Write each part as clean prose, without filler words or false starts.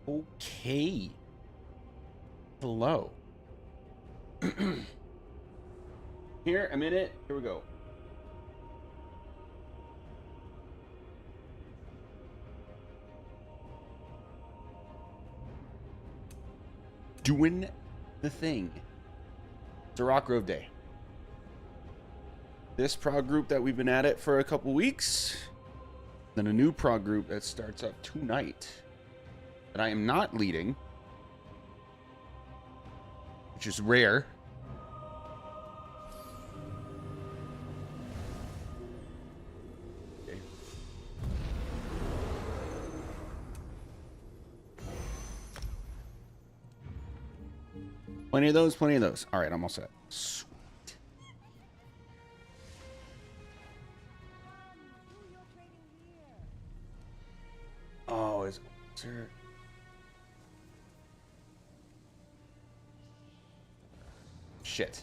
Okay. Hello. Here, a minute. Here we go. Doing the thing. It's a Rockgrove day. This prog group that we've been at it for a couple weeks. Then a new prog group that starts up tonight. That I am not leading. Which is rare. Okay. Plenty of those, plenty of those. All right, I'm all set. Sweet. Oh, is there... Shit.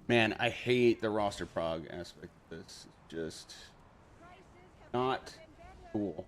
Man, I hate the roster prog aspect of this. It's just not cool.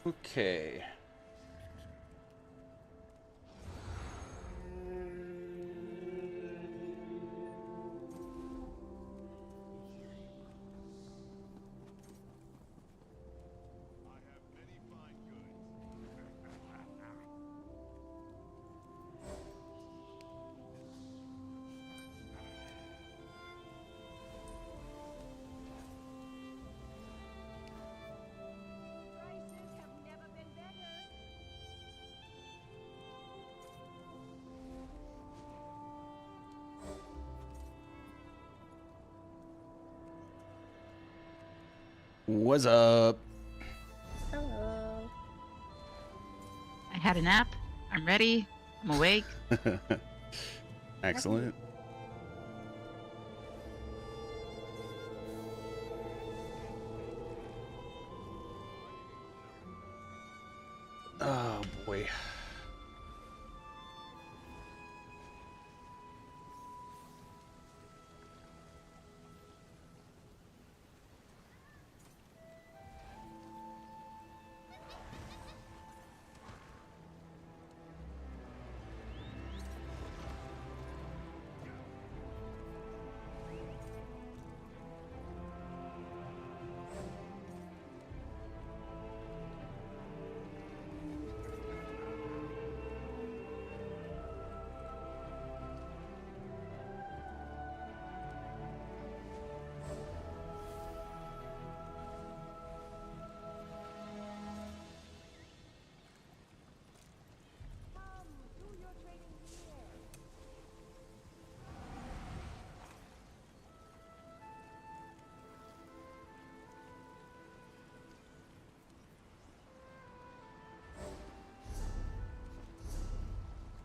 Okay. What's up? Hello. I had a nap. I'm ready. I'm awake. Excellent. Oh boy.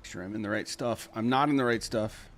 sure I'm in the right stuff. I'm not in the right stuff.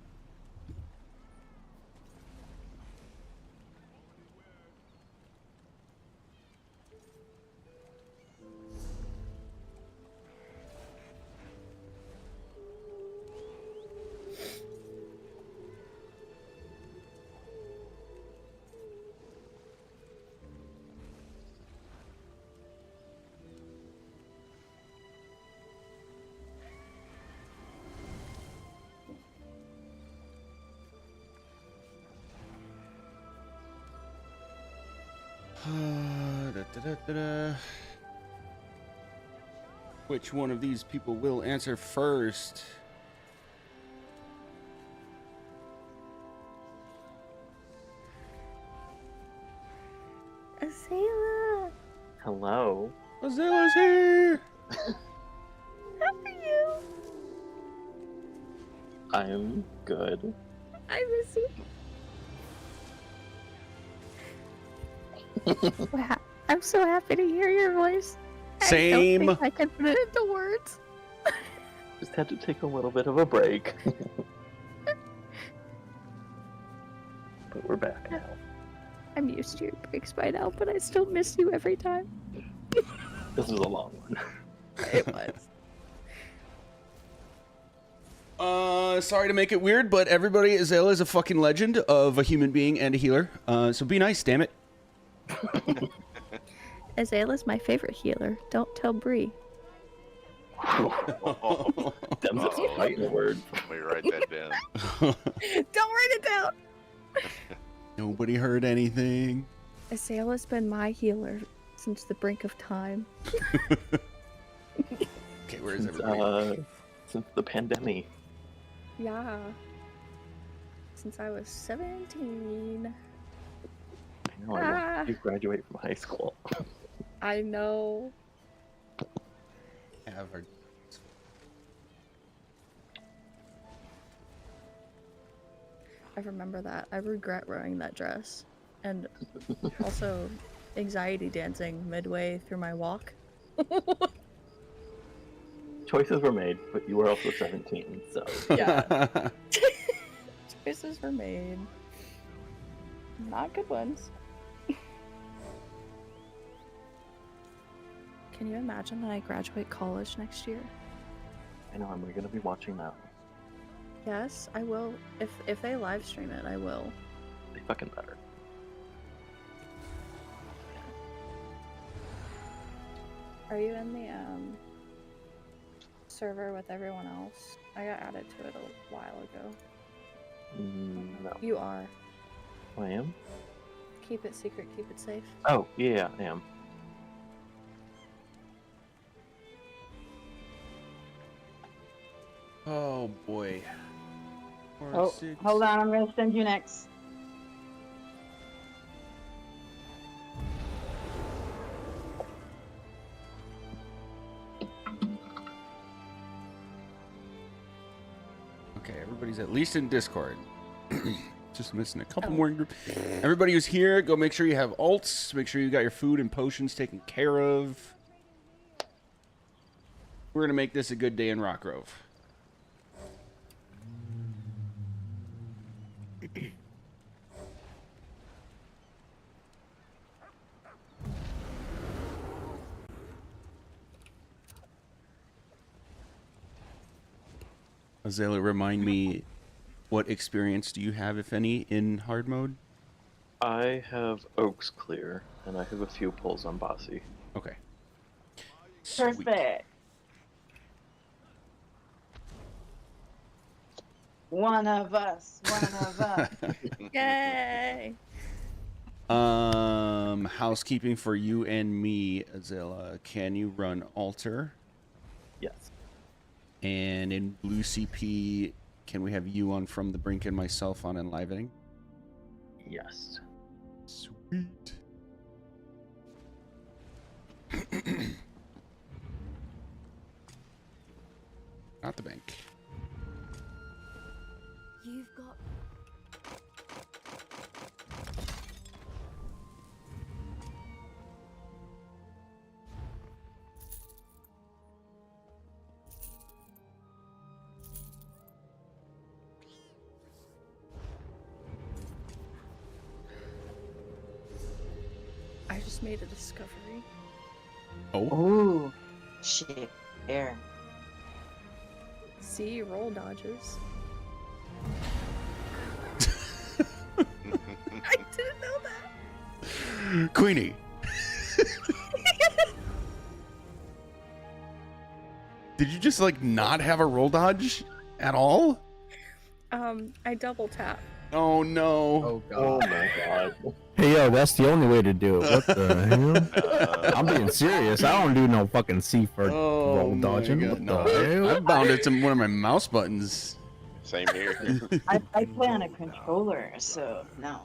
Which one of these people will answer first? Azayla, Hello. Azala's here! how are you? I'm good. I miss you. Wow, I'm so happy to hear your voice. Same. I don't think I can put it into words. Just had to take a little bit of a break. But we're back now. I'm used to your breaks by now, but I still miss you every time. This is a long one. It was. Sorry to make it weird, but everybody, Azala is a fucking legend of a human being and a healer. So be nice, damn it. Azayla's my favorite healer. Don't tell Bree. Them's a fighting word. Let me write that down. Don't write it down! Nobody heard anything. Azayla's been my healer since the brink of time. Okay, where is everybody? Since the pandemic. Yeah. Since I was 17. I know, I watched you graduate from high school. I know. Ever. I remember that. I regret wearing that dress. And also anxiety dancing midway through my walk. Choices were made, but you were also 17, so. Yeah. Choices were made. Not good ones. Can you imagine that I graduate college next year? I know, and we're gonna be watching that. Yes, I will. If they live stream it, I will. They fucking better. Are you in the server with everyone else? I got added to it a while ago. No. You are. I am? Keep it secret, keep it safe. Oh, yeah, I am. Oh boy. Oh, hold on, I'm gonna send you next. Okay, everybody's at least in Discord. Just missing a couple more group. Everybody who's here, go make sure you have alts. Make sure you got your food and potions taken care of. We're gonna make this a good day in Rockgrove. Azalea, remind me, what experience do you have, if any, in hard mode? I have Oaks clear, and I have a few pulls on Bossy. Okay. Sweet. Perfect. One of us. One of us. Yay! Housekeeping for you and me, Azalea. Can you run altar? Yes. And in blue CP, can we have you on From the Brink and myself on enlivening? Yes. Sweet. Not the bank. You've got just made a discovery. Oh. Ooh. Shit. Air. See, roll dodges. I didn't know that. Queenie. Did you just like not have a roll dodge at all? I double tap. Oh no. Oh Oh god. my god. Hey yo, that's the only way to do it. What the hell? I'm being serious. I don't do no fucking C for roll my dodging. God, What no. the hell? I bound it to one of my mouse buttons. Same here. I play on a controller, so no.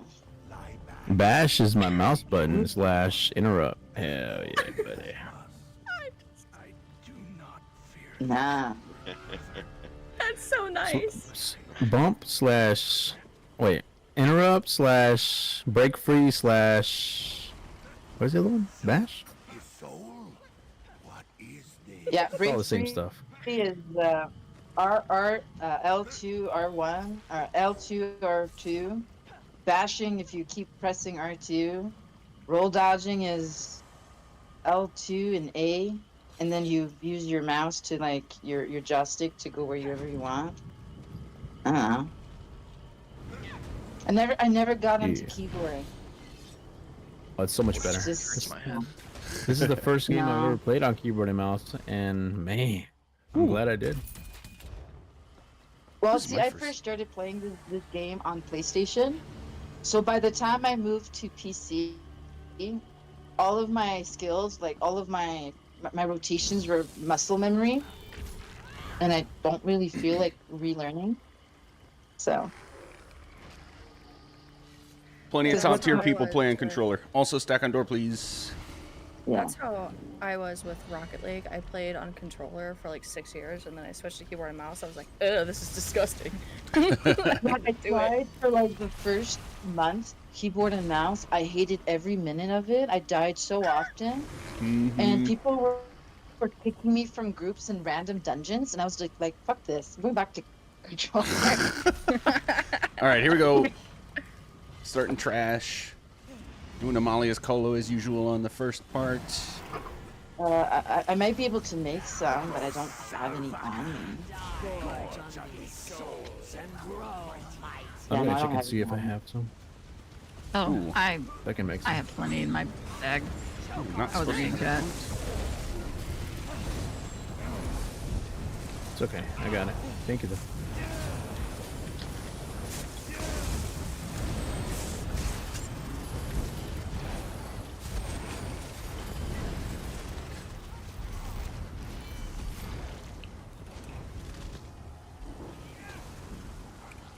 Bash is my mouse button / interrupt. Hell yeah, buddy. Nah. That's so nice. Bump / wait, interrupt / break free / where's the other one? Bash? Yeah, It's all the same free stuff. is R L2 R1 or L2 R2. Bashing if you keep pressing R2. Roll dodging is L2 and A, and then you use your mouse to like your joystick to go wherever you want. I don't know. I never got into Yeah. keyboard. Oh, it's so much better. It's just, my head. This is the first game I've No. ever played on keyboard and mouse, and man, I'm glad I did. Well, This is see, my I first- first started playing this game on PlayStation. So by the time I moved to PC, all of my skills, like all of my rotations were muscle memory. And I don't really feel like relearning. So, Plenty of Because top that's tier how I people was play on with- controller. Also, stack on door, please. yeah. That's how I was with Rocket League. I played on controller for like 6 years, and then I switched to keyboard and mouse. I was like, ugh, this is disgusting. I do it. tried for like the first month, keyboard and mouse. I hated every minute of it. I died so often. Mhm. And people were kicking me from groups in random dungeons, and I was like fuck this. I'm going back to controller. All right, here we go. Starting trash. Doing Amalia's Colo as usual on the first part. I might be able to make some, but I don't have any on me. I'm no, gonna I check don't and have see if I any. have some. Oh, Ooh. I I can make some. have plenty in my bag. Not I was supposed to reading have chat. It's okay. I got it. Thank you though.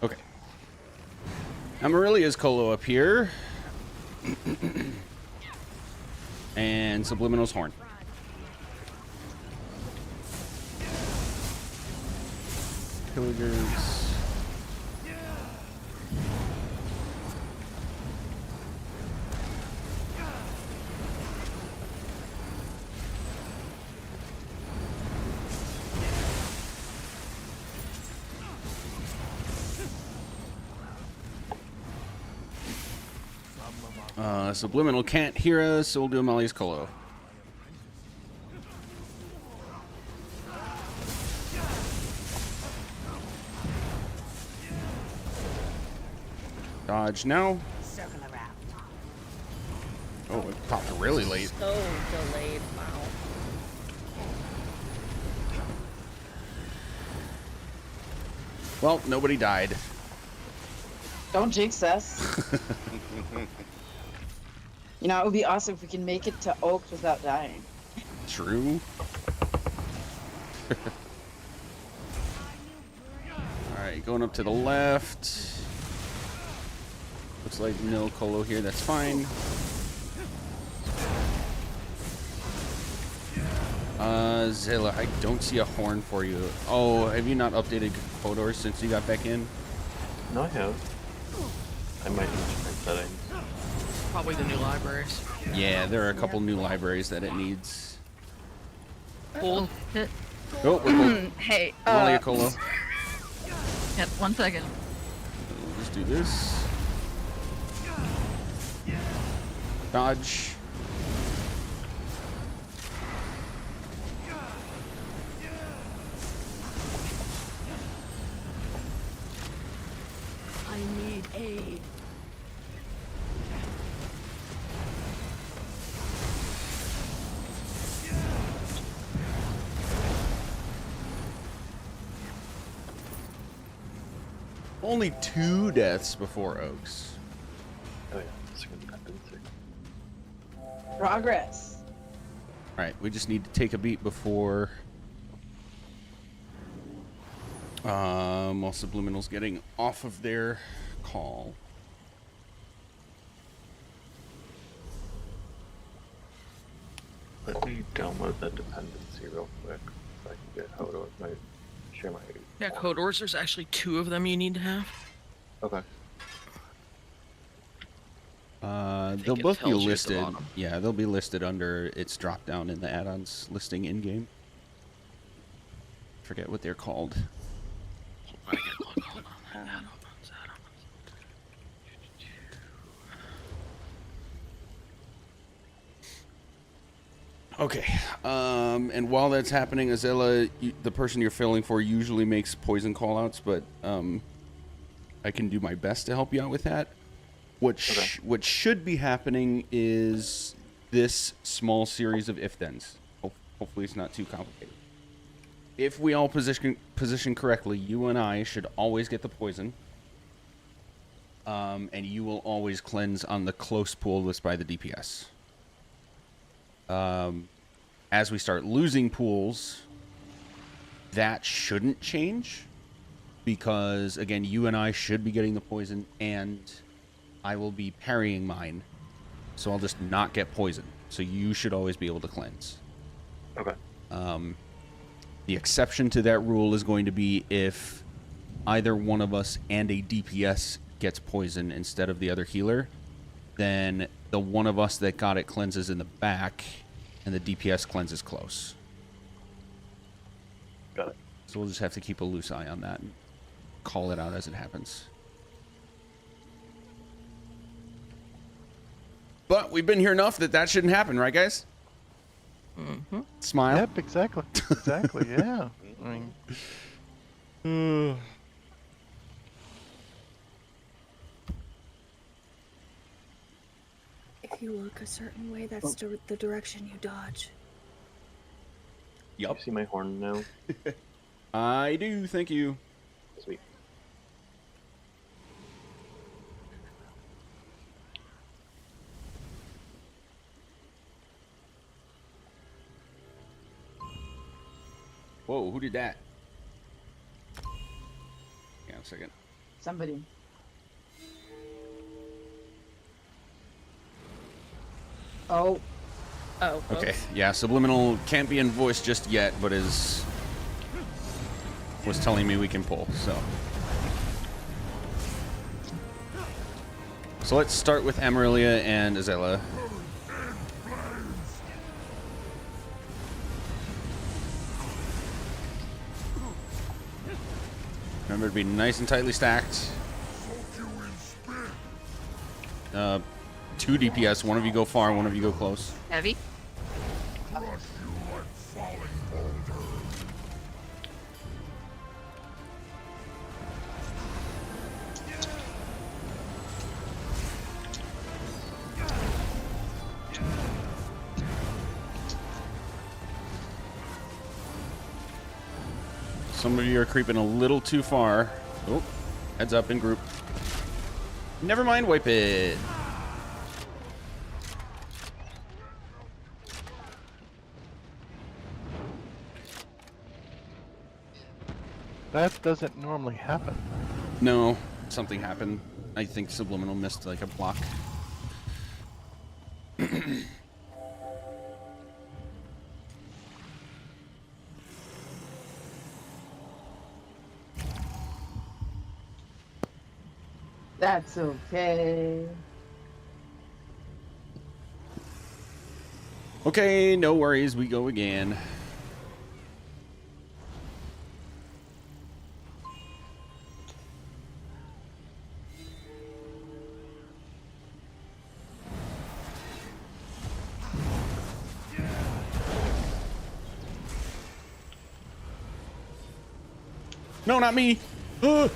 Okay. Amarilia's Colo up here. And Subliminal's Horn. Pillagers. Subliminal can't hear us, so we'll do Amalia's Colo. Dodge now. Oh, it popped really late. So delayed. Wow. Well, nobody died. Don't jinx us. You know, it would be awesome if we can make it to Oaks without dying. True. Alright, going up to the left. Looks like no Colo here, that's fine. Zilla, I don't see a horn for you. Oh, have you not updated Kodor since you got back in? No, I have. I might need to check settings. Probably the new libraries. Yeah, there are a couple new libraries that it needs. Cool. Hit. Oh, we're cool. Hey, Amalia Colo. Yep, 1 second. Let's do this. Dodge. Only 2 deaths before Oaks. Oh yeah, second dependency. Progress. All right, we just need to take a beat before while Subliminal's getting off of their call. Let me download that dependency real quick so I can get Hodor. Share my. Yeah, Hodors, there's actually 2 of them you need to have. Okay. They'll it both be tells you at the listed. bottom. Yeah, they'll be listed under its drop down in the add-ons listing in game. Forget what they're called. Hold on. Add-ons. Okay. And while that's happening, Azella, the person you're filling for usually makes poison callouts, but I can do my best to help you out with that. What should be happening is this small series of if-thens. Hopefully it's not too complicated. If we all position correctly, you and I should always get the poison. And you will always cleanse on the close pool list by the DPS. As we start losing pools, that shouldn't change. Because, again, you and I should be getting the poison, and I will be parrying mine. So I'll just not get poison. So you should always be able to cleanse. Okay. The exception to that rule is going to be if either one of us and a DPS gets poison instead of the other healer, then the one of us that got it cleanses in the back, and the DPS cleanses close. Got it. So we'll just have to keep a loose eye on that and call it out as it happens. But we've been here enough that shouldn't happen, right, guys? Mm-hmm. Smile. Yep, exactly. Exactly, yeah. I mean, If you look a certain way, that's the direction you dodge. You see my horn now? I do, thank you. Sweet. Whoa, who did that? Yeah, a second. Somebody. Oh, Oh. Okay, yeah, Subliminal can't be in voice just yet, but was telling me we can pull, so. So let's start with Amarillia and Azella. Remember to be nice and tightly stacked. 2 DPS, one of you go far, one of you go close. Heavy. Some of you are creeping a little too far. Oh, heads up in group. Never mind, wipe it. that doesn't normally happen. No, something happened. I think Subliminal missed like a block. that's okay. Okay, no worries, we go again. No, not me. Or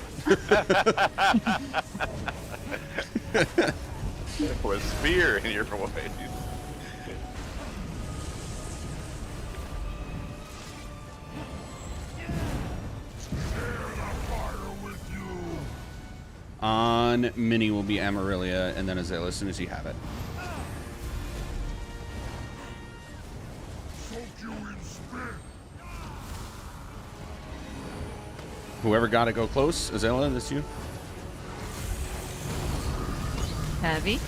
a spear in your way. done, Mini will be Amarilla, and then Azela as soon as you have it. Whoever got it, go close. Azela, that's you. Heavy.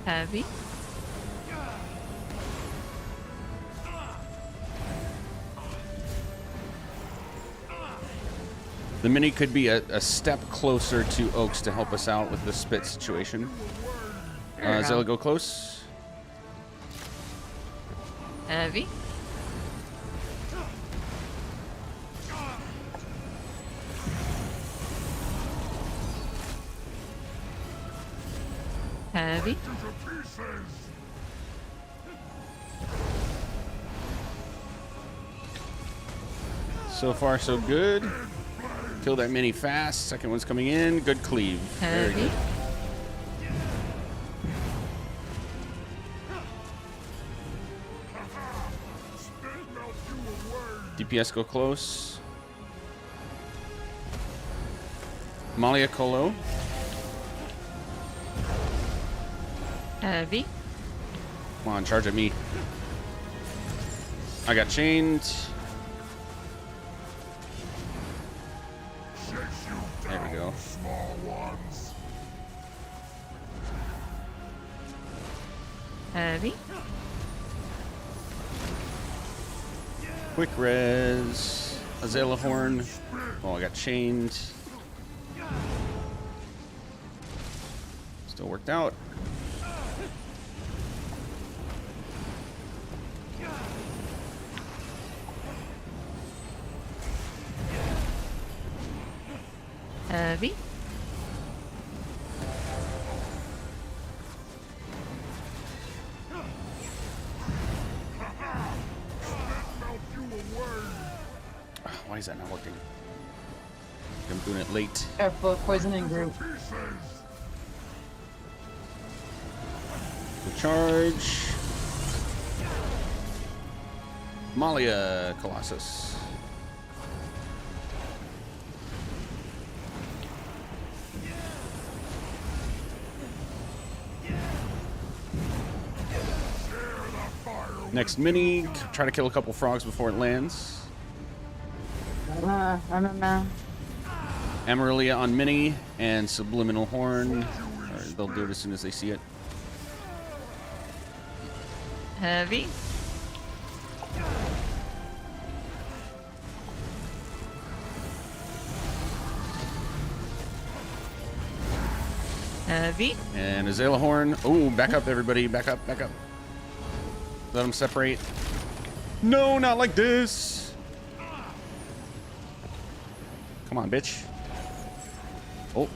Heavy. The Mini could be a step closer to Oaks to help us out with the spit situation. Azela, go close. Heavy. Heavy. So far, so good. Kill that Mini fast. Second one's coming in. Good cleave. Very Heavy. good. DPS go close. Malia Colo. Heavy. Come on, charge at me. I got chained. There we go. Heavy. Quick res. Azela Horn. Oh, I got chained. Still worked out. Heavy. Why is that not working? I'm doing it late. Careful, poisoning group. Charge. Malia Colossus. Next Mini. Try to kill a couple frogs before it lands. I don't know. Amarilla on Mini and Subliminal Horn. Or they'll do it as soon as they see it. Heavy. Heavy. And Azela Horn. Oh, back up, everybody. Back up, back up. Let them separate. No, not like this. Come on, bitch. Oh.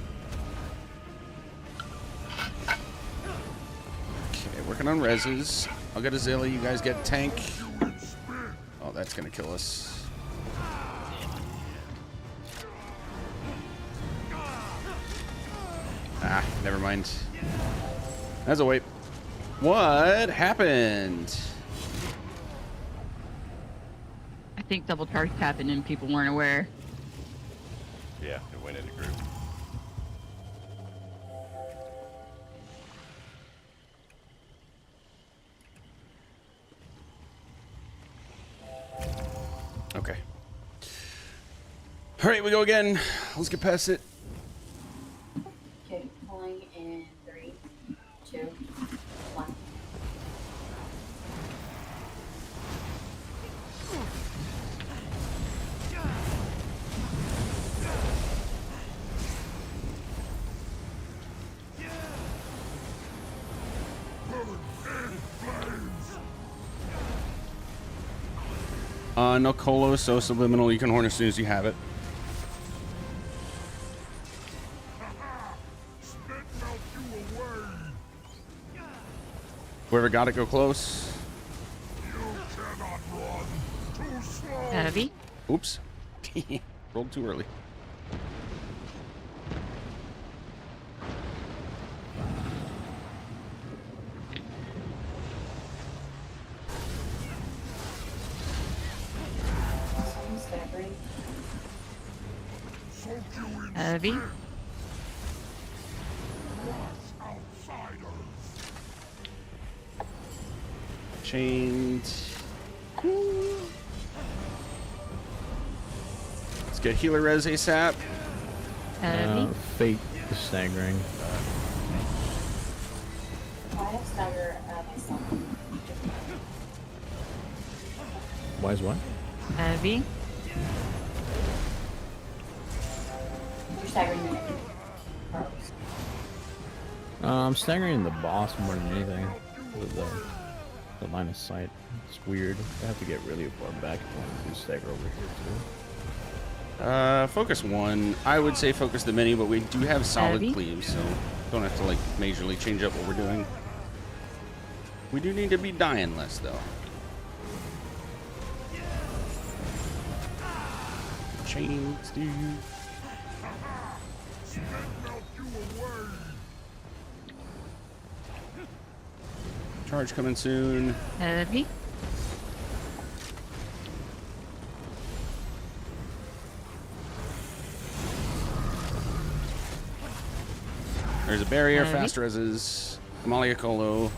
Okay, working on reses. I'll get Azela. You guys get tank. Oh, that's going to kill us. Ah, never mind. That's a wipe. What happened? I think double charge happened and people weren't aware. Yeah, it went into group. Okay. All right, we go again. Let's get past it. Okay, pulling in 3, 2, 1. No Colo, so Subliminal. You can horn as soon as you have it. Whoever got it, go close. Heavy. Oops. Rolled too early. Heavy. Chained. Let's get healer res ASAP. Heavy. Fate is staggering. I have stagger myself. Why is what? Heavy. You're staggering the pros. I'm staggering the boss more than anything. With the line of sight. It's weird. I have to get really far back if I want to do stagger over here too. Focus one. I would say focus the mini, but we do have solid Heavy. cleaves, so don't have to like majorly change up what we're doing. We do need to be dying less though. Chains, dude. Charge coming soon. Heavy. There's a barrier, Heavy. fast reses, Amalia Colo.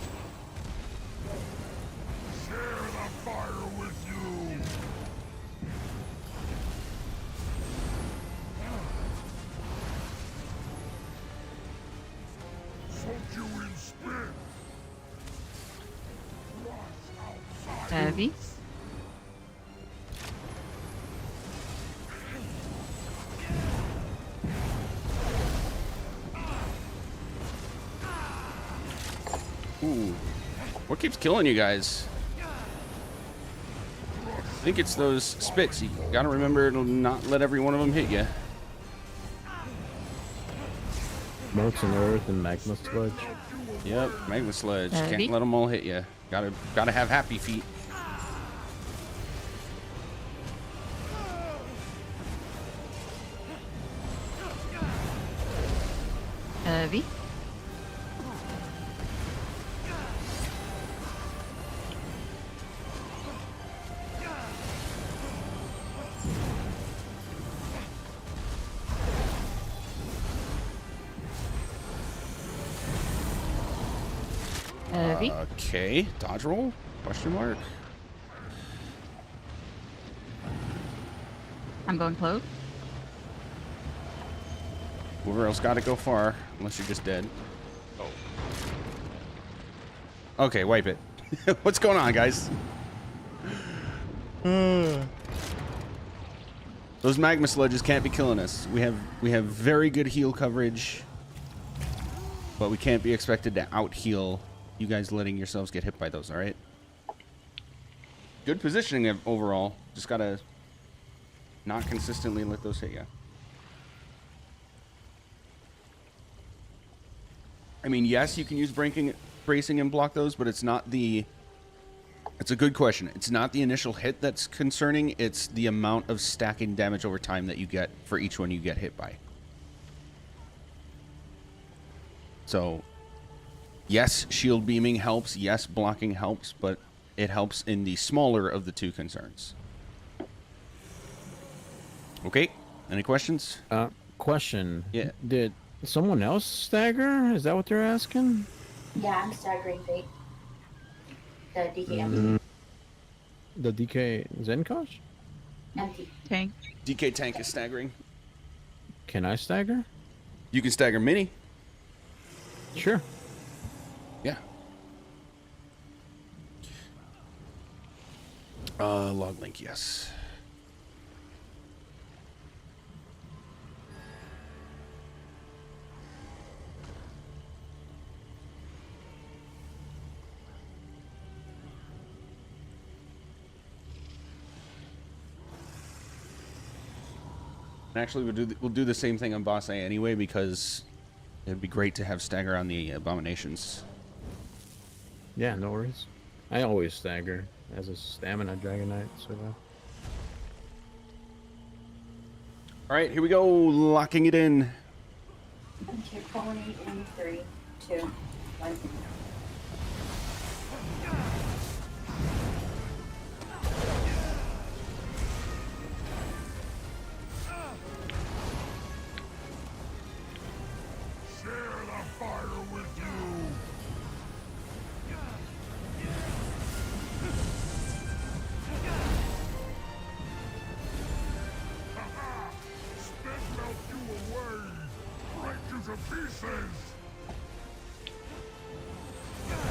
Heavy. Ooh. What keeps killing you guys? I think it's those spits. You gotta remember to not let every one of them hit you. Molten earth and magma sludge. Yep, magma sludge. Heavy. Can't let them all hit you. Gotta have happy feet. Heavy. Heavy. Okay, dodge roll? Question mark. I'm going close. Whoever else got to go far, unless you're just dead. Okay, wipe it. What's going on, guys? Those magma sludges can't be killing us. We have very good heal coverage, but we can't be expected to out heal you guys letting yourselves get hit by those. All right. Good positioning overall. Just gotta not consistently let those hit you. I mean, yes, you can use bracing and block those, but it's not the... It's a good question. It's not the initial hit that's concerning. It's the amount of stacking damage over time that you get for each one you get hit by. So, yes, shield beaming helps. Yes, blocking helps, but it helps in the smaller of the two concerns. Okay, any questions? Question. Yeah. Did someone else stagger? Is that what they're asking? Yeah, I'm staggering fate. The DK empty. The DK Zenkosh? Empty. Tank. DK tank is staggering. Can I stagger? You can stagger mini. Sure. Yeah. Log link, yes. And actually, we'll do the same thing on Boss A anyway, because it'd be great to have stagger on the abominations. Yeah, no worries. I always stagger as a stamina Dragon Knight, so All right, here we go. Locking it in. Okay, pulling in 3, 2, 1.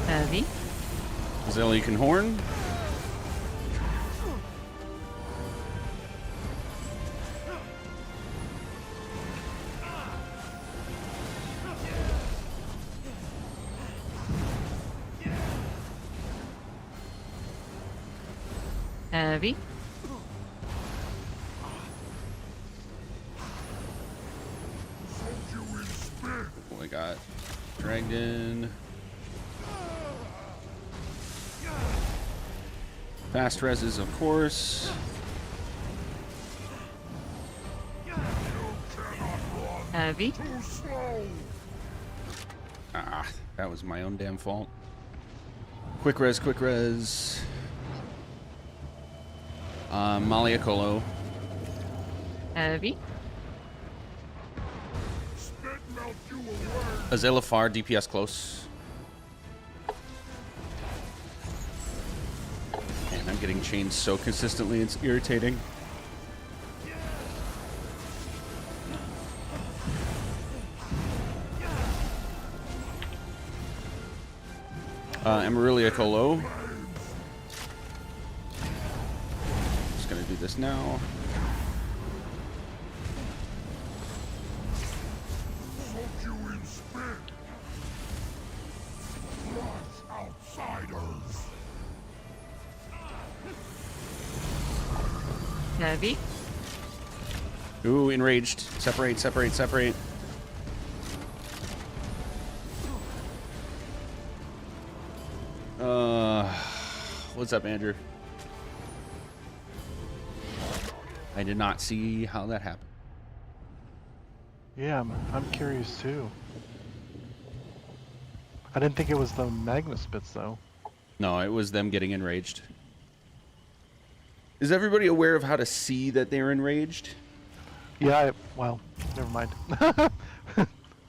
Heavy. Zilla, you can horn. Heavy. Oh, I got dragged in. Fast reses, of course. Heavy. Ah, that was my own damn fault. Quick res, quick res. Maliacolo. Heavy. Azela far, DPS close. Man, I'm getting chained so consistently, it's irritating. Amarillia Colo. Just gonna do this now. Heavy. Ooh, enraged. Separate, separate, separate. What's up, Andrew? I did not see how that happened. Yeah, I'm curious too. I didn't think it was the Magnus bits though. No, it was them getting enraged. Is everybody aware of how to see that they're enraged? Yeah, well, never mind.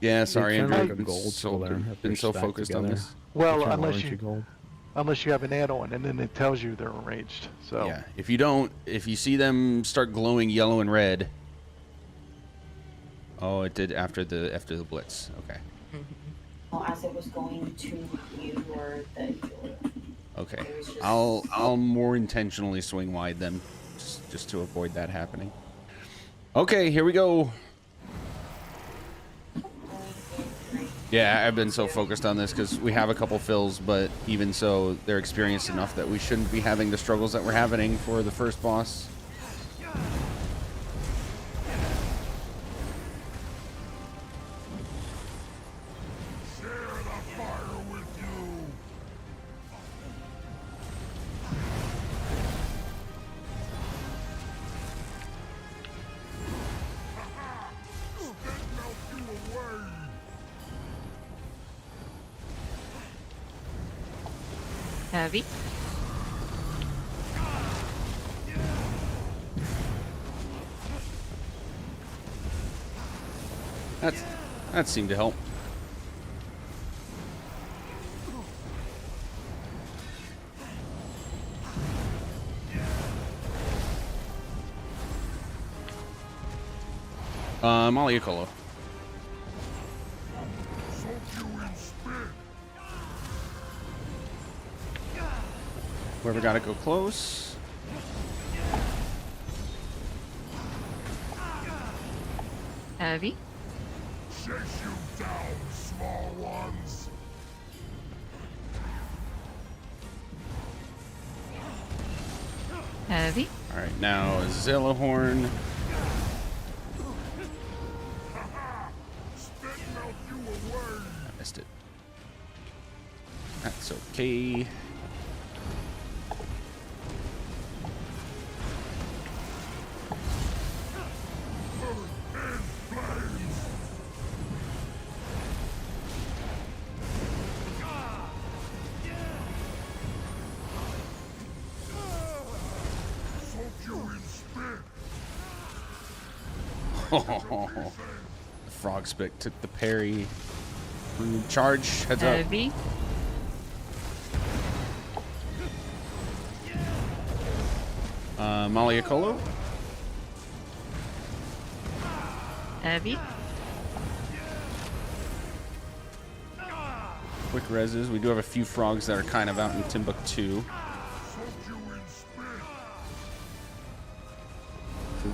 Yeah, sorry, turn Andrew. like I've a been gold so, color if been they're so stacked focused on together. this. Well, They turn unless orangey you gold. have an add-on and then it tells you they're enraged. So Yeah, if you see them start glowing yellow and red. Oh, it did after the blitz. Okay. Well, as it was going to you or the healer. Okay. It was just- I'll more intentionally swing wide then, just to avoid that happening. Okay, here we go. Yeah, I've been so focused on this because we have a couple fills, but even so, they're experienced enough that we shouldn't be having the struggles that we're having for the first boss. Heavy. That seemed to help. Maliacolo. Whoever got to go close. Heavy. Chase you down, small ones. Heavy. All right, now Zillahorn. I missed it. That's okay. Oh, the frog spit took the parry. Charge, heads up. Heavy. Maliacolo. quick reses. We do have a few frogs that are kind of out in Timbuktu.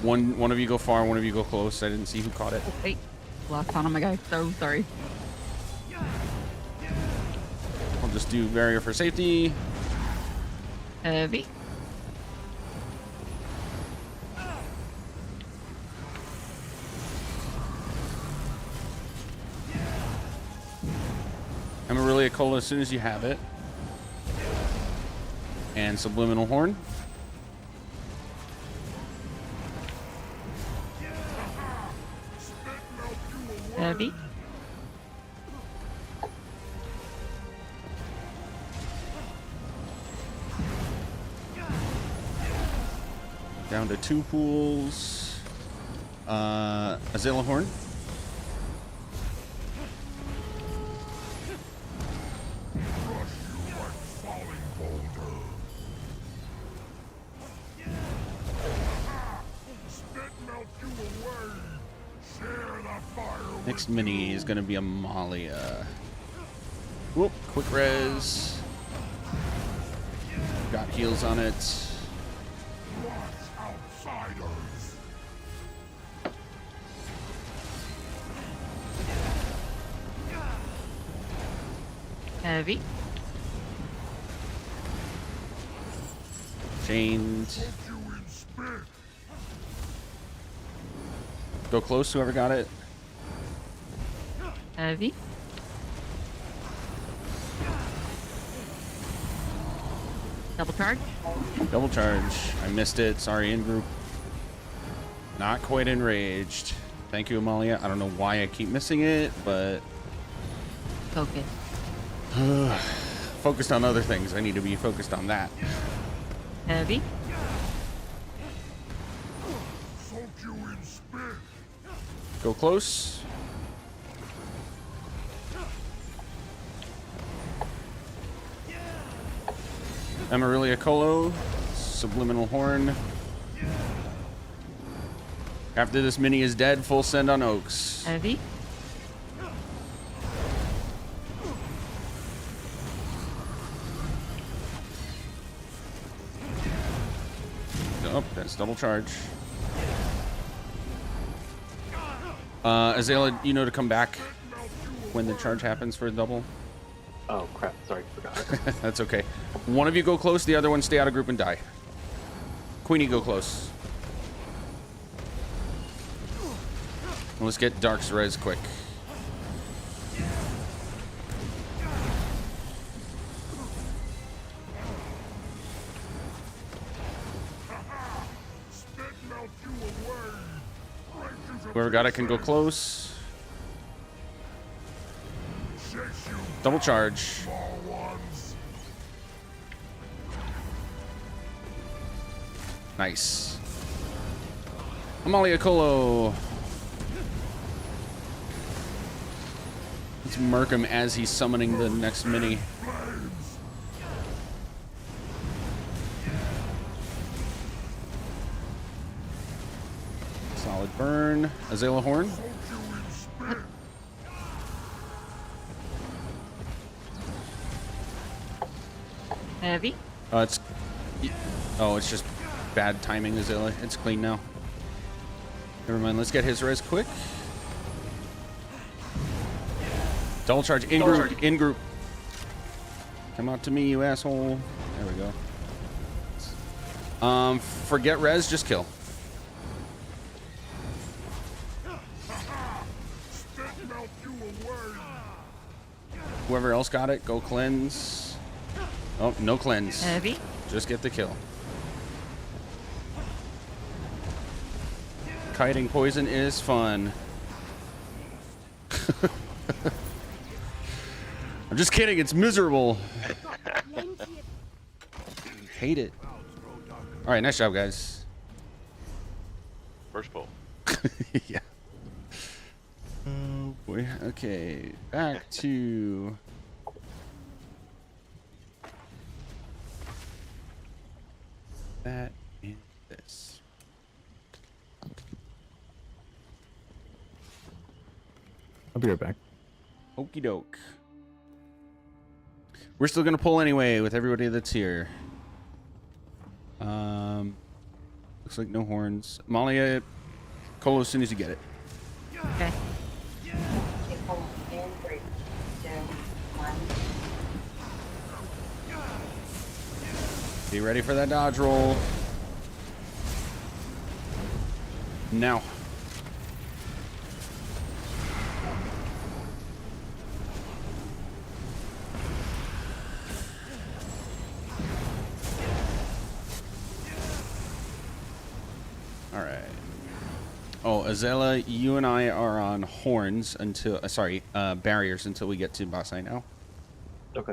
One of you go far, one of you go close. I didn't see who caught it. Hey, last time I go. So sorry. I'll just do barrier for safety. Heavy. Amarillia Cola as soon as you have it. And Subliminal Horn. Heavy. Down to 2 pools. Azilla Horn. Next mini is gonna be Amalia. Whoop, quick res. Got heals on it. Heavy. Chained. Go close, whoever got it. Heavy. Double charge. Double charge. I missed it. Sorry, in group. Not quite enraged. Thank you, Amalia. I don't know why I keep missing it, but Focus. focused on other things. I need to be focused on that. Heavy. Go close. Amarillia Colo, Subliminal Horn. After this mini is dead, full send on Oaks. Heavy. Oh, that's double charge. Azalea, you know to come back when the charge happens for a double. Oh crap! Sorry, forgot. That's okay. One of you go close, the other one stay out of group and die. Queenie, go close. Let's get Dark's res quick. Whoever got it can go close. Double charge. Nice. Amalia Colo. Let's murk him as he's summoning the next mini. Solid burn. Azalea Horn. Heavy. It's just bad timing, Azalea. It's clean now. Never mind. Let's get his res quick. Double charge in group. In group. Come out to me, you asshole. There we go. Forget res. Just kill. Whoever else got it, go cleanse. Oh, no cleanse. Heavy. Just get the kill. Kiting poison is fun. I'm just kidding, it's miserable. Hate it. Alright, nice job, guys. First pull. Yeah. Oh boy. Okay, back to that and this. I'll be right back. Okie doke. We're still gonna pull anyway with everybody that's here. Looks like no horns. Malia, Colo as soon as you get it. Okay. Keep pulling in 3, 2, 1. Be ready for that dodge roll. Now. All right. Oh, Azella, you and I are on horns until, barriers until we get to Basai now. Okay.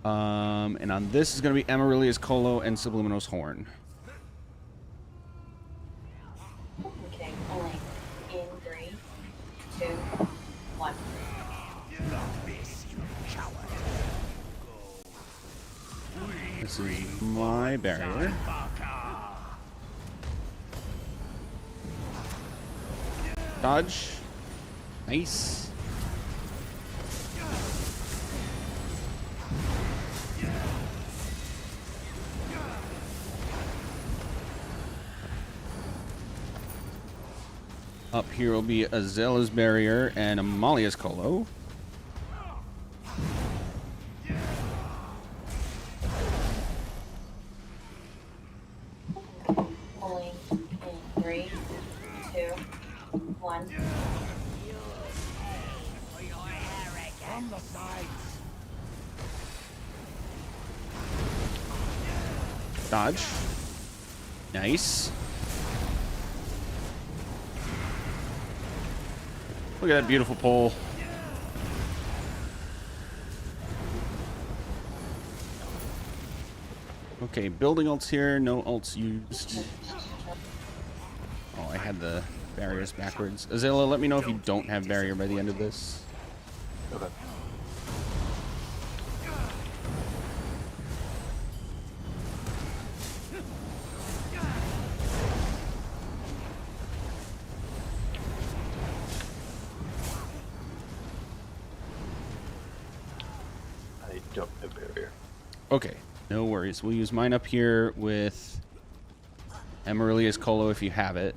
And on this is going to be Amaryllia's Colo and Sublimino's Horn. Okay, pulling in 3, 2, 1. This is my barrier. Dodge. Nice. Up here will be Azella's barrier and Amalia's Colo. Pulling in 3, 2, 1. Dodge. Nice. Look at that beautiful pole. Okay, building ults here, no ults used. Oh, I had the barriers backwards. Azella, let me know if you don't have barrier by the end of this. Okay. I don't have barrier. Okay, no worries. We'll use mine up here with Amaryllia's Colo if you have it.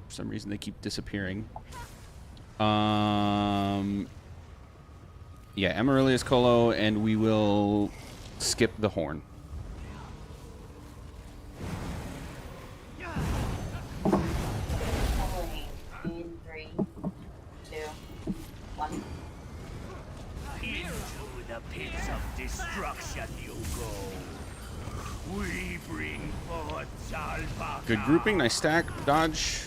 For some reason they keep disappearing. Yeah, Amaryllia's Colo, and we will skip the horn. Pulling in 3, 2, 1. Into the pits of destruction you go. We bring forth Zalbaka. Good grouping, nice stack, dodge.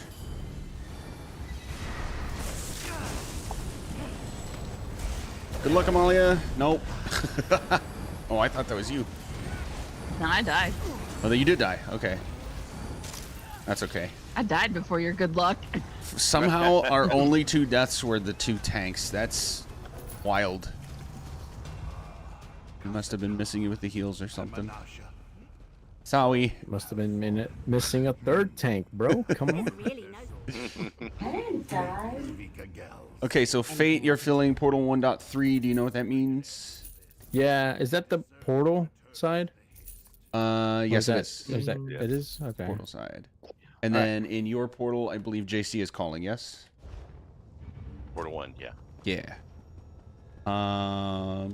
Good luck, Amalia. Nope. Oh, I thought that was you. No, I died. Oh, you did die. Okay. That's okay. I died before your good luck. Somehow our only 2 deaths were the 2 tanks. That's wild. We must have been missing you with the heals or something. Sorry. Must have been missing a 3rd tank, bro. Come on. I didn't die. Okay, so Fate, you're filling Portal 1.3. Do you know what that means? Yeah, is that the portal side? Yes, it is. Is that Yes. it is? Okay. Portal side. And then in your portal, I believe JC is calling, yes? Portal 1, yeah. Yeah.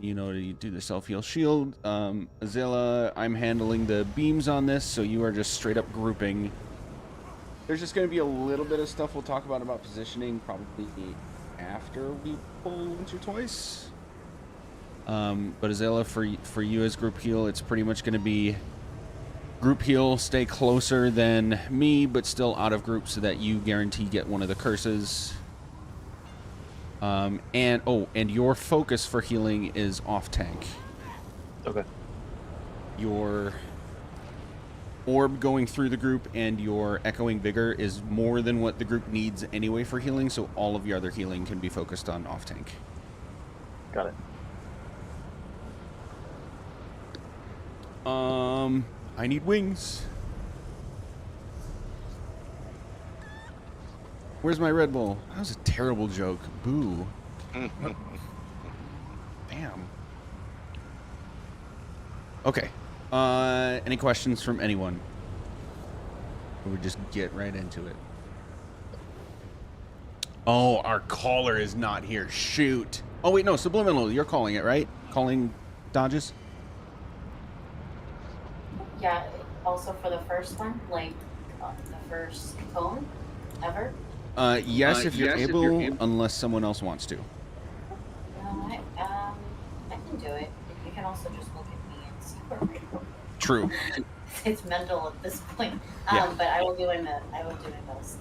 You know, you do the self-heal shield. Azilla, I'm handling the beams on this, so you are just straight up grouping. There's just going to be a little bit of stuff we'll talk about positioning probably after we pull once or twice. But Azilla, for you as group heal, it's pretty much going to be group heal, stay closer than me, but still out of group so that you guarantee get one of the curses. And your focus for healing is off tank. Okay. Your orb going through the group and your echoing vigor is more than what the group needs anyway for healing, so all of your other healing can be focused on off tank. Got it. I need wings. Where's my Red Bull? That was a terrible joke. Boo. Damn. Okay. Any questions from anyone? Or we just get right into it. Oh, our caller is not here. Shoot. Oh, wait, no. Subliminal. You're calling it, right? Calling dodges? Yeah, also for the first one, like the first cone ever. Yes, if you're able, unless someone else wants to. I can do it. You can also just look at me and see where we go. True. It's mental at this point. Yeah. But I will do my best.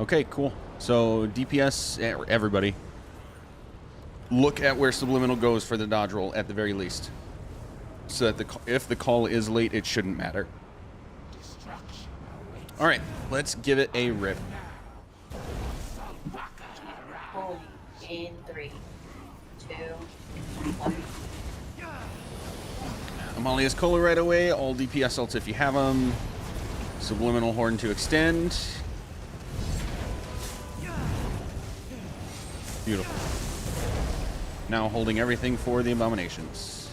Okay, cool. So DPS, everybody, look at where Subliminal goes for the dodge roll at the very least. So that if the call is late, it shouldn't matter. All right, let's give it a rip. Holy. In 3, 2, 1. Amalia's Cola right away. All DPS ults if you have them. Subliminal Horn to extend. Beautiful. Now holding everything for the Abominations.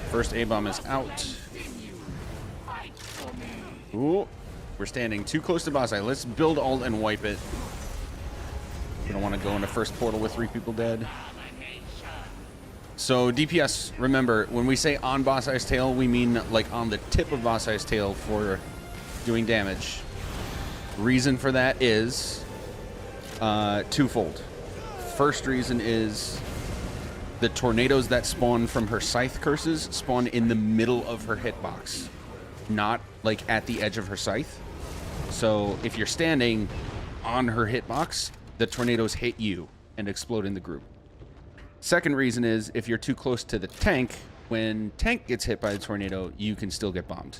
First A-bomb is out. Ooh, we're standing too close to boss eye. Let's build ult and wipe it. We don't want to go into first portal with 3 people dead. So DPS, remember, when we say on boss eye's tail, we mean like on the tip of boss eye's tail for doing damage. Reason for that is twofold. First reason is the tornadoes that spawn from her scythe curses spawn in the middle of her hitbox, not like at the edge of her scythe. So if you're standing on her hitbox, the tornadoes hit you and explode in the group. Second reason is if you're too close to the tank, when tank gets hit by the tornado, you can still get bombed.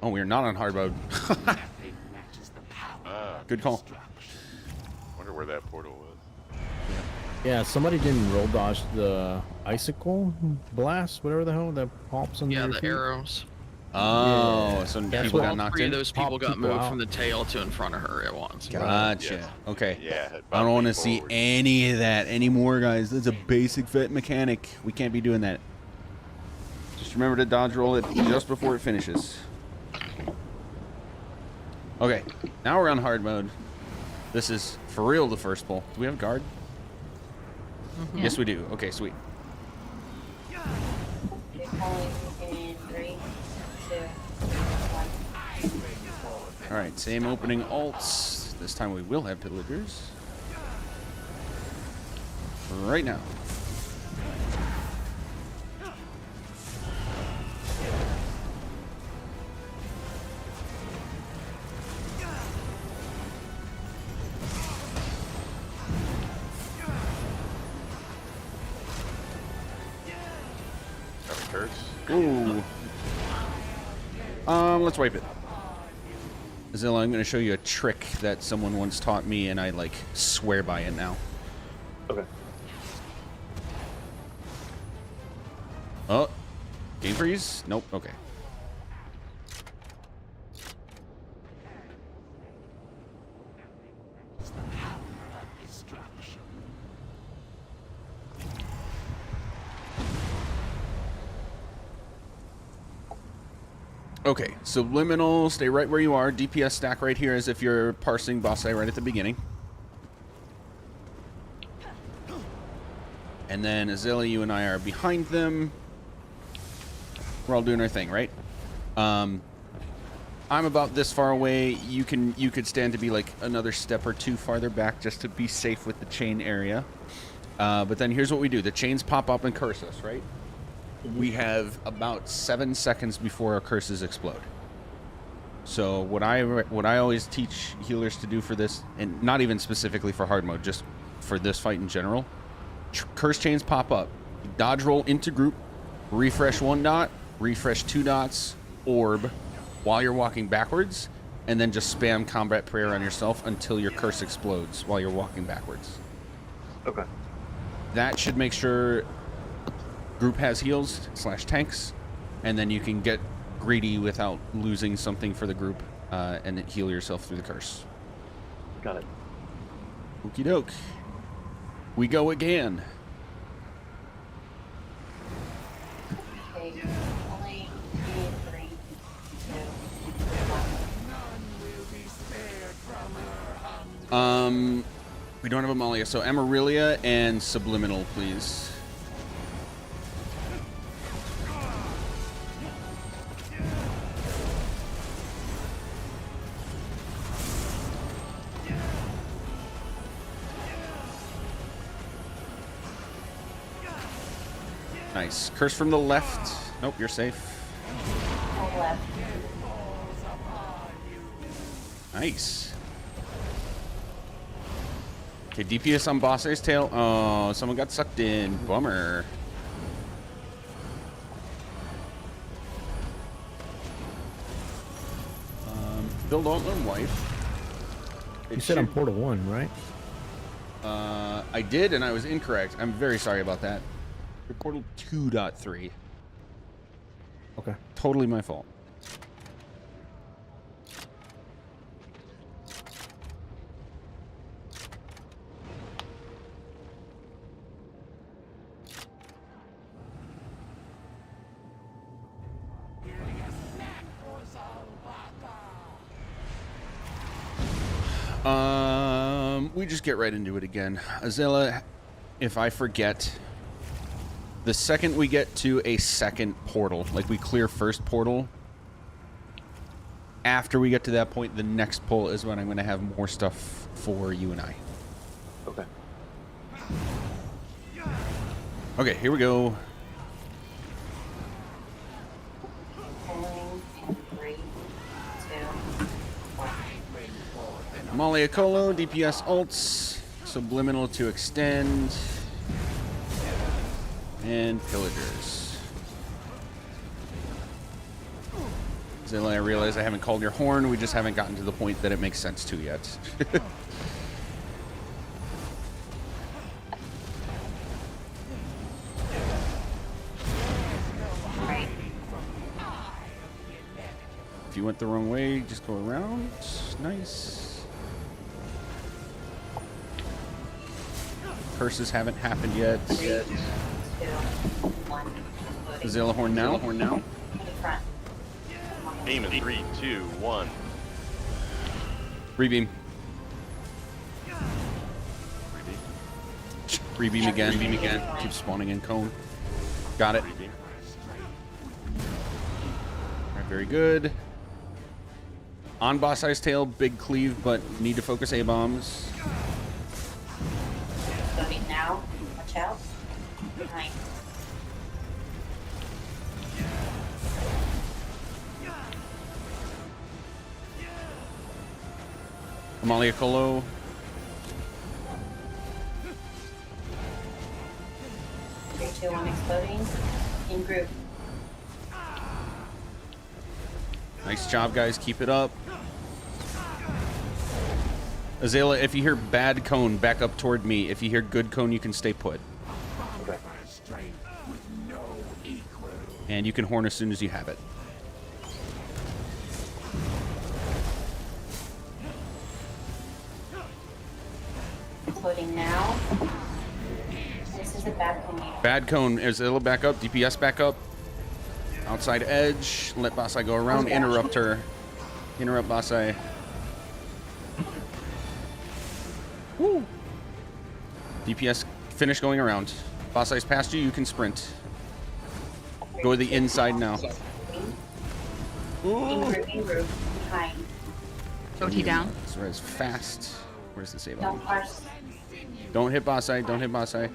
Oh, we're not on hard mode. Good call. Wonder where that portal was. Yeah, somebody didn't roll dodge the icicle blast, whatever the hell that pops on Yeah, your the feet. arrows. Oh, Yeah. so That's people what got All knocked 3 in? of those people Pop got people moved out. from the tail to in front of her at once. Gotcha. Yes. Okay. Yeah. I don't want to see any of that anymore, guys. That's a basic vet mechanic. We can't be doing that. Just remember to dodge roll it just before it finishes. Okay, now we're on hard mode. This is for real the first pull. Do we have guard? Yes, we do. Okay, sweet. You're calling in 3, 2, 1. All right, same opening alts. This time we will have pillagers. Right now. Ooh. Let's wipe it. Zilla, I'm going to show you a trick that someone once taught me, and I, like, swear by it now. Okay. Oh. Game freeze? Nope. Okay. Okay, Subliminal, stay right where you are. DPS stack right here as if you're parsing boss eye right at the beginning. And then Azela, you and I are behind them. We're all doing our thing, right? I'm about this far away. You could stand to be like another step or two farther back just to be safe with the chain area. But then here's what we do. The chains pop up and curse us, right? We have about 7 seconds before our curses explode. So what I always teach healers to do for this, and not even specifically for hard mode, just for this fight in general, curse chains pop up. Dodge roll into group, refresh 1 dot, refresh 2 dots, orb, while you're walking backwards, and then just spam combat prayer on yourself until your curse explodes while you're walking backwards. Okay. That should make sure group has heals / tanks, and then you can get greedy without losing something for the group and heal yourself through the curse. Got it. Okie doke. We go again. Okay, only 3, 2, 1. We don't have Amalia, so Amaryllia and Subliminal, please. Nice. Curse from the left. Nope, you're safe. On left. Nice. Okay, DPS on Boss's tail. Oh, someone got sucked in. Bummer. Build Altland Wife. You said I'm Portal 1, right? I did, and I was incorrect. I'm very sorry about that. You're Portal 2.3. Okay. Totally my fault. We just get right into it again. Azella, if I forget, the second we get to a second portal, like we clear first portal, after we get to that point, the next pull is when I'm going to have more stuff for you and I. Okay. Okay, here we go. Pulling in 3, 2, 1. Amalia Colo, DPS ults, Subliminal to extend, and Pillagers. Zilla, I realize I haven't called your horn, we just haven't gotten to the point that it makes sense to yet. If you went the wrong way, just go around. Nice. Curses haven't happened yet. 3, 2, 1. Zilla horn now. In front. Aim in 3, 2, 1. Rebeam. Rebeam again. Rebeam again. Keep spawning in cone. Got it. Alright, very good. On boss ice tail, big cleave, but need to focus A bombs. Going now. Watch out. Behind. Amalia Colo. Three, 2, 1. Exploding. In group. Nice job, guys. Keep it up. Azalea, if you hear bad cone, back up toward me. If you hear good cone, you can stay put. Okay. And you can horn as soon as you have it. Exploding now. This is a bad cone. Bad cone. Azalea, back up. DPS back up. Outside edge. Let Bossai go around. Okay. Interrupt her. Interrupt Bossai. Woo. DPS, finish going around. Bossai's past you. You can sprint. Go to the inside now. In group. Behind. OT down. This is fast. Where's the save? Don't parse. Don't hit Bossai. Don't hit Bossai.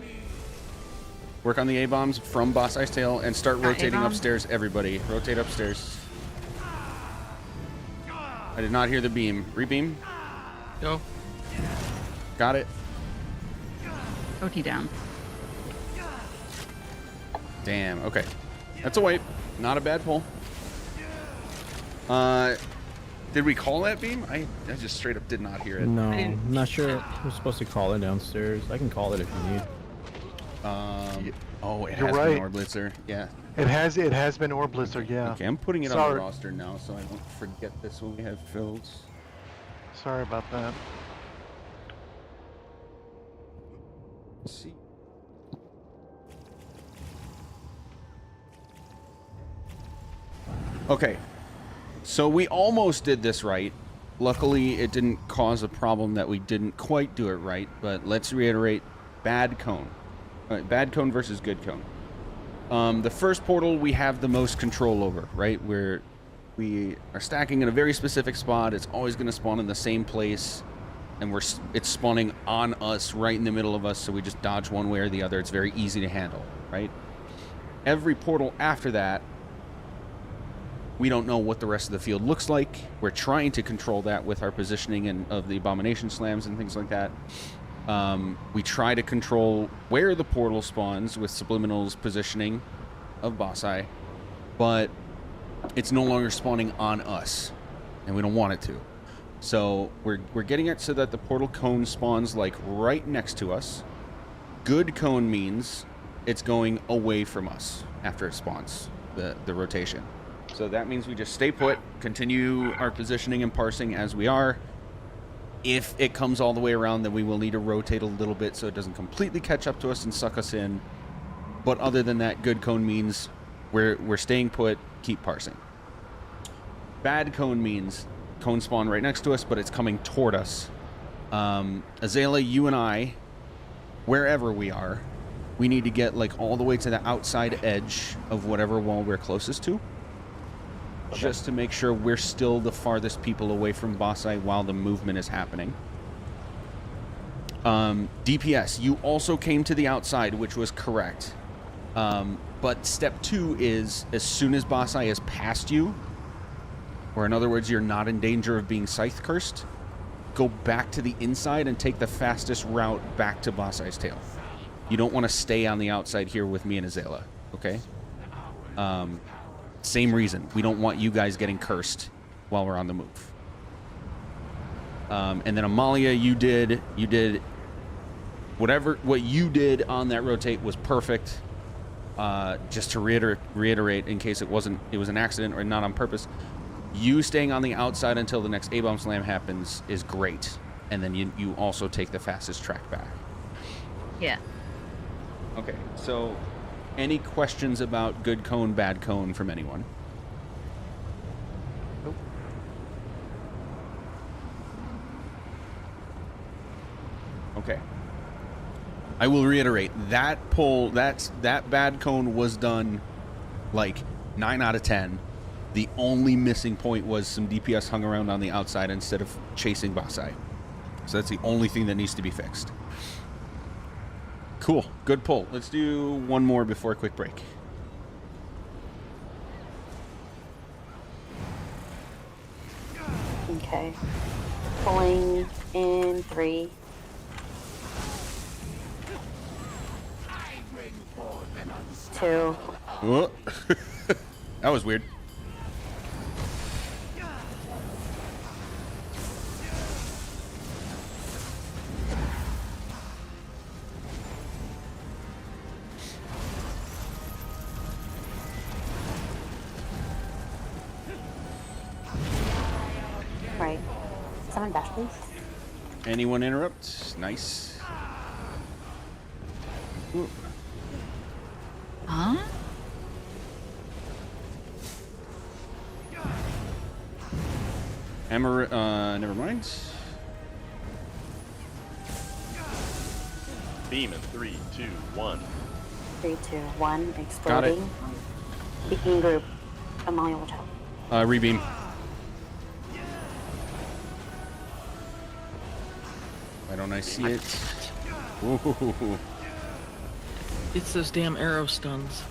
Work on the A-bombs from Bossai's tail and start rotating A-bomb. upstairs, everybody. Rotate upstairs. I did not hear the beam. Rebeam. Go. Got it. OT down. Damn. Okay. That's a wipe. Not a bad pull. Did we call that beam? I just straight up did not hear it. No, I'm not sure. We're supposed to call it downstairs. I can call it if you need. Oh, it You're has right. been Orb Blitzer. Yeah. It has been Orb Blitzer, yeah. Okay, I'm putting it on Sorry. the roster now, so I won't forget this when we have filled. Sorry about that. Let's see. Okay, so we almost did this right. Luckily, it didn't cause a problem that we didn't quite do it right, but let's reiterate, bad cone. Bad cone versus good cone. The first portal we have the most control over, right? We are stacking in a very specific spot. It's always going to spawn in the same place, and it's spawning on us, right in the middle of us, so we just dodge one way or the other. It's very easy to handle, right? Every portal after that, we don't know what the rest of the field looks like. We're trying to control that with our positioning and of the abomination slams and things like that. We try to control where the portal spawns with Subliminal's positioning of Boss Eye, but it's no longer spawning on us, and we don't want it to. So we're getting it so that the portal cone spawns like right next to us. Good cone means it's going away from us after it spawns, the rotation. So that means we just stay put, continue our positioning and parsing as we are. If it comes all the way around, then we will need to rotate a little bit so it doesn't completely catch up to us and suck us in. But other than that, good cone means we're staying put, keep parsing. Bad cone means cone spawn right next to us, but it's coming toward us. Azalea, you and I, wherever we are, we need to get like all the way to the outside edge of whatever wall we're closest to. Okay. Just to make sure we're still the farthest people away from Boss Eye while the movement is happening. DPS, you also came to the outside, which was correct. But step 2 is as soon as Boss Eye is past you, or in other words, you're not in danger of being scythe cursed, go back to the inside and take the fastest route back to Boss Eye's tail. You don't want to stay on the outside here with me and Azalea, okay? Same reason. We don't want you guys getting cursed while we're on the move. And then Amalia, you did what you did on that rotate was perfect. Just to reiterate in case it was an accident or not on purpose, you staying on the outside until the next A-bomb slam happens is great. And then you also take the fastest track back. Yeah. Okay, so any questions about good cone, bad cone from anyone? Nope. Okay. I will reiterate, that pull, that bad cone was done like 9 out of 10. The only missing point was some DPS hung around on the outside instead of chasing Boss Eye. So that's the only thing that needs to be fixed. Cool. Good pull. Let's do one more before a quick break. Okay. Pulling in 3. Two. Oh. That was weird. Right. Someone bash, please. Anyone interrupt? Nice. Ooh. Huh? Never mind. Beam in 3, 2, 1. 3, 2, 1. Exploding. Beacon group. Amalia, watch out. Rebeam. Why don't I see it? Ooh. It's those damn arrow stuns.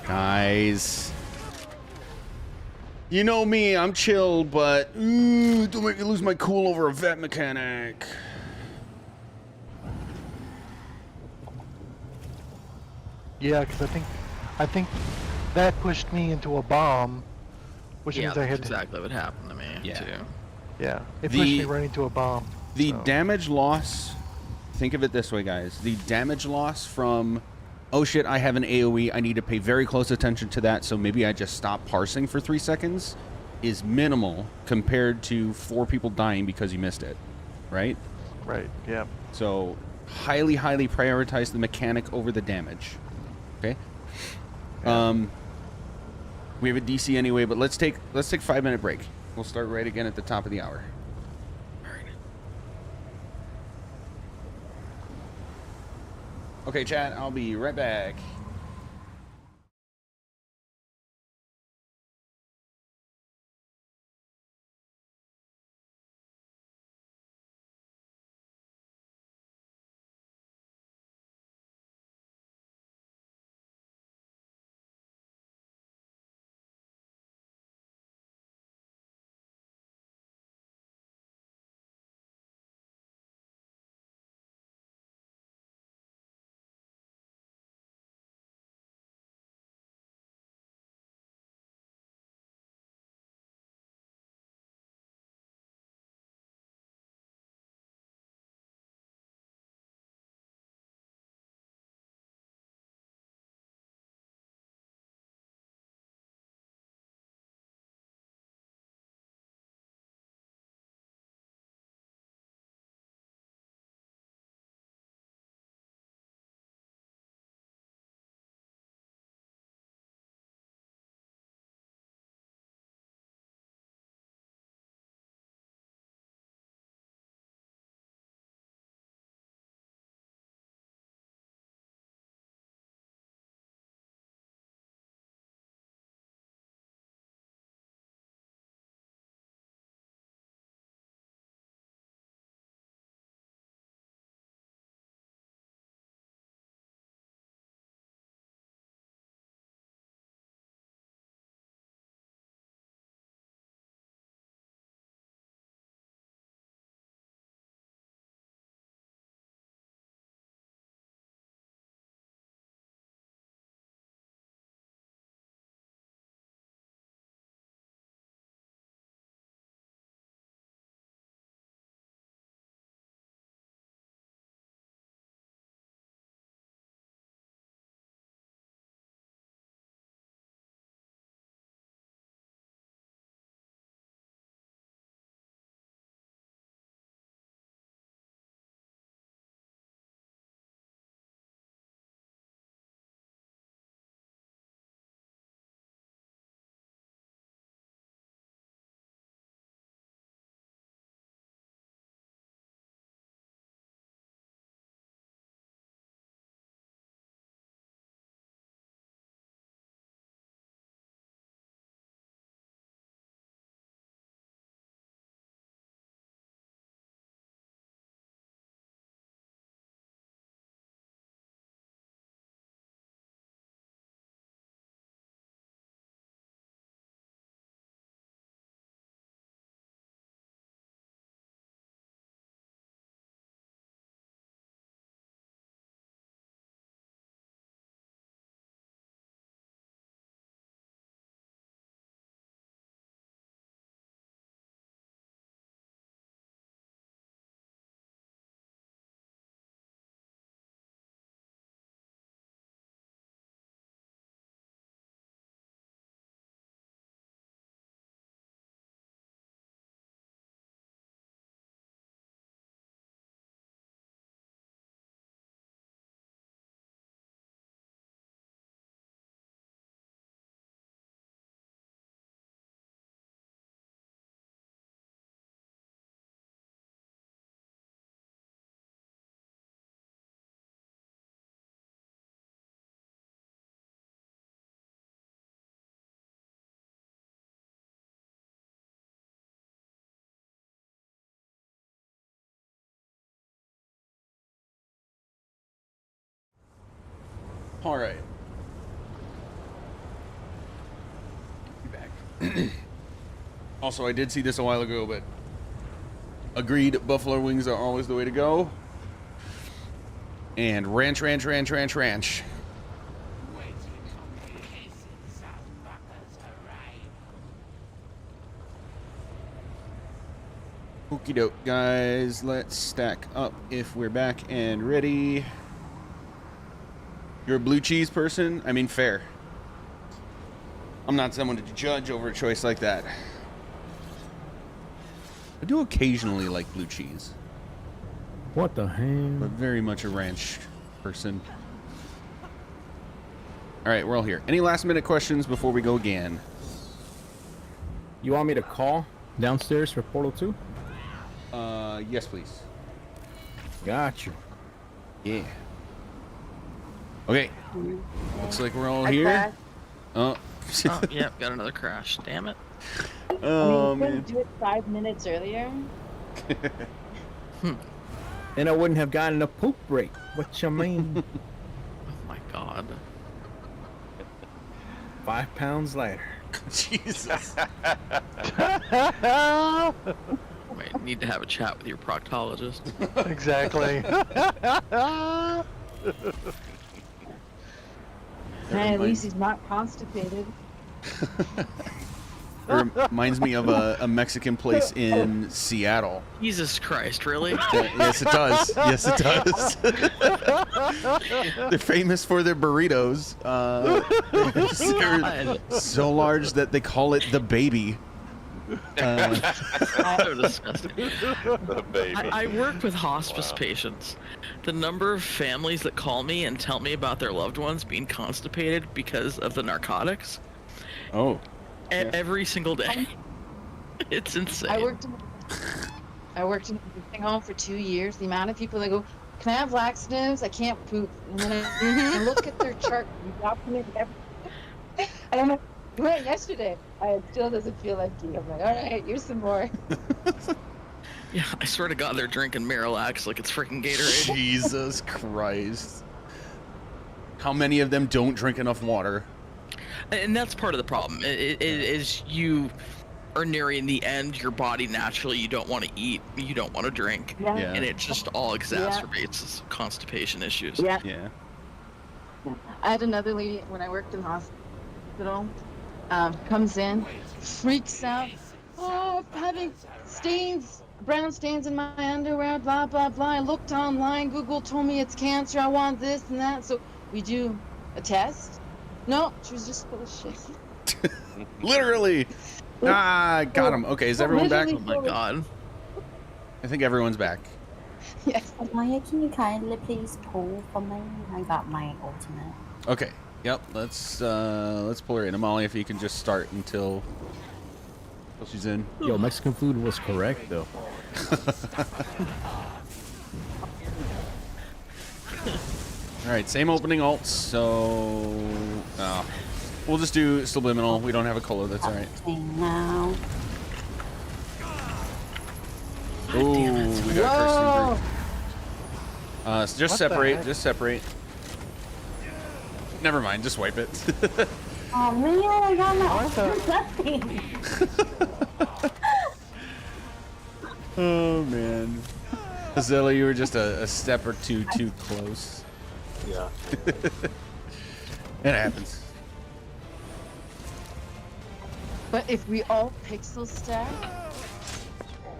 Guys. You know me, I'm chill, but don't make me lose my cool over a vet mechanic. Yeah, because I think that pushed me into a bomb, which Yeah, means I that's had exactly what happened to me, Yeah. too. Yeah, it pushed me right into a bomb. The so. damage loss think of it this way, guys. The damage loss from, oh shit, I have an AoE, I need to pay very close attention to that, so maybe I just stop parsing for 3 seconds, is minimal compared to 4 people dying because you missed it, right? Right. Yeah. So highly, highly prioritize the mechanic over the damage. Okay. Yeah. We have a DC anyway, but let's take 5-minute break. We'll start right again at the top of the hour. All right. Okay, chat. I'll be right back. All right. Be back. Also, I did see this a while ago, but agreed, buffalo wings are always the way to go. And ranch. Okie doke, guys. Let's stack up if we're back and ready. You're a blue cheese person? I mean, fair. I'm not someone to judge over a choice like that. I do occasionally like blue cheese, What the hell? but very much a ranch person. All right, we're all here. Any last minute questions before we go again? You want me to call downstairs for Portal 2? Yes, please. Got you. Yeah. Okay. Looks like we're all I here. crashed. Oh. Oh, yep, got another crash. Damn it. Oh, I mean, you man. couldn't do it 5 minutes earlier. And I wouldn't have gotten a poop break. What you mean? Oh my god. 5 pounds later. Jesus. Wait, need to have a chat with your proctologist. Exactly. Hey, at least he's not constipated. It reminds me of a Mexican place in Seattle. Jesus Christ, really? Yes, it does. Yes, it does. They're famous for their burritos. They're so large that they call it the baby. So disgusting. The baby. I work with hospice Wow. patients. The number of families that call me and tell me about their loved ones being constipated because of the narcotics, Oh. every single day. It's insane. I worked in a nursing home for 2 years. The amount of people that go, "Can I have laxatives? I can't poop." And then I look at their chart and document everything. I don't know. I went yesterday. It still doesn't feel like you. I'm like, all right, here's some more. Yeah, I swear to God, they're drinking Miralax like it's freaking Gatorade. Jesus Christ. How many of them don't drink enough water? And that's part of the problem. It is you are nearing the end. Your body naturally, you don't want to eat, you don't want to drink, Yeah. Yeah. and it just all exacerbates constipation issues. Yeah. Yeah. I had another lady when I worked in the hospital. Comes in, freaks out. Oh, I'm having stains, brown stains in my underwear, blah, blah, blah. I looked online, Google told me it's cancer, I want this and that. So we do a test. No, she was just full of shit. Literally. Ah, got him. Okay, is everyone back? Oh my God. I think everyone's back. Yes. Maya, can you kindly please pull for me? I got my ultimate. Okay. Yep. Let's pull her in. Amalia, if you can just start until she's in. Yo, Mexican food was correct though. All right, same opening alts. So we'll just do subliminal. We don't have a cola. That's all right. Now. Ooh, we got Whoa! Kirsten through. So just What the separate. heck? Just separate. Never mind. Just wipe it. Oh man, I got my I thought- nothing. Oh man, Azella, you were just a step or two too close. Yeah. It happens. But if we all pixel stack,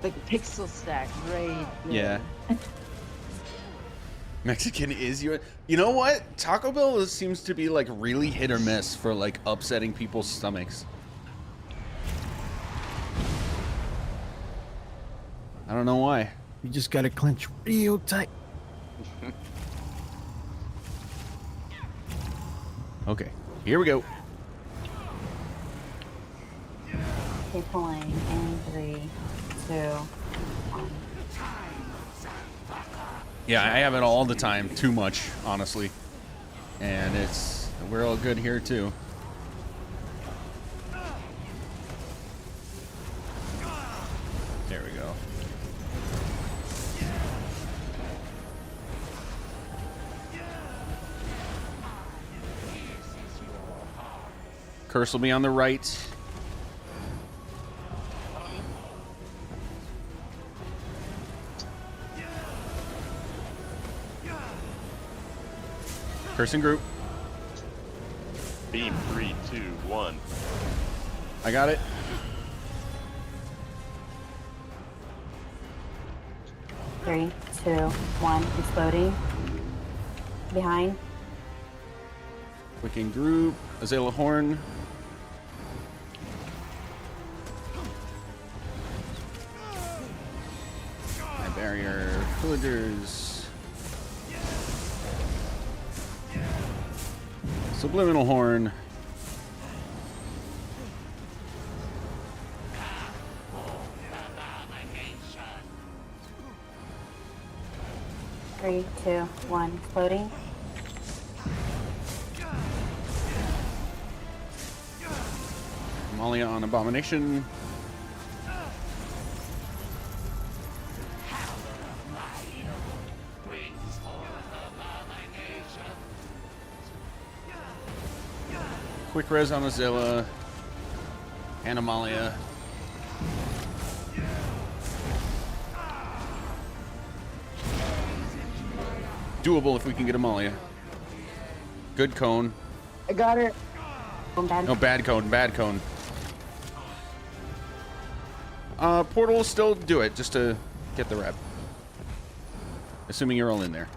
like pixel stack, right? Yeah. Mexican is you. You know what? Taco Bell seems to be like really hit or miss for like upsetting people's stomachs. I don't know why. You just gotta clench real tight. Okay, here we go. Okay, pulling in 3, 2, 1. Yeah, I have it all the time. Too much, honestly. And we're all good here too. There we go. Curse will be on the right. Person group. Beam 3, 2, 1. I got it. 3, 2, 1. Exploding. Behind. Wicking group. Azela Horn. My barrier. Pillagers. Subliminal Horn. Three, two, one. Exploding. Amalia on Abomination. Quick res on Azilla. And Amalia. Doable if we can get Amalia. Good cone. I got her. No, bad cone, bad cone. Portal will still do it, just to get the rep. Assuming you're all in there.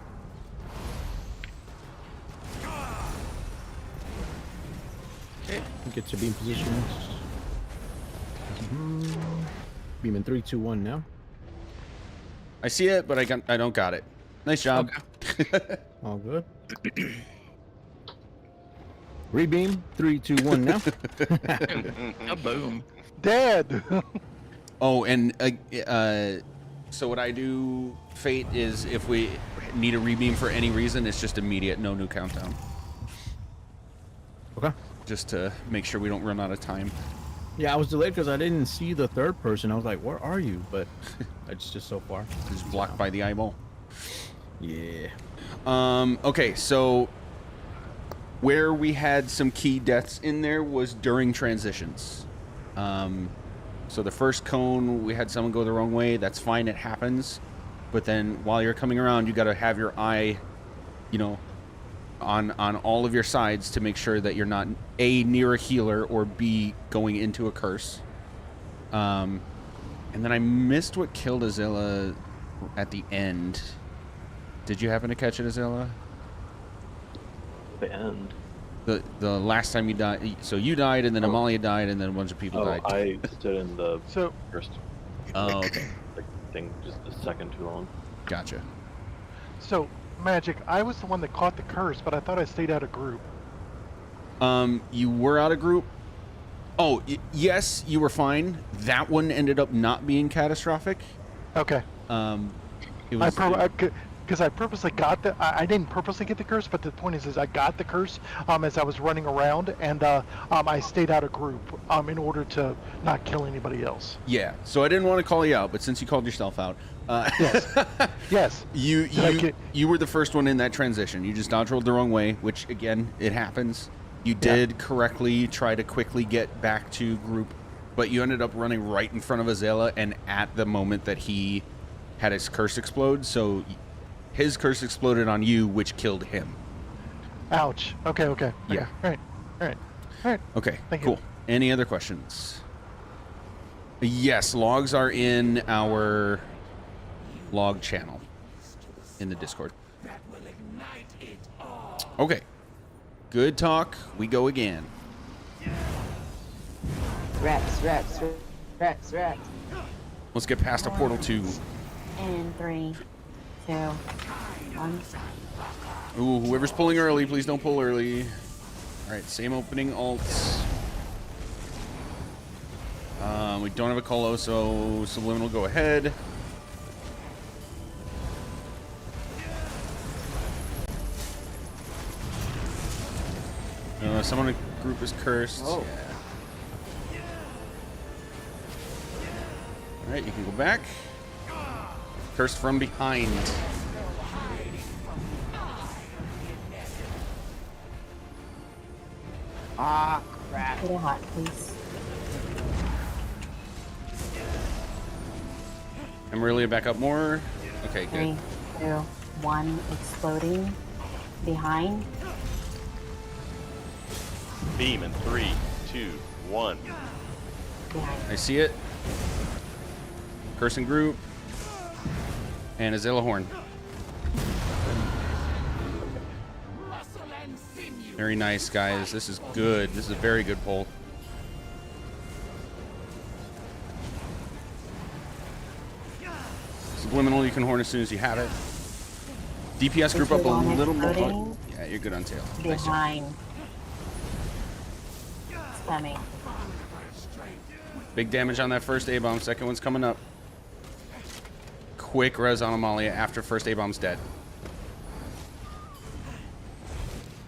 Okay, get to beam positions. Beam in 3, 2, 1 now. I see it, but I don't got it. Nice job. Okay. All good. Rebeam, 3, 2, 1 now. Boom. Dead. Oh, and so what I do, Fate, is if we need a rebeam for any reason, it's just immediate, no new countdown. Okay. Just to make sure we don't run out of time. Yeah, I was delayed because I didn't see the third person. I was like, where are you? But it's just so far. Just blocked by the eyeball. Yeah. Okay, so where we had some key deaths in there was during transitions. So the first cone, we had someone go the wrong way. That's fine, it happens. But then while you're coming around, you got to have your eye, you know, on all of your sides to make sure that you're not A, near a healer, or B, going into a curse. And then I missed what killed Azilla at the end. Did you happen to catch it, Azilla? The end. The last time you died, so you died, and then Amalia died, and then a bunch of people died. I stood in the first Oh, okay. thing just a second too long. Gotcha. So, Magic, I was the one that caught the curse, but I thought I stayed out of group. You were out of group. Oh, yes, you were fine. That one ended up not being catastrophic. Okay. It was. Because I purposely got the, I didn't purposely get the curse, but the point is I got the curse as I was running around, and I stayed out of group in order to not kill anybody else. Yeah. So I didn't want to call you out, but since you called yourself out, yes, yes, you were the first one in that transition. You just dodge rolled the wrong way, which again, it happens. You did correctly try to quickly get back to group, but you ended up running right in front of Azela, and at the moment that he had his curse explode, so his curse exploded on you, which killed him. Ouch. Okay. Yeah. All right. Okay, Thank cool. you. Any other questions? Yes, logs are in our log channel in the Discord. Okay. Good talk. We go again. Rats. Let's get past a portal 2. And 3, 2, 1. Ooh, whoever's pulling early, please don't pull early. All right, same opening alts. We don't have a colo, so Subliminal go ahead. Someone in the group is cursed. Oh. Yeah. All right, you can go back. Cursed from behind. Ah, crap. Get a hot, please. Amalia, back up more. Okay, good. 3, 2, 1. Exploding. Behind. Beam in 3, 2, 1. Behind. I see it. Cursing group. And Azilla Horn. Very nice, guys. This is good. This is a very good pull. Subliminal, you can horn as soon as you have it. DPS group up a little more. Oh, yeah, you're good on tail. Nice job. Behind. Spamming. Big damage on that first A-bomb. Second one's coming up. Quick res on Amalia after first A-bomb's dead.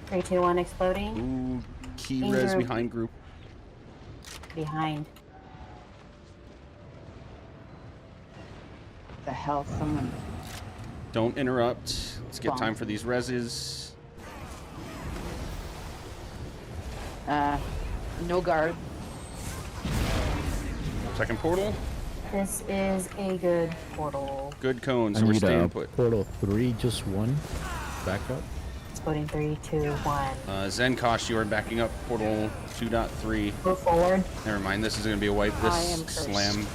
3, 2, 1, exploding. Ooh, key In res group. behind group. Behind. The hell, someone. Don't interrupt. Let's get Bomb. time for these reses. No guard. Second portal. This is a good portal. Good cone, I so we're need staying a put. portal 3, just one. Back up. Exploding 3, 2, 1. Zenkosh, you are backing up portal 2.3. Move forward. Never mind, this is going to be a wipe. I This am cursed. slam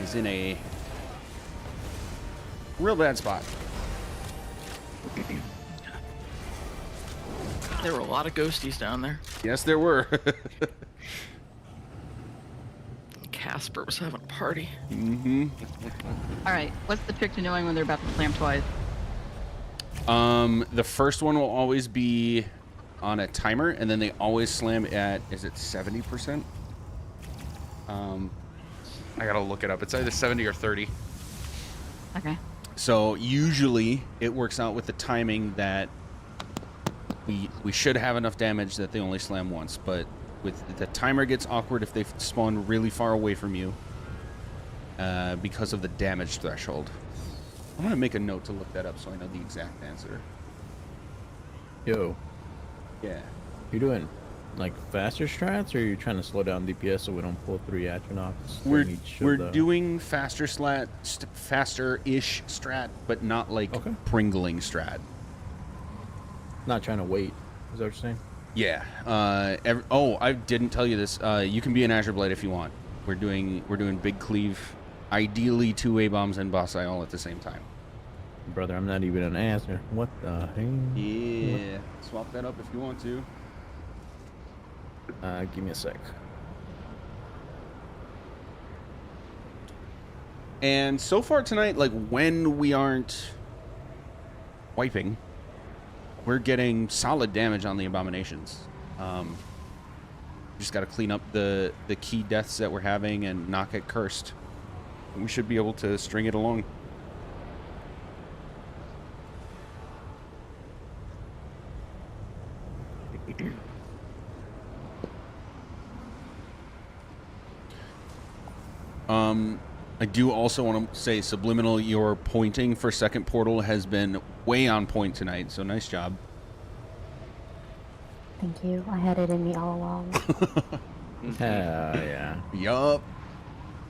is in a real bad spot. There were a lot of ghosties down there. Yes, there were. Casper was having a party. Mm-hmm. All right, what's the trick to knowing when they're about to slam twice? The first one will always be on a timer, and then they always slam at, is it 70%? I gotta look it up. It's either 70 or 30. Okay. So usually it works out with the timing that we should have enough damage that they only slam once, but with the timer gets awkward if they spawn really far away from you because of the damage threshold. I'm gonna make a note to look that up so I know the exact answer. Yo, Yeah. you doing like faster strats, or are you trying to slow down DPS so we don't pull 3 Atronachs? We're doing faster-ish strat, but not like Okay. pringling strat. Not trying to wait. Is that what you're saying? Yeah. Oh, I didn't tell you this. You can be an Azure Blade if you want. We're doing big cleave, ideally 2 A-bombs and boss eye all at the same time. Brother, I'm not even an answer. What the heck? Yeah. Swap that up if you want to. Give me a sec. And so far tonight, like when we aren't wiping, we're getting solid damage on the abominations. Just got to clean up the key deaths that we're having and not get cursed. We should be able to string it along. I do also want to say, Subliminal, your pointing for second portal has been way on point tonight, so nice job. Thank you. I had it in me all along. Yeah. Yup.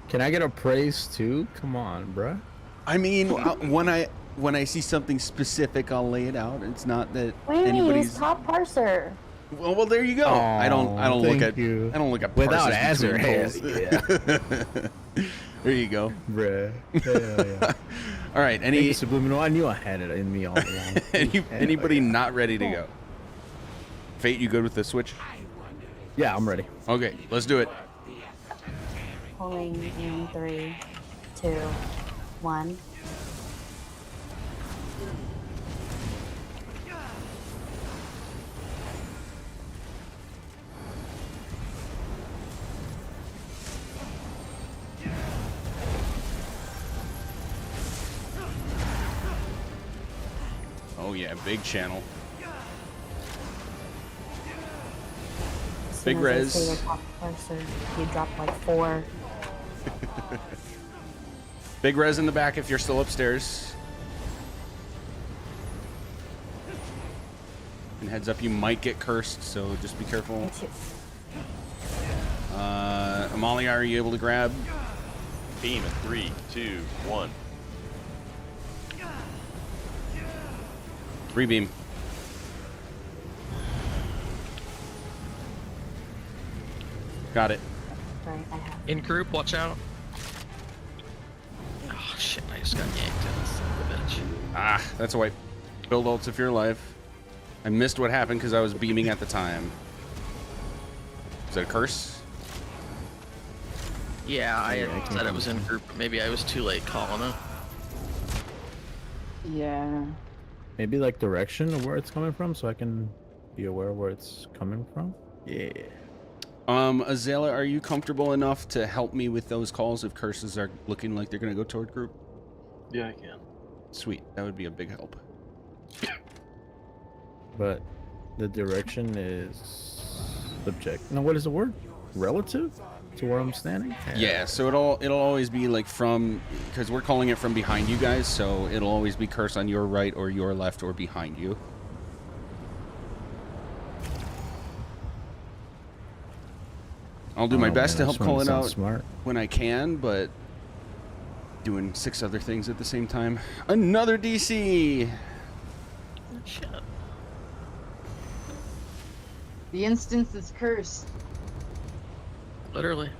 Can I get a praise too? Come on, bruh. I mean, when I see something specific, I'll lay it out. It's not that Wait, anybody's. use top parser. Well, there you go. I don't look at you. I don't look at Without parsers Azure, between hell polls. There you go. Bruh. Hell yeah. All right. Thank you, Any Subliminal. I knew I had it in me all along. anybody not ready to go? Fate, you good with the switch? Yeah, I'm ready. Okay, let's do it. Pulling in 3, 2, 1. Oh yeah, big channel. As Big soon as I res. say your top parser, you drop like 4. Big res in the back if you're still upstairs. And heads up, you might get cursed, so just be careful. Amalia, are you able to grab? Beam in 3, 2, 1. 3 beam. Got it. Right, I have. In group, watch out. Oh shit, I just got yanked in this. damage. Ah, that's a wipe. Build ults if you're alive. I missed what happened because I was beaming at the time. Is that a curse? Yeah, I Yeah, I had can't said it was in confirm. group, but maybe I was too late calling it. Yeah. Maybe like direction of where it's coming from, so I can be aware where it's coming from. Yeah. Azela, are you comfortable enough to help me with those calls if curses are looking like they're going to go toward group? Yeah, I can. Sweet. That would be a big help. But the direction is subject. No, what is the word? Relative to where I'm standing? Yeah, so it'll always be like from, because we're calling it from behind you guys, so it'll always be curse on your right or your left or behind you. I'll do my Oh, best to man, I help just wanted call to it sound out smart. when I can, but doing 6 other things at the same time. Another DC! Shit. The instance is cursed. Literally.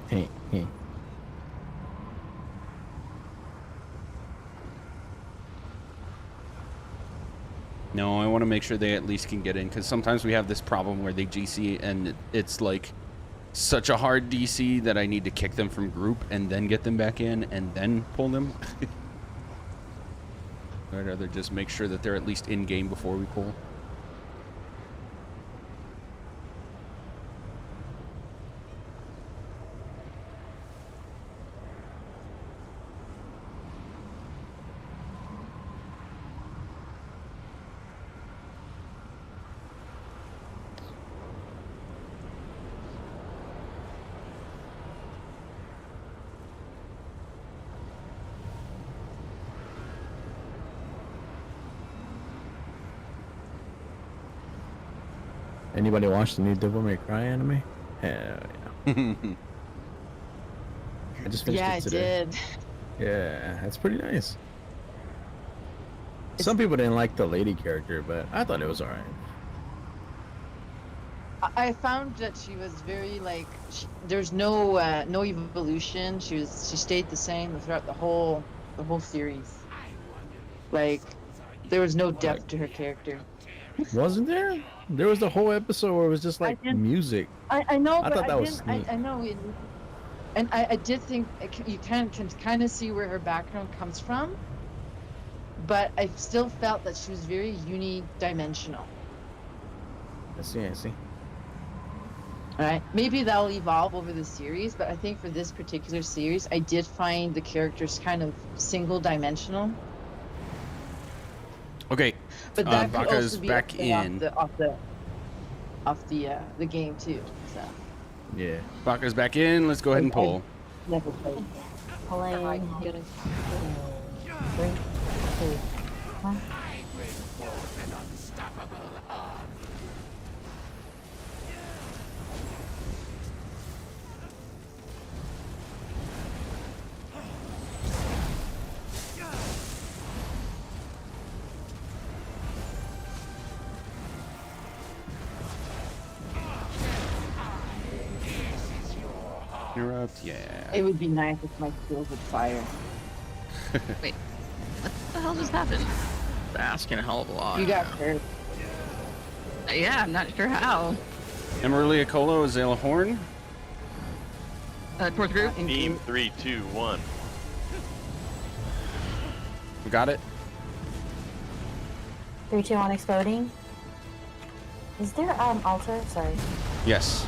Hey, hey. No, I want to make sure they at least can get in, because sometimes we have this problem where they GC and it's like such a hard DC that I need to kick them from group and then get them back in and then pull them. I'd rather just make sure that they're at least in game before we pull. Anybody watch the new Devil May Cry anime? Hell yeah. I just finished Yeah, it I today. did. Yeah, that's pretty nice. Some people didn't like the lady character, but I thought it was alright. I found that she was very like there's no no evolution. She stayed the same throughout the whole series. Like there was no depth to her character. Wasn't there? There was the whole episode where it was just like didn't- music. I know, I but thought that was didn't. neat. I know, and I did think you can kind of see where her background comes from, but I still felt that she was very unidimensional. I see, I see. All right, maybe that'll evolve over the series, but I think for this particular series, I did find the characters kind of single-dimensional. Okay, But that could Baka's also be back off in. the game too. So Yeah. Baka's back in. Let's go ahead and pull. never played. Pulling. 3, 2, 1. Interrupt, yeah. It would be nice if my skills would fire. Wait, what the hell just happened? Asking a hell of a lot. You got hurt. Yeah, I'm not sure how. Emerlia Colo, Azela Horn. Fourth group? Team 3, 2, 1. We got it. 3, 2, 1, exploding. Is there altar? Sorry. Yes.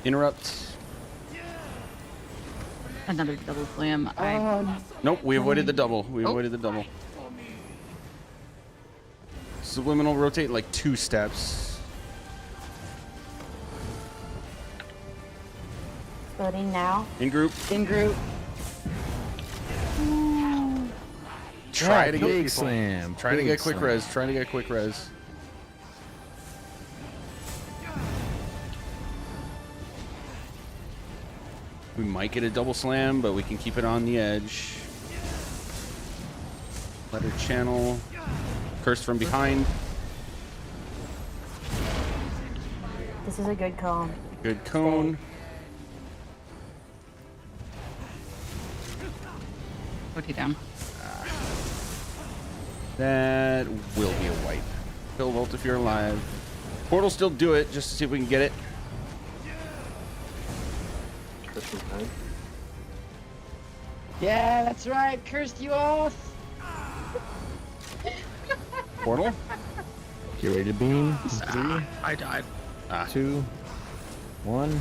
Interrupt. Another double slam. Nope, we avoided the double. We avoided the double. Subliminal rotate like 2 steps. Exploding now. In group. In group. Try to Big get slam. Try to big get quick slam. res. Try to get quick res. We might get a double slam, but we can keep it on the edge. Let her channel. Curse from behind. This is a good cone. Good cone. Put you down. That will be a wipe. Kill Volt if you're alive. Portal still do it just to see if we can get it. Just in time. Yeah, that's right. Cursed you off. Portal. Get ready to beam. 3, I died. 2, 1.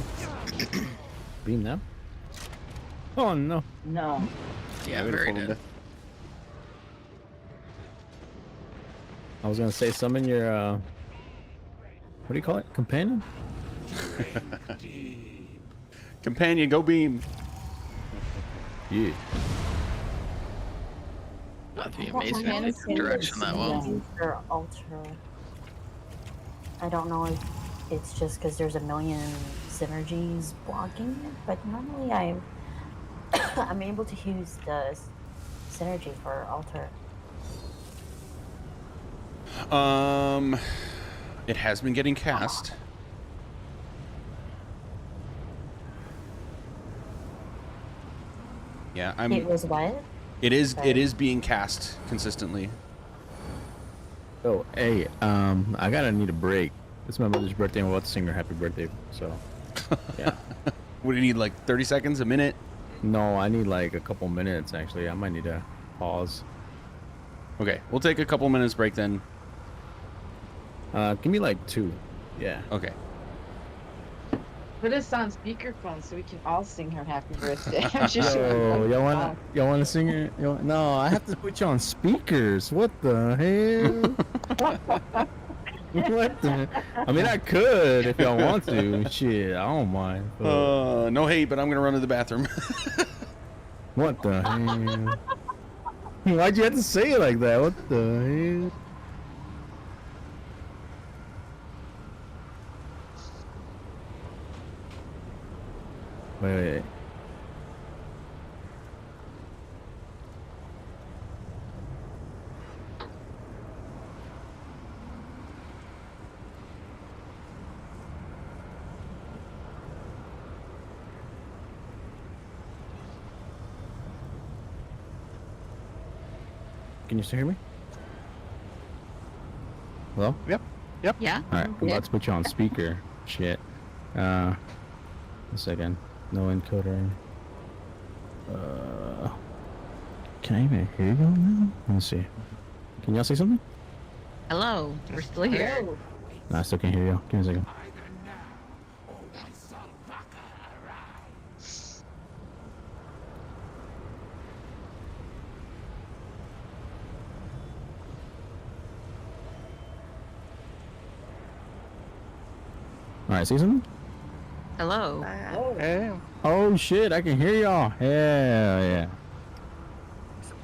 Beam now. Oh no. No. Yeah, we very pulled him good. I was gonna say summon your what do you call it? Companion? Companion, go beam. Yeah. That'd be amazing if they direction that well. For altar. I don't know if it's just because there's a million synergies blocking it, but normally I'm able to use the synergy for altar. It has been getting cast. Yeah, It was what? It is Sorry. being cast consistently. Oh, hey, I gotta need a break. It's my mother's birthday and we're about to sing her happy birthday, so yeah. What do you need, like 30 seconds, a minute? No, I need like a couple minutes actually. I might need to pause. Okay, we'll take a couple minutes break then. Give me like 2. Yeah. Okay. Put us on speakerphone so we can all sing her happy birthday. I'm sure she would Yo, love y'all wanna sing it? No, I have to put you on speakers. What the hell? What the? I mean, I could if y'all want to. Shit, I don't mind. But No hate, but I'm gonna run to the bathroom. what the hell? Why'd you have to say it like that? What the hell? Wait. Can you still hear me? Hello? Yep. Yeah. Alright, I'm about to put you on speaker. Shit. A second. No encoder. Can I even hear you now? Let's see. Can y'all say something? Hello. We're still here. No, I still can't hear you. Give me a second. Alright, say something? Hello. Hey. Oh shit, I can hear y'all. Hell yeah.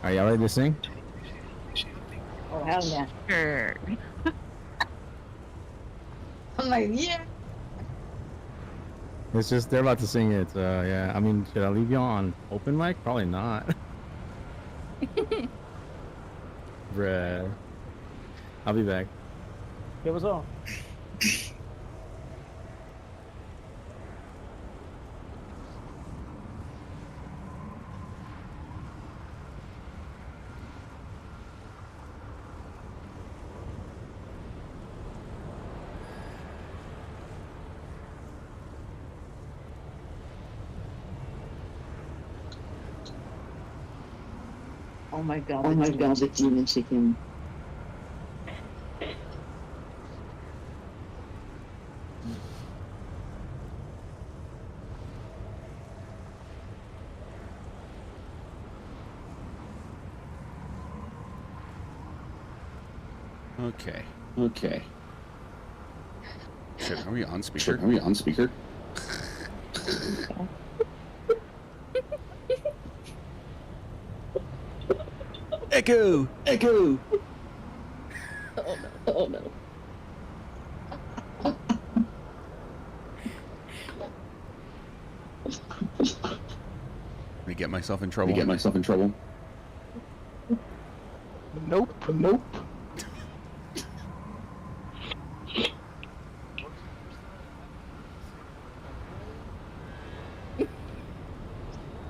Are y'all ready to sing? Oh, hell yeah. Sure. I'm like, yeah. It's just, they're about to sing it, yeah. I mean, should I leave y'all on open mic? Probably not. Bruh. I'll be back. Yeah, what's up? Oh my god, the demon chicken. Okay. Okay. Shit, are we on speaker? Are we on speaker? Echo! Echo! Oh no. Oh no. Let me get myself in Let trouble. me get myself in trouble. Nope. Nope.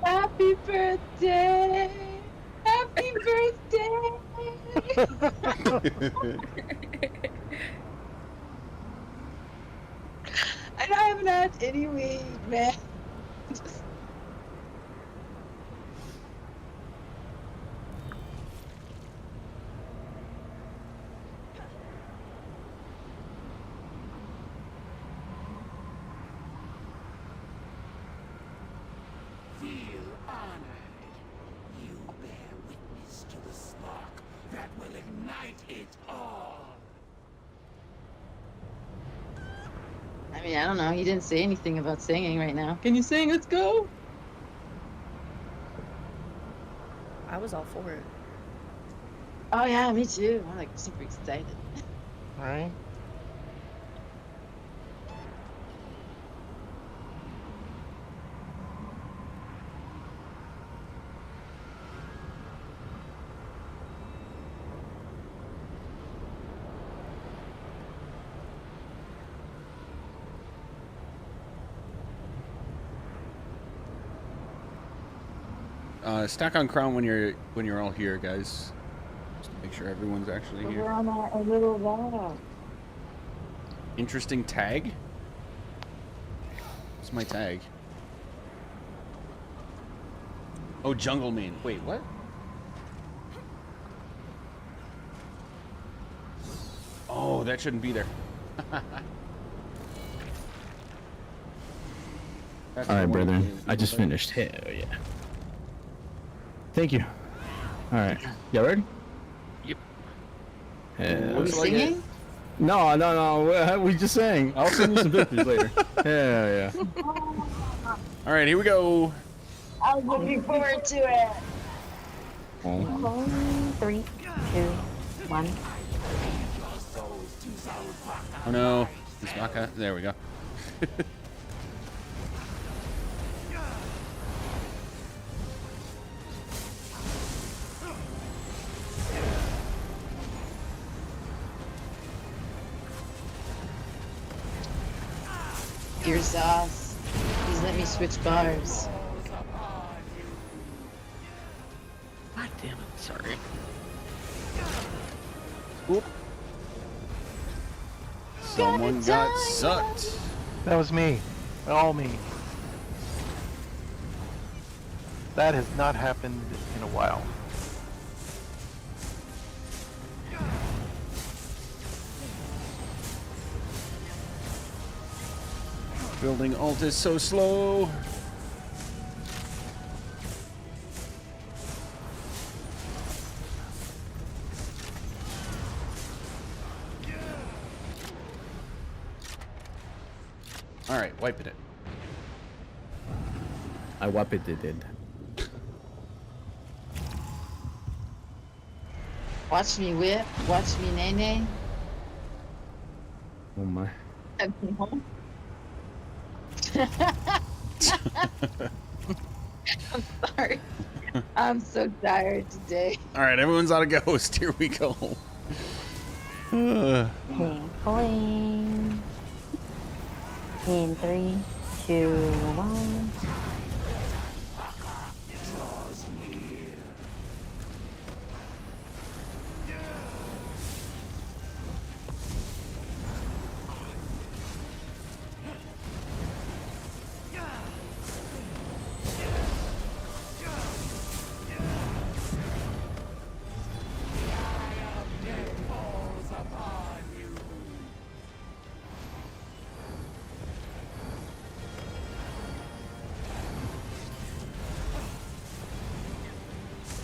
Happy birthday! Happy birthday! And I haven't had any weed, man. Just... Feel honored. You bear witness to the spark that will ignite it all. I mean, I don't know. He didn't say anything about singing right now. Can you sing? Let's go. I was all for it. Oh yeah, me too. I'm like super excited. Right? Stack on crown when you're all here, guys. Just to make sure everyone's actually We're here. on a little walk. Interesting tag. What's my tag? Oh, jungle main. Wait, what? Oh, that shouldn't be there. That's All the right, one brethren. thing. I just finished. Hell yeah. Thank you. All right. Y'all ready? Yep. Hell Looks yeah. like it. Singing? No. We just sang. I'll send you some pictures later. Hell yeah. All right, here we go. I was looking forward to it. Oh. 3, 2, 1. Oh no, it's Maka. There we go. Your sauce. Please let me switch bars. God damn it. Sorry. Oop. Someone got sucked. That was me. All me. That has not happened in a while. Building ult is so slow. All right, wiping it. I whoop it did. Watch me whip. Watch me nay nay. Oh my. I'm sorry. I'm so tired today. All right, everyone's out of ghost. Here we go. Pulling. In 3, 2, 1.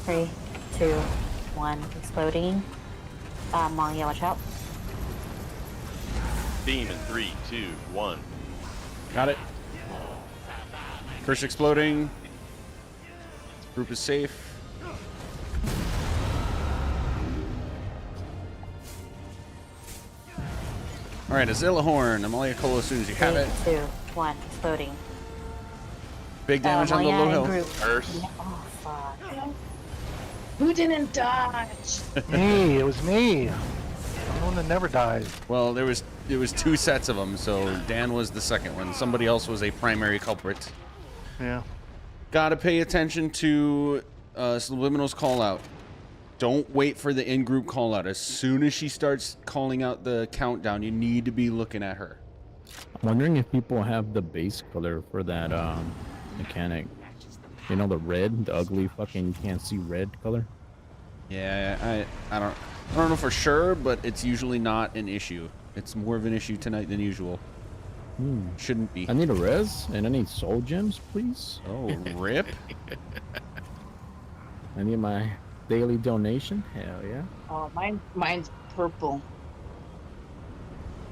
Three, 2, 1, exploding. Mongia, watch out. Beam in 3, 2, 1. Got it. Curse exploding. Group is safe. All right, Azilla Horn. Amalia Colo as soon as you have 3, it. 2, 1, exploding. Big damage on the Mongia low and hill. group. Curse. Oh, fuck. Who didn't dodge? Me, it was me. I'm the one that never dies. Well, there was 2 sets of them, so Dan was the second one. Somebody else was a primary culprit. Yeah. Gotta pay attention to Subliminal's call out. Don't wait for the in-group call out. As soon as she starts calling out the countdown, you need to be looking at her. I'm wondering if people have the base color for that mechanic. You know, the red, the ugly fucking you can't see red color. Yeah, I don't know for sure, but it's usually not an issue. It's more of an issue tonight than usual. Shouldn't be. I need a res and I need soul gems, please. Oh, rip. I need my daily donation. Hell yeah. Oh, mine's purple.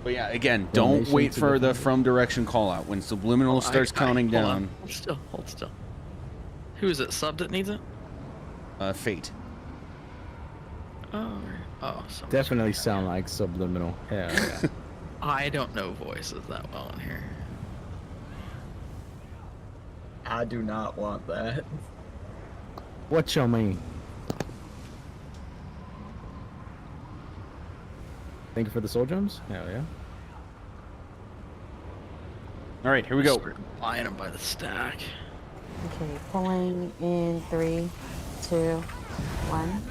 But yeah, again, don't Donation wait to for the- the from direction call out. When Subliminal starts counting hold down, on. Hold still. Who is it? Sub that needs it? Fate. Oh, so Definitely sound like Subliminal. Hell yeah. I don't know voices that well in here. I do not want that. What you mean? Thank you for the soul gems. Hell yeah. All right, here we go. Start buying them by the stack. Okay, pulling in 3, 2, 1.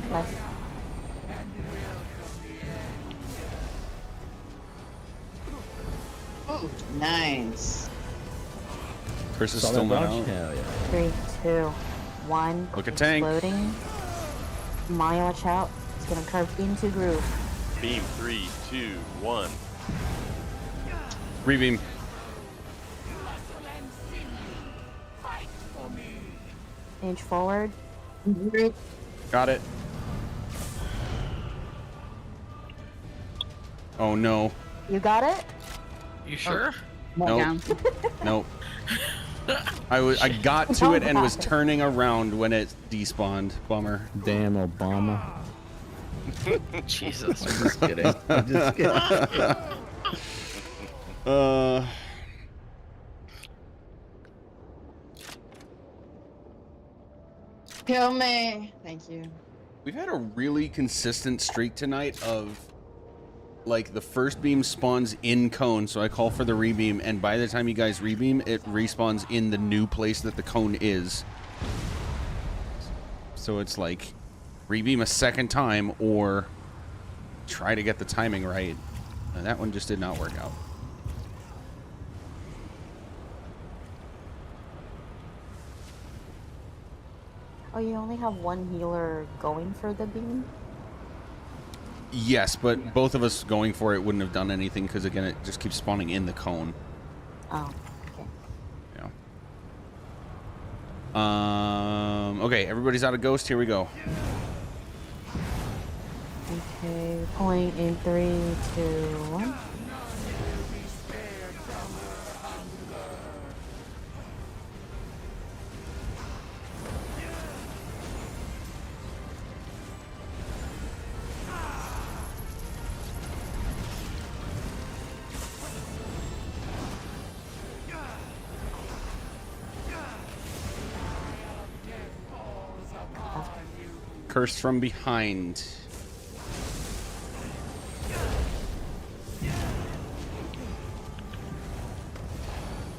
Left. Oh, nice. Chris is Saw still that not dodge? out. Hell yeah. 3, 2, 1. Look at tank. Exploding. Maya, watch out. It's gonna curve into groove. Beam 3, 2, 1. Rebeam. Inch forward. Got it. Oh no. You got it? You sure? Nope. Down. Nope. I got to it and was turning around when it despawned. Bummer. Damn Obama. Jesus. I'm just kidding. I'm just kidding. Kill me. Thank you. We've had a really consistent streak tonight of, like, the first beam spawns in cone, so I call for the rebeam, and by the time you guys rebeam, it respawns in the new place that the cone is. So it's like, rebeam a second time, or try to get the timing right. And that one just did not work out. Oh, you only have one healer going for the beam? Yes, but both of us going for it wouldn't have done anything, because again, it just keeps spawning in the cone. Oh, okay. Yeah. Okay, everybody's out of ghost. Here we go. Okay, pulling in 3, 2, 1. Cursed from behind.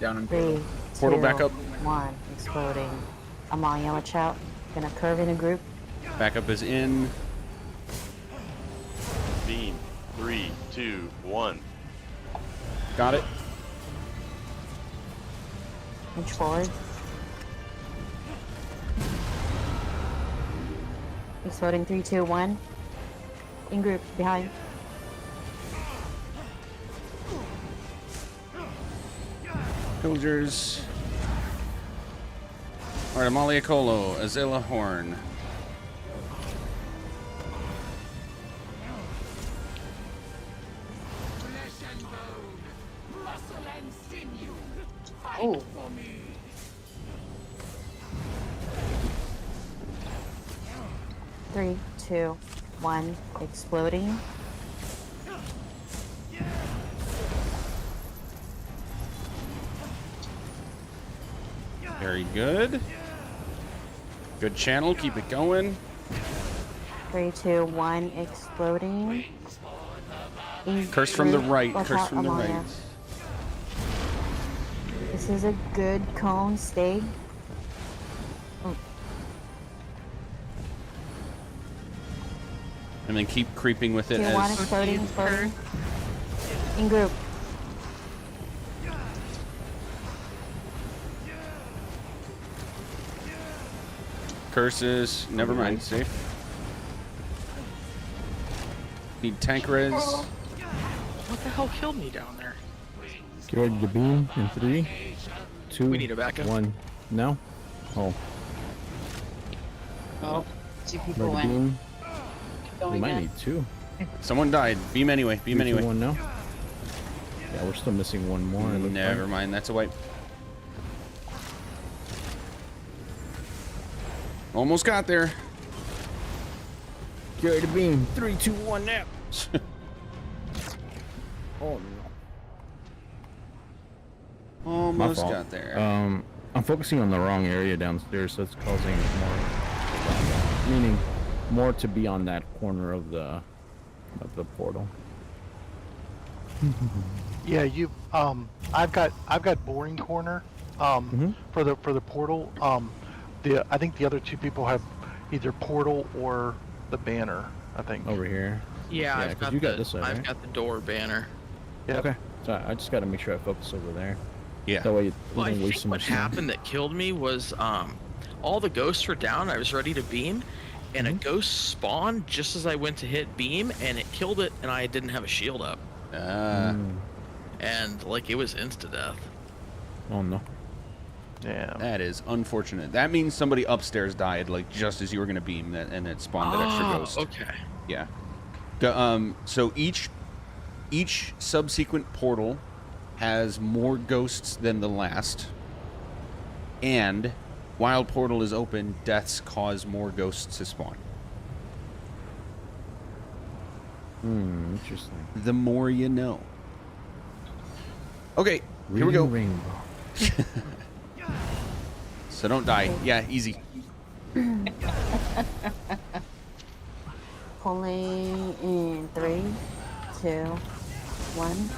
Down in 3, Portal 2, back up. 1. Exploding. Amaya, watch out. Gonna curve in a group. Backup is in. Beam 3, 2, 1. Got it. Inch forward. Exploding 3, 2, 1. In group, behind. Pillagers. Alright, Amalia Colo, Azela Horn. 3, 2, 1, exploding. Very good. Good channel. Keep it going. 3, 2, 1, exploding. Curse from the Group, right. watch Curse out, from the I'm on right. ya. This is a good cone. Stay. And then keep creeping with it 2, 1, as exploding, exploding. In group. curses. Never mind. Safe. Need tank res. What the hell killed me down there? Get ready to beam in 3, 2, We need a backup. 1. No? Oh. Oh, 2 people Ready to went. beam. We Going might in. need 2. Someone died. Beam anyway. Beam 3, 2, anyway. 1 now. Yeah, we're still missing one more. it looks Never like. mind. That's a wipe. Almost got there. Get ready to beam. 3, 2, 1 now. Oh no. Almost fault. got there. I'm focusing on the wrong area downstairs, so it's causing more. Meaning, more to be on that corner of the portal. Yeah, you. I've got boring corner. For the portal. I think the other 2 people have either portal or the banner. I think. Over here. Yeah, Yeah, I've 'cause got you got the this side, I've right? got the door banner. Yeah. Okay. So I just got to make sure I focus over there. Yeah. That way you Well, I don't waste think so what much time. happened that killed me was all the ghosts were down. I was ready to beam, and a ghost spawned just as I went to hit beam, and it killed it, and I didn't have a shield up, and like it was insta death. Oh no. Yeah. That is unfortunate. That means somebody upstairs died, like just as you were gonna beam, and it spawned that extra ghost. Okay. Yeah. So each subsequent portal has more ghosts than the last, and while portal is open, deaths cause more ghosts to spawn. Interesting. The more you know. Okay, here we go. Rainbow. So don't die. Yeah, easy. Pulling in 3, 2, 1.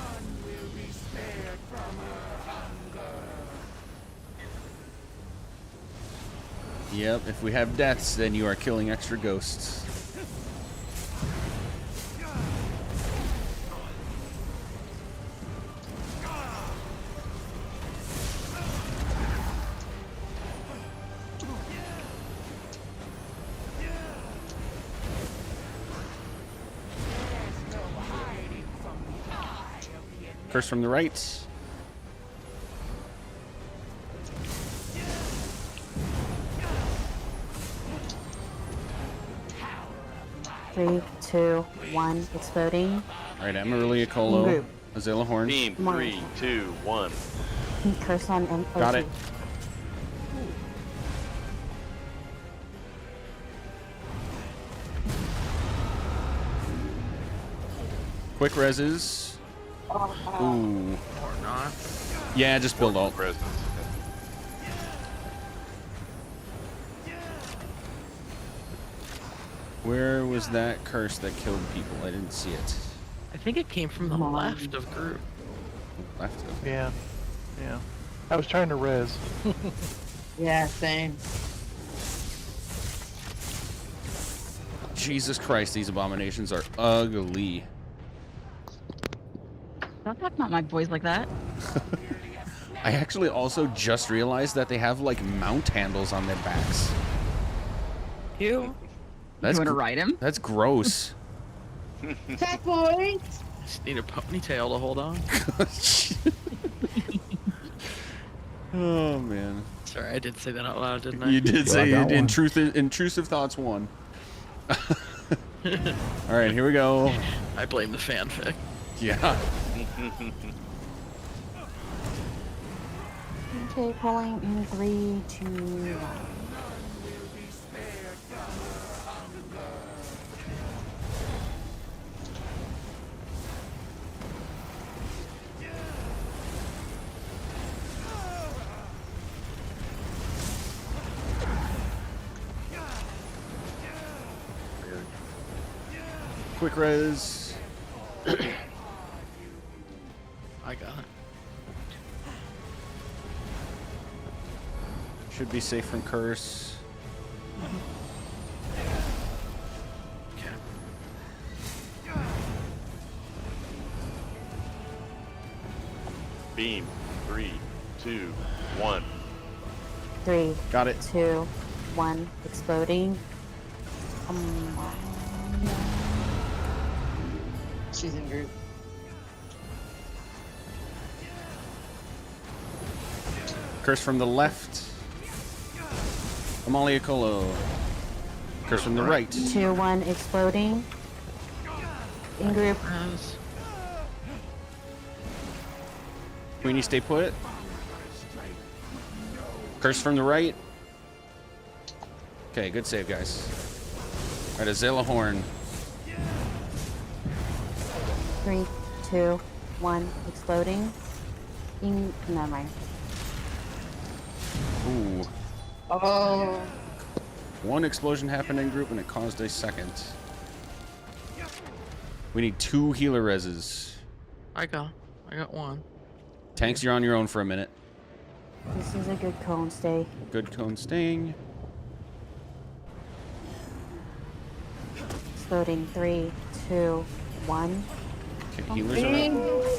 Yep, if we have deaths, then you are killing extra ghosts. Curse from the right. Three, 2, 1, exploding. All right, Amarillia Colo, Group. Azela Horn. Beam. Come on. 3, 2, 1. Curse on M. Got it. Quick reses. Ooh. Or not. Yeah, just build alt. Presence. Where was that curse that killed people? I didn't see it. I think it came from the Come on. left of group. Left of. Yeah. Yeah. I was trying to res. Yeah, same. Jesus Christ, these abominations are ugly. Don't talk about my boys like that. I actually also just realized that they have like mount handles on their backs. Ew. That's you want to gr- ride him? That's gross. Fat boys! Just need a ponytail to hold on. Oh man. Sorry, I did say that out loud, didn't I? You did Well, say I got one. intrusive thoughts won. All right, here we go. I blame the fanfic. Yeah. Okay, pulling in 3, 2, 1. quick res. I got it. Should be safe from curse. Okay. Beam. 3, 2, 1. 3, Got it. 2, 1. Exploding. She's in group. Curse from the left. Amalia Colo. Curse from the right. 2, 1. Exploding. In group. Queenie, stay put. Curse from the right. Okay, good save, guys. All right, Azela Horn. 3, 2, 1. Exploding. Never mind. Ooh. Oh. One explosion happened in group and it caused a second. We need 2 healer reses. I got one. Tanks, you're on your own for a minute. This is a good cone stay. Good cone staying. Exploding. 3, 2, 1. Okay, healers are up.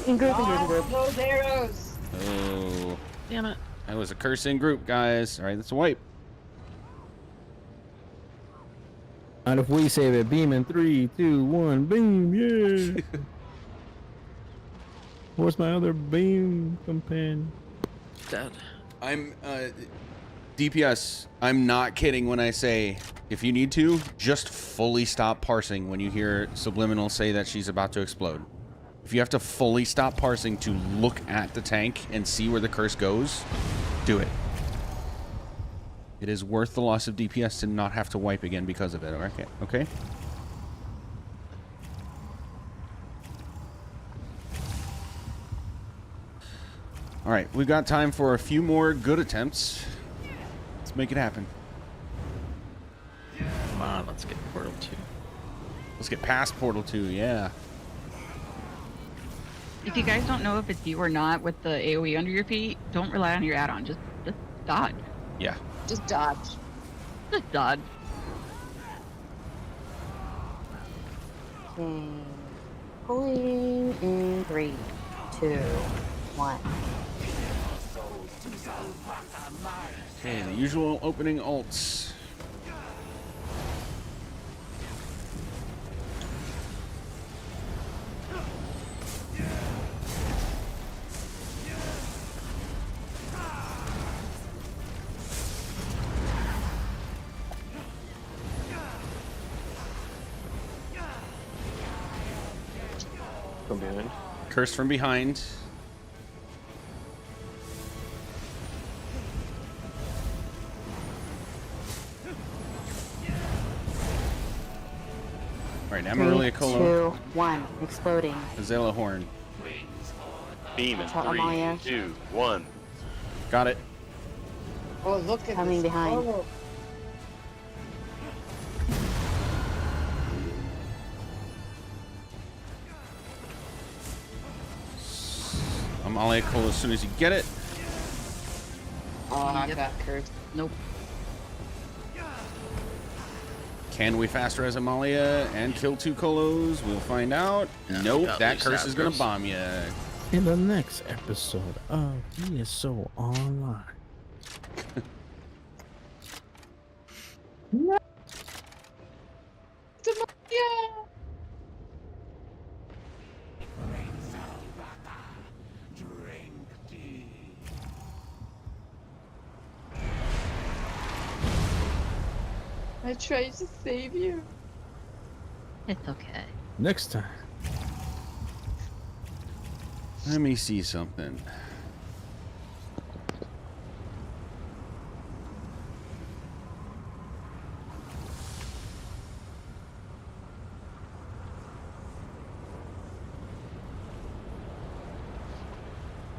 In group, in group. Those arrows. Oh. Damn it. That was a curse in group, guys. All right, that's a wipe. And if we save it, beam in 3, 2, 1, beam, yeah. Where's my other beam companion? Dead. I'm, DPS, I'm not kidding when I say, if you need to, just fully stop parsing when you hear Subliminal say that she's about to explode. If you have to fully stop parsing to look at the tank and see where the curse goes, do it. It is worth the loss of DPS to not have to wipe again because of it, okay? Okay? Alright, we've got time for a few more good attempts. Let's make it happen. Come on, let's get Portal 2. Let's get past Portal 2, yeah. If you guys don't know if it's you or not with the AoE under your feet, don't rely on your add-on. Just dodge. Yeah. Just dodge. Just dodge. Okay. Pulling in 3, 2, 1. Okay, the usual opening ults. From behind. Curse from behind. Alright, Amarillia 3, Colo. 2, 1. Exploding. Azela Horn. Beam in Shot 3, Amalia. 2, 1. Got it. Oh, look at Coming this. behind. Oh. Amalia Colo as soon as you get it. Oh, I Yep. got cursed. Nope. Can we fast res Amalia and kill 2 Colos? We'll find out. Yeah, Nope, got that loose curse is gonna Astros. bomb you. In the next episode of ESO Online. Yeah. I tried to save you. It's okay. Next time. Let me see something.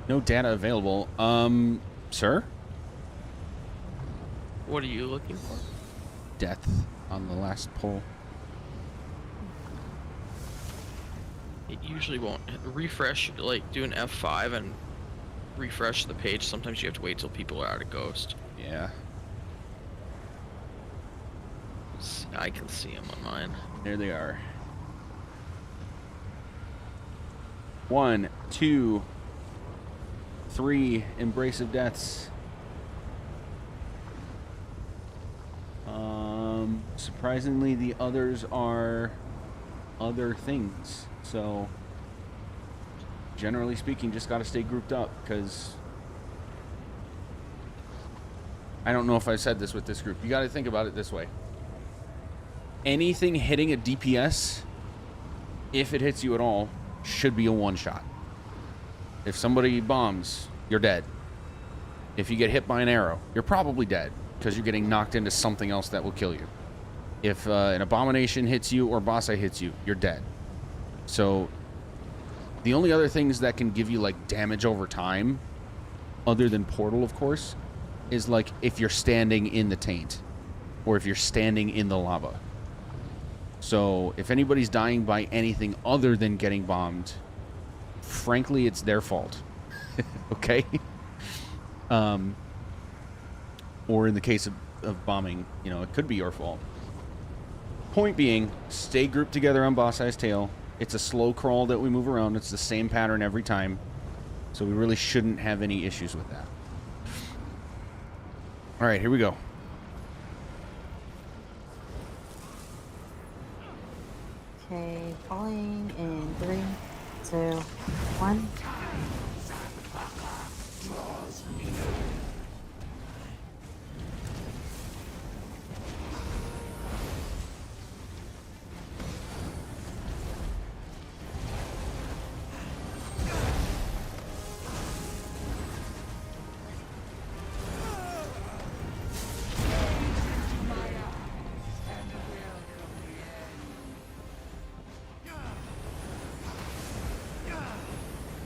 No data available. Sir? What are you looking for? Death on the last poll. It usually won't refresh. Like do an F5 and refresh the page. Sometimes you have to wait till people are out of Ghost. Yeah. I can see them on mine. There they are. 1, 2, 3 Embrace of Deaths. Surprisingly, the others are other things. So, generally speaking, just got to stay grouped up, because I don't know if I said this with this group. You got to think about it this way. Anything hitting a DPS, if it hits you at all, should be a one-shot. If somebody bombs, you're dead. If you get hit by an arrow, you're probably dead, because you're getting knocked into something else that will kill you. If an abomination hits you or bossa hits you, you're dead. So the only other things that can give you like damage over time, other than portal of course, is like if you're standing in the taint or if you're standing in the lava. So if anybody's dying by anything other than getting bombed, frankly it's their fault. Okay? Or in the case of bombing, you know, it could be your fault. Point being, stay grouped together on Boss Eye's tail. It's a slow crawl that we move around. It's the same pattern every time. So we really shouldn't have any issues with that. Alright, here we go. Okay, falling in 3, 2, 1.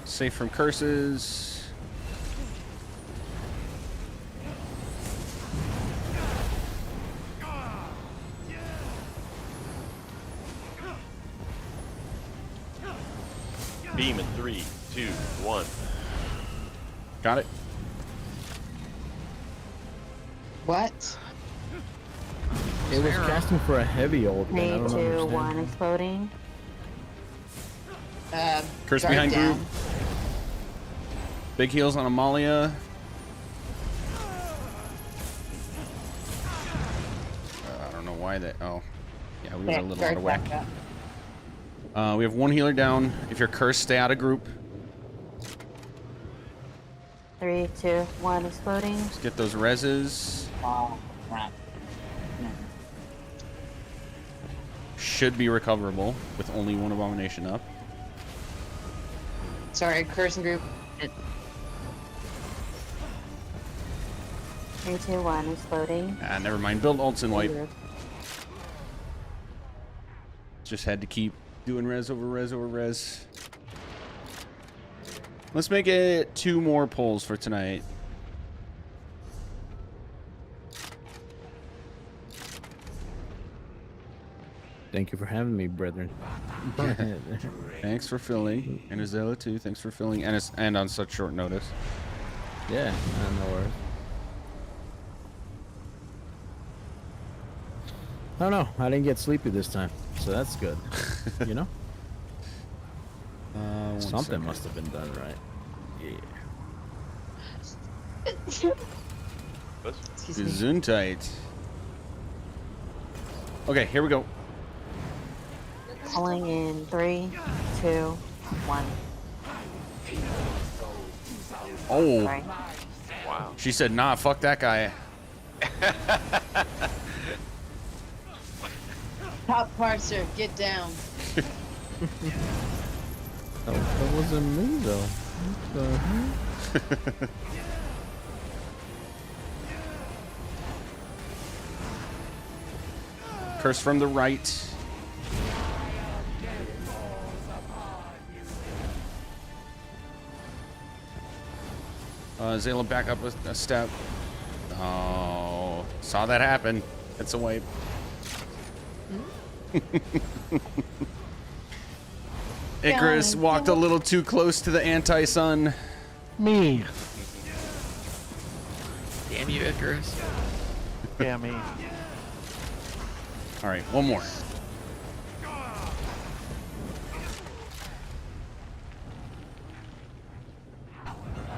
Safe from curses. Beam in 3, 2, 1. Got it. What? It was casting for a heavy old one. 3, I don't 2, understand. 1, exploding. Curse guard behind down. group. Big heals on Amalia. I don't know why that. Oh, yeah, we were a little out of whack. We have one healer down. If you're cursed, stay out of group. 3, 2, 1, exploding. Let's get those reses. Oh, crap. Should be recoverable with only one abomination up. Sorry, cursing group. 3, 2, 1, exploding. Ah, never mind. Build ults and wipe. Just had to keep doing res over res over res. Let's make it 2 more pulls for tonight. Thank you for having me, brethren. Thanks for filling. And Azella too. Thanks for filling. And on such short notice. Yeah, no worries. I don't know. I didn't get sleepy this time, so that's good. You know? Something must have been done right. Yeah. Gesundheit. Okay, here we go. Calling in 3, 2, 1. Oh. Sorry. Wow. She said, nah, fuck that guy. Top parser, get down. Oh, that wasn't me, though. What the heck? Curse from the right. Zayla back up a step. Oh, saw that happen. It's a wipe. Icarus walked a little too close to the anti-sun. Me. Damn you, Icarus. Yeah, me. All right, one more.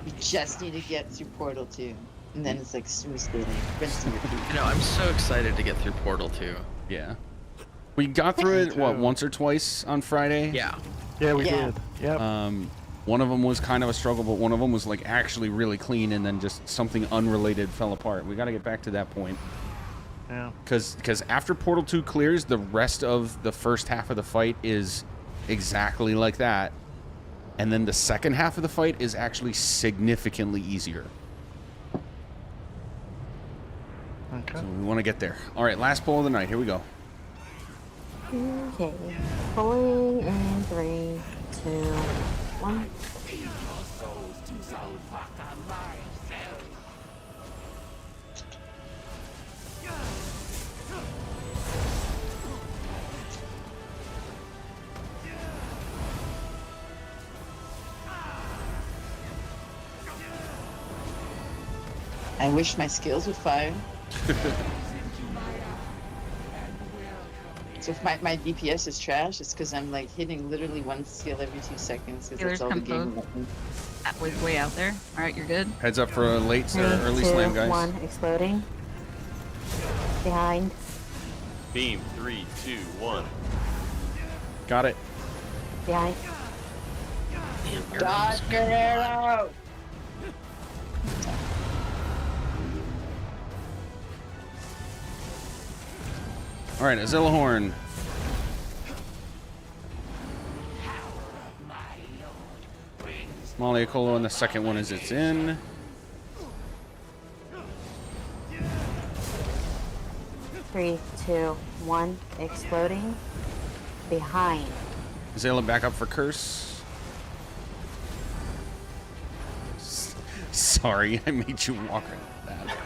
You just need to get through Portal 2. And then it's like smooth sailing. Rinse and repeat. You know, I'm so excited to get through Portal 2. Yeah. We got through it, what, once or twice on Friday? Yeah. Yeah, we Yeah. did. Yep. One of them was kind of a struggle, but one of them was like actually really clean, and then just something unrelated fell apart. We got to get back to that point. Yeah. Because after Portal 2 clears, the rest of the first half of the fight is exactly like that. And then the second half of the fight is actually significantly easier. Okay. So we want to get there. All right, last pull of the night. Here we go. Okay. Pulling in 3, 2, 1. I wish my skills would fire. So if my DPS is trash, it's because I'm like hitting literally one skill every 2 seconds. Because Healers that's all the come game. close. That was way out there. All right, you're good. Heads up for a late or 3, early 2, slam, guys. 1. Exploding. Behind. Beam. 3, 2, 1. Got it. Behind. Dodge Guerrero! All right, Azilla Horn. Maliacolo on the second one as it's in. Three, two, one. Exploding. Behind. Azilla back up for Curse. Sorry, I made you walk like that.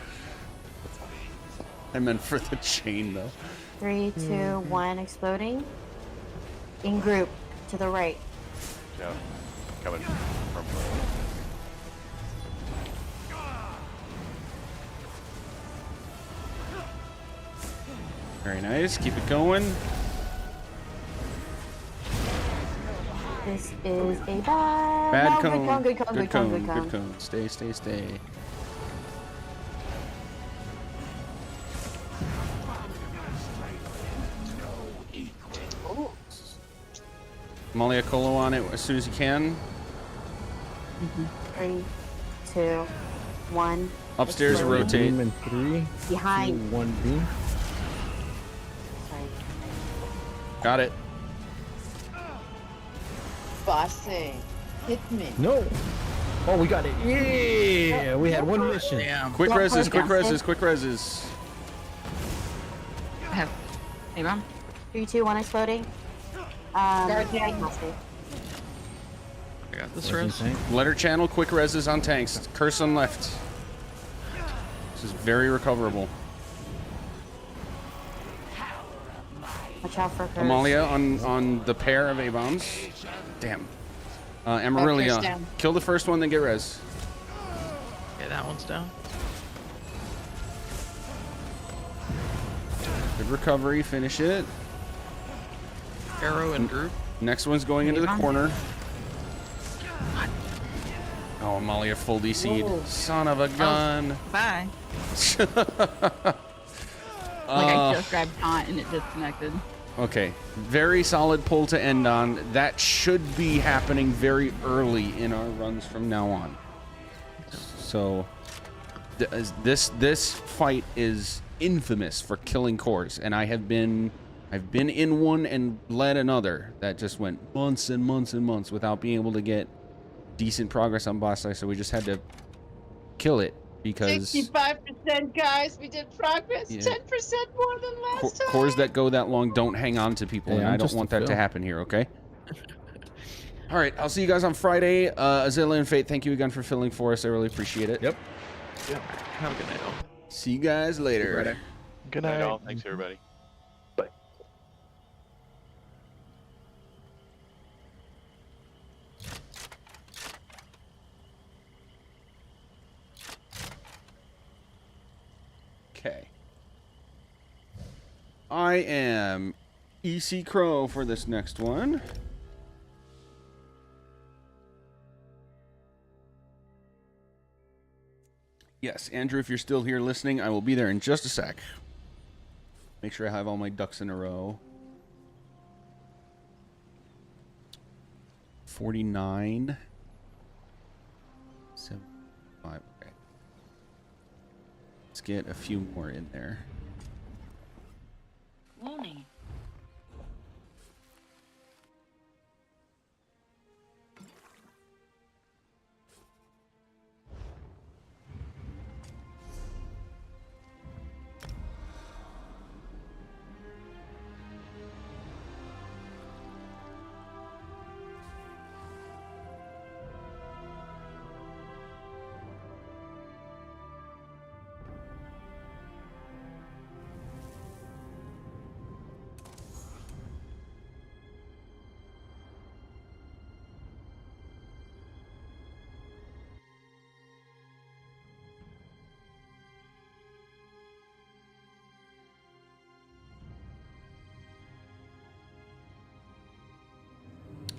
I meant for the chain, though. 3, 2, 1. Exploding. In group. To the right. Yeah. Coming from. Very nice. Keep it going. This is a bad. Bad No, cone. Good cone. Good cone. Good cone. Good cone. Stay, stay, stay. Maliacolo on it as soon as you can. 3, 2, 1. Upstairs, Exploding. rotate. Beam in 3, Behind. 2, 1 beam. Sorry. Got it. Bossy. Hit me. No. Oh, we got it. Yeah, we had one mission. Damn. Quick Yeah, reses, quick downstairs. reses, quick reses. I have. Hey, Mom. 3, 2, 1. Exploding. Guardian. Hostage. I got this res. Letter channel, quick reses on tanks. Curse on left. This is very recoverable. Watch out for her. Amalia on the pair of A-bombs. Damn. Curse Amarillia. down. Kill the first one, then get res. Yeah, that one's down. Good recovery, finish it. Arrow and group. Next one's going into the corner. Oh, Amalia full DC'd. Son of a gun. Bye. Like I just grabbed taunt and it disconnected. Okay, very solid pull to end on. That should be happening very early in our runs from now on. So this fight is infamous for killing cores, and I've been in one and led another that just went months and months and months without being able to get decent progress on boss fight. So we just had to kill it because 65%, guys. We did progress. Yeah. 10% more than last time. cores that go that long don't hang on to people, Hey, and I'm I don't just a want that to Phil. happen here, okay? All right, I'll see you guys on Friday. Azilla and Fate, thank you again for filling for us. I really appreciate it. Yep. Have a good night, all. See you guys later. Friday. Good Night night. all. Thanks, everybody. Okay. I am EC Cro for this next one. Yes, Andrew, if you're still here listening, I will be there in just a sec. Make sure I have all my ducks in a row. 49. 75. Okay. Let's get a few more in there. Warning.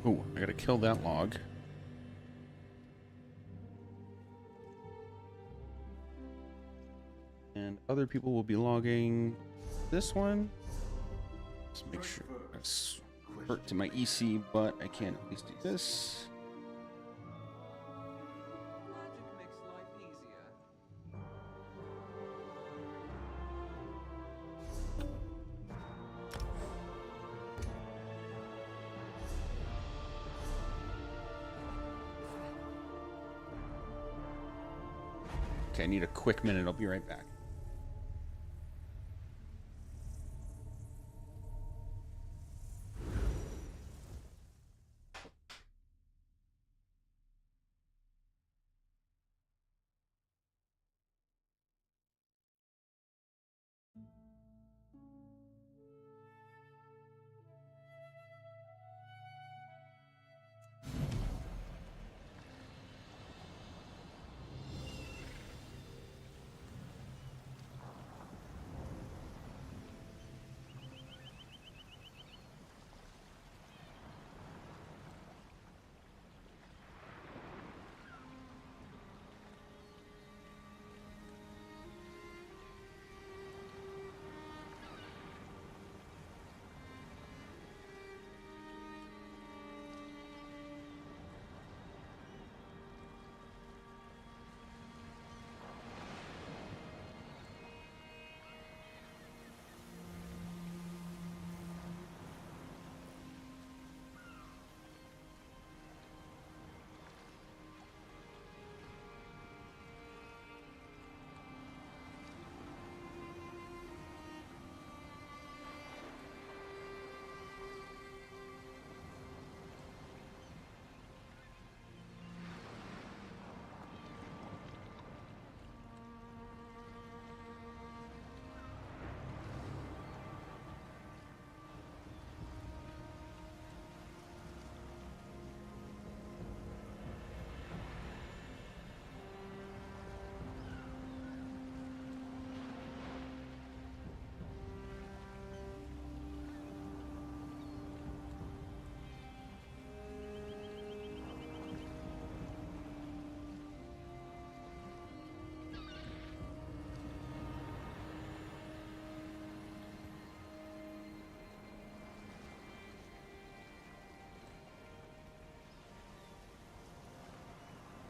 Ooh, I gotta kill that log. And other people will be logging this one. Just make sure that's hurt to my EC, but I can at least do this. Okay, I need a quick minute. I'll be right back.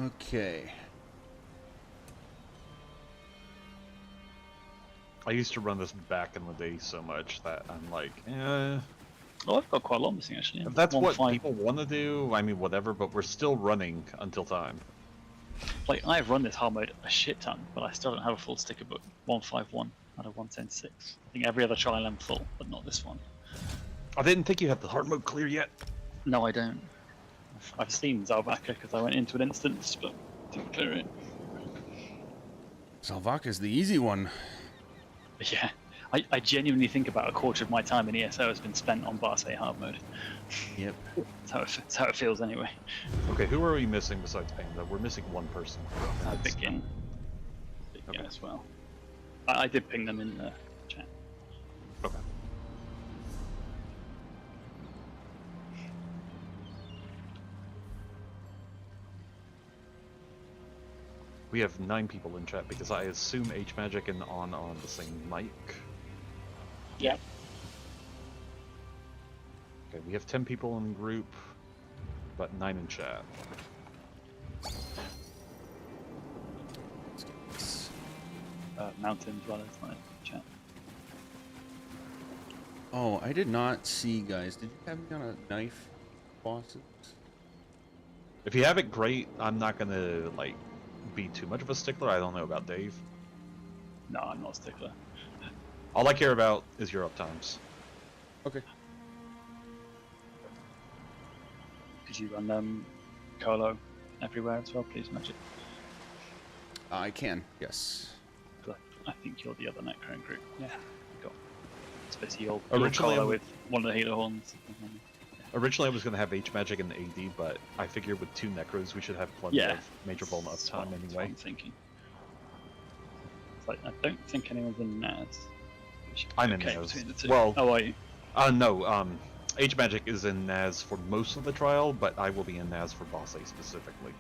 Okay. I used to run this back in the day so much that I'm like, Oh, I've got quite a lot missing actually. if that's what 1.5 people want to do, I mean, whatever, but we're still running until time. Like, I've run this hard mode a shit ton, but I still don't have a full sticker book. 151 out of 110.6. I think every other trial I'm full, but not this one. I didn't think you had the hard mode clear yet. No, I don't. I've seen Zalbaka because I went into an instance, but didn't clear it. Zalvaka's the easy one. Yeah, I genuinely think about a quarter of my time in ESO has been spent on Barce hard mode. Yep. That's how it feels anyway. Okay, who are we missing besides Panda? We're missing one person. Begin Okay. as well. I did ping them in the chat. Okay. We have 9 people in chat because I assume H Magic and on the same mic. Yep. Okay, we have 10 people in the group, but 9 in chat. Mountain as well as my chat. Oh, I did not see, guys. Did you have me on a knife bosses? If you have it, great. I'm not gonna like be too much of a stickler. I don't know about Dave. No, I'm not a stickler. All I care about is your uptimes. Okay. Could you run Colo everywhere as well, please, Magic? I can, yes. I think you're the other Necro group. Yeah, you got. It's basically your Originally, Colo with one of the healer horns. Originally, I was gonna have H Magic and AD, but I figured with 2 Necros, we should have plenty of major vuln uptime That's anyway. what I'm thinking. It's like, I don't think anyone's in Naz. I'm in Okay, Naz. between the two. Well, oh, are you? No. H Magic is in Naz for most of the trial, but I will be in Naz for Boss A specifically.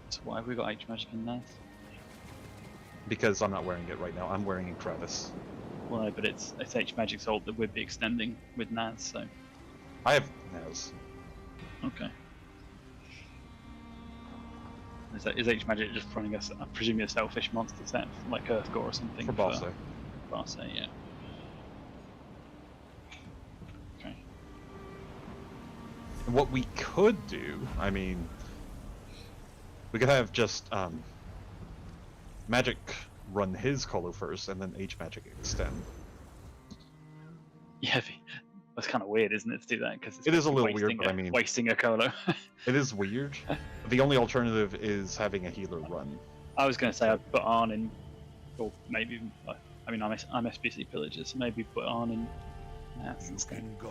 So why have we got H Magic in Naz? Because I'm not wearing it right now. I'm wearing in Kravis. Well, no, but it's H Magic's ult that we'd be extending with Naz, so. I have Naz. Okay. Is H Magic just running a, I presume, a selfish monster set like Earthgore or something? For Boss A. Boss A, yeah. Okay. And what we could do, I mean, we could have just Magic run his Colo first, and then H Magic extend. Yeah, that's kind of weird, isn't it, to do that? Because it is a little weird, but I mean, wasting a Colo. It is weird. The only alternative is having a healer run. I was going to say I'd put Arn in, or maybe, I mean, I'm SBC Pillagers, so maybe put Arn in.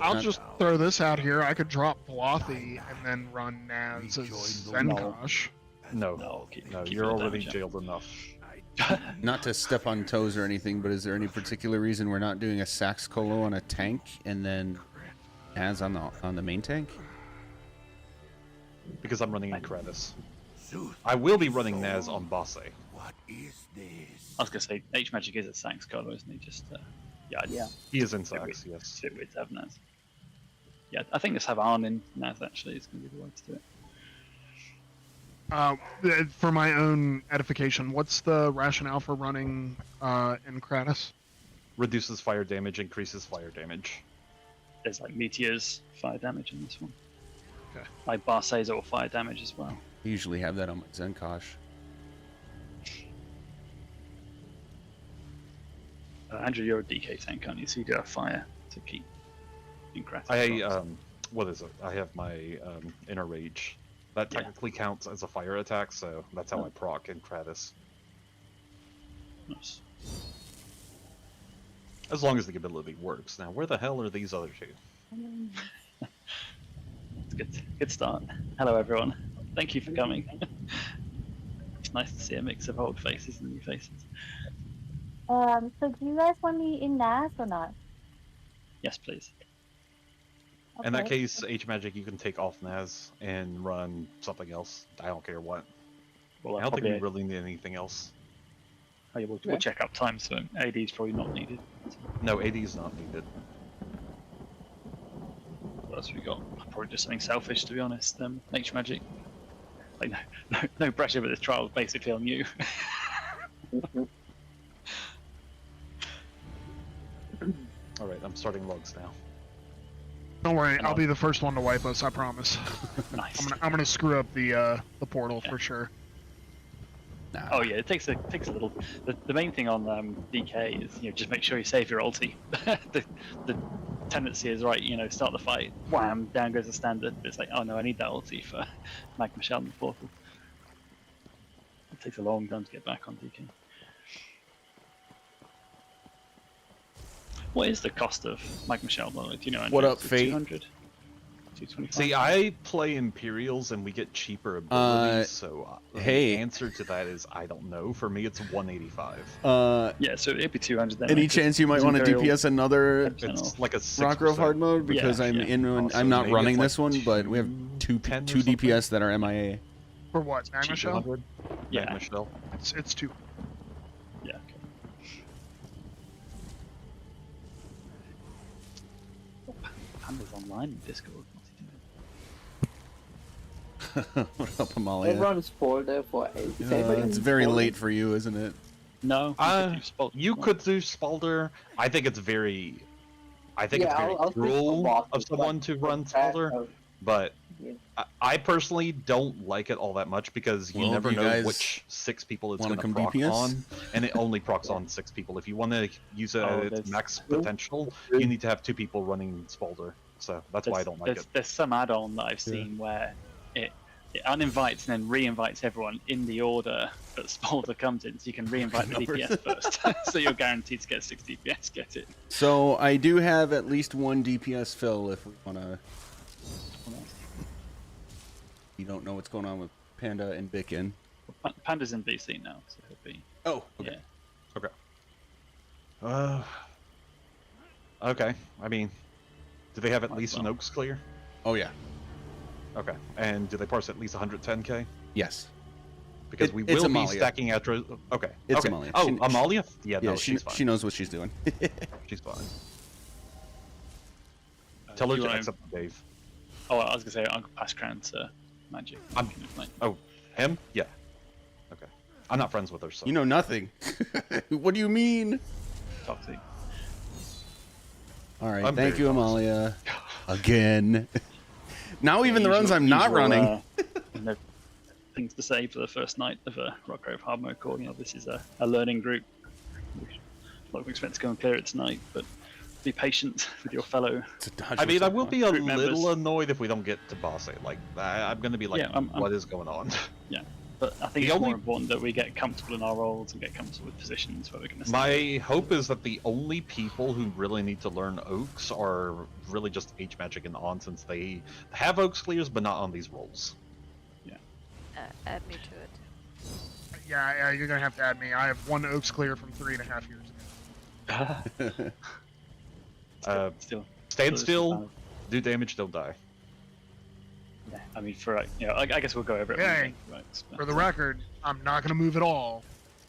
I'll just throw this out here. I could drop Blothy and then run Naz as Zenkosh. No, you're already jailed enough. Not to step on toes or anything, but is there any particular reason we're not doing a Sax Colo on a tank and then Naz on the main tank? Because I'm running in Kravis. I will be running Naz on Boss A. What is this? I was going to say, H Magic is a Sax Colo, isn't he? Just, yeah. He is in Sax, yes. Sit with have Naz. Yeah, I think let's have Arn in Naz, actually. It's going to be the way to do it. For my own edification, what's the rationale for running in Kratos? Reduces fire damage, increases fire damage. There's like meteors fire damage in this one. Okay. Like Barsays or fire damage as well. I usually have that on my Zenkosh. Andrew, you're a DK tank, aren't you? So you do have fire to keep in Kratos. What is it? I have my Inner Rage. That technically counts as a fire attack, so that's how I proc in Kratos. Nice. As long as the ability works. Now, where the hell are these other two? It's a good start. Hello, everyone. Thank you for coming. It's nice to see a mix of old faces and new faces. So do you guys want me in Naz or not? Yes, please. Okay. In that case, H Magic, you can take off Naz and run something else. I don't care what. Well, I don't think we really need anything else. Oh, yeah, we'll check up time, so AD is probably not needed. No, AD is not needed. What else we got? Probably just something selfish, to be honest. H Magic. Like no pressure, but this trial is basically on you. All right, I'm starting logs now. Don't worry, I'll be the first one to wipe us. I promise. Nice. I'm gonna screw up the portal for sure. Nah. Oh yeah, it takes a little. The main thing on DK is just make sure you save your ulti. the tendency is right, start the fight, wham, down goes the standard. But it's like, oh no, I need that ulti for Magma Shell and the portal. It takes a long time to get back on DK. What is the cost of Magma Shell, by the way? Do you know? What up, Is it Fate? 200? 225. See, I play Imperials and we get cheaper abilities, so hey. the answer to that is I don't know. For me, it's 185. Yeah, so it'd be 200 then. Any chance you might want to DPS another It's like a 6%. Rockgrove hard mode? Because Yeah, I'm yeah. in. Also, I'm not maybe running it's like this one, but we have two 210 or DPS that are MIA. For what? Magma Shell? 200? Yeah. Magma Shell. It's 2. Yeah, okay. Panda's online in Discord. What's he doing? What up, Amalia? Everyone's folder for is anybody It's in very folder? late for you, isn't it? No, You could do Spalder. I think it's very. I think Yeah, it's very I'll speak for cruel bosses, of someone to run Spalder, but I personally don't like it all that much because you Well, never you know guys which 6 people it's wanna going to come proc DPS? on, and it only procs on 6 people. If you want to use it at its max potential, True. you need to have 2 people running Spalder. So that's why I don't like it. There's some add-on that I've seen where it uninvites and then re-invites everyone in the order that Spalder comes in, so you can re-invite the DPS first. So you're guaranteed to get 6 DPS, get it. So I do have at least one DPS fill if we want to. You don't know what's going on with Panda and Bicken. Panda's in BC now, so he'll be. Oh, okay. Yeah. Okay. Okay. I mean, do they have at least an Oaks clear? Oh yeah. Okay. And do they parse at least 110k? Yes. Because we it's will be Amalia. stacking after. Okay. It's okay. Amalia. Oh, She- Amalia? Yeah, no, she, she's fine. she knows what she's doing. She's fine. Tell her you to wanna- accept Dave. Oh, I was gonna say I'll pass crown to Magic. Oh, him? Yeah. Okay. I'm not friends with her, so. You know nothing. What do you mean? Toxic. All right, I'm thank very you, Amalia. Again. Now even the runs I'm not running. No things to say for the first night of a Rockgrove hard mode core. You know, this is a learning group. A lot of expect to go and clear it tonight, but be patient with your fellow. I mean, I will be a group members. little annoyed if we don't get to boss 8. Like, I'm gonna be like, Yeah, I'm- what is going on? Yeah, but I think The it's only- more important that we get comfortable in our roles and get comfortable with positions where we're going to. My hope is that the only people who really need to learn Oaks are really just H Magic and On, since they have Oaks clears, but not on these roles. Add me to it. Yeah, you're gonna have to add me. I have 1 Oaks clear from 3.5 years ago. Still. Stand still still, do damage, don't die. Yeah, I mean, for I guess we'll go over it. Hey, for the record, I'm not gonna move at all.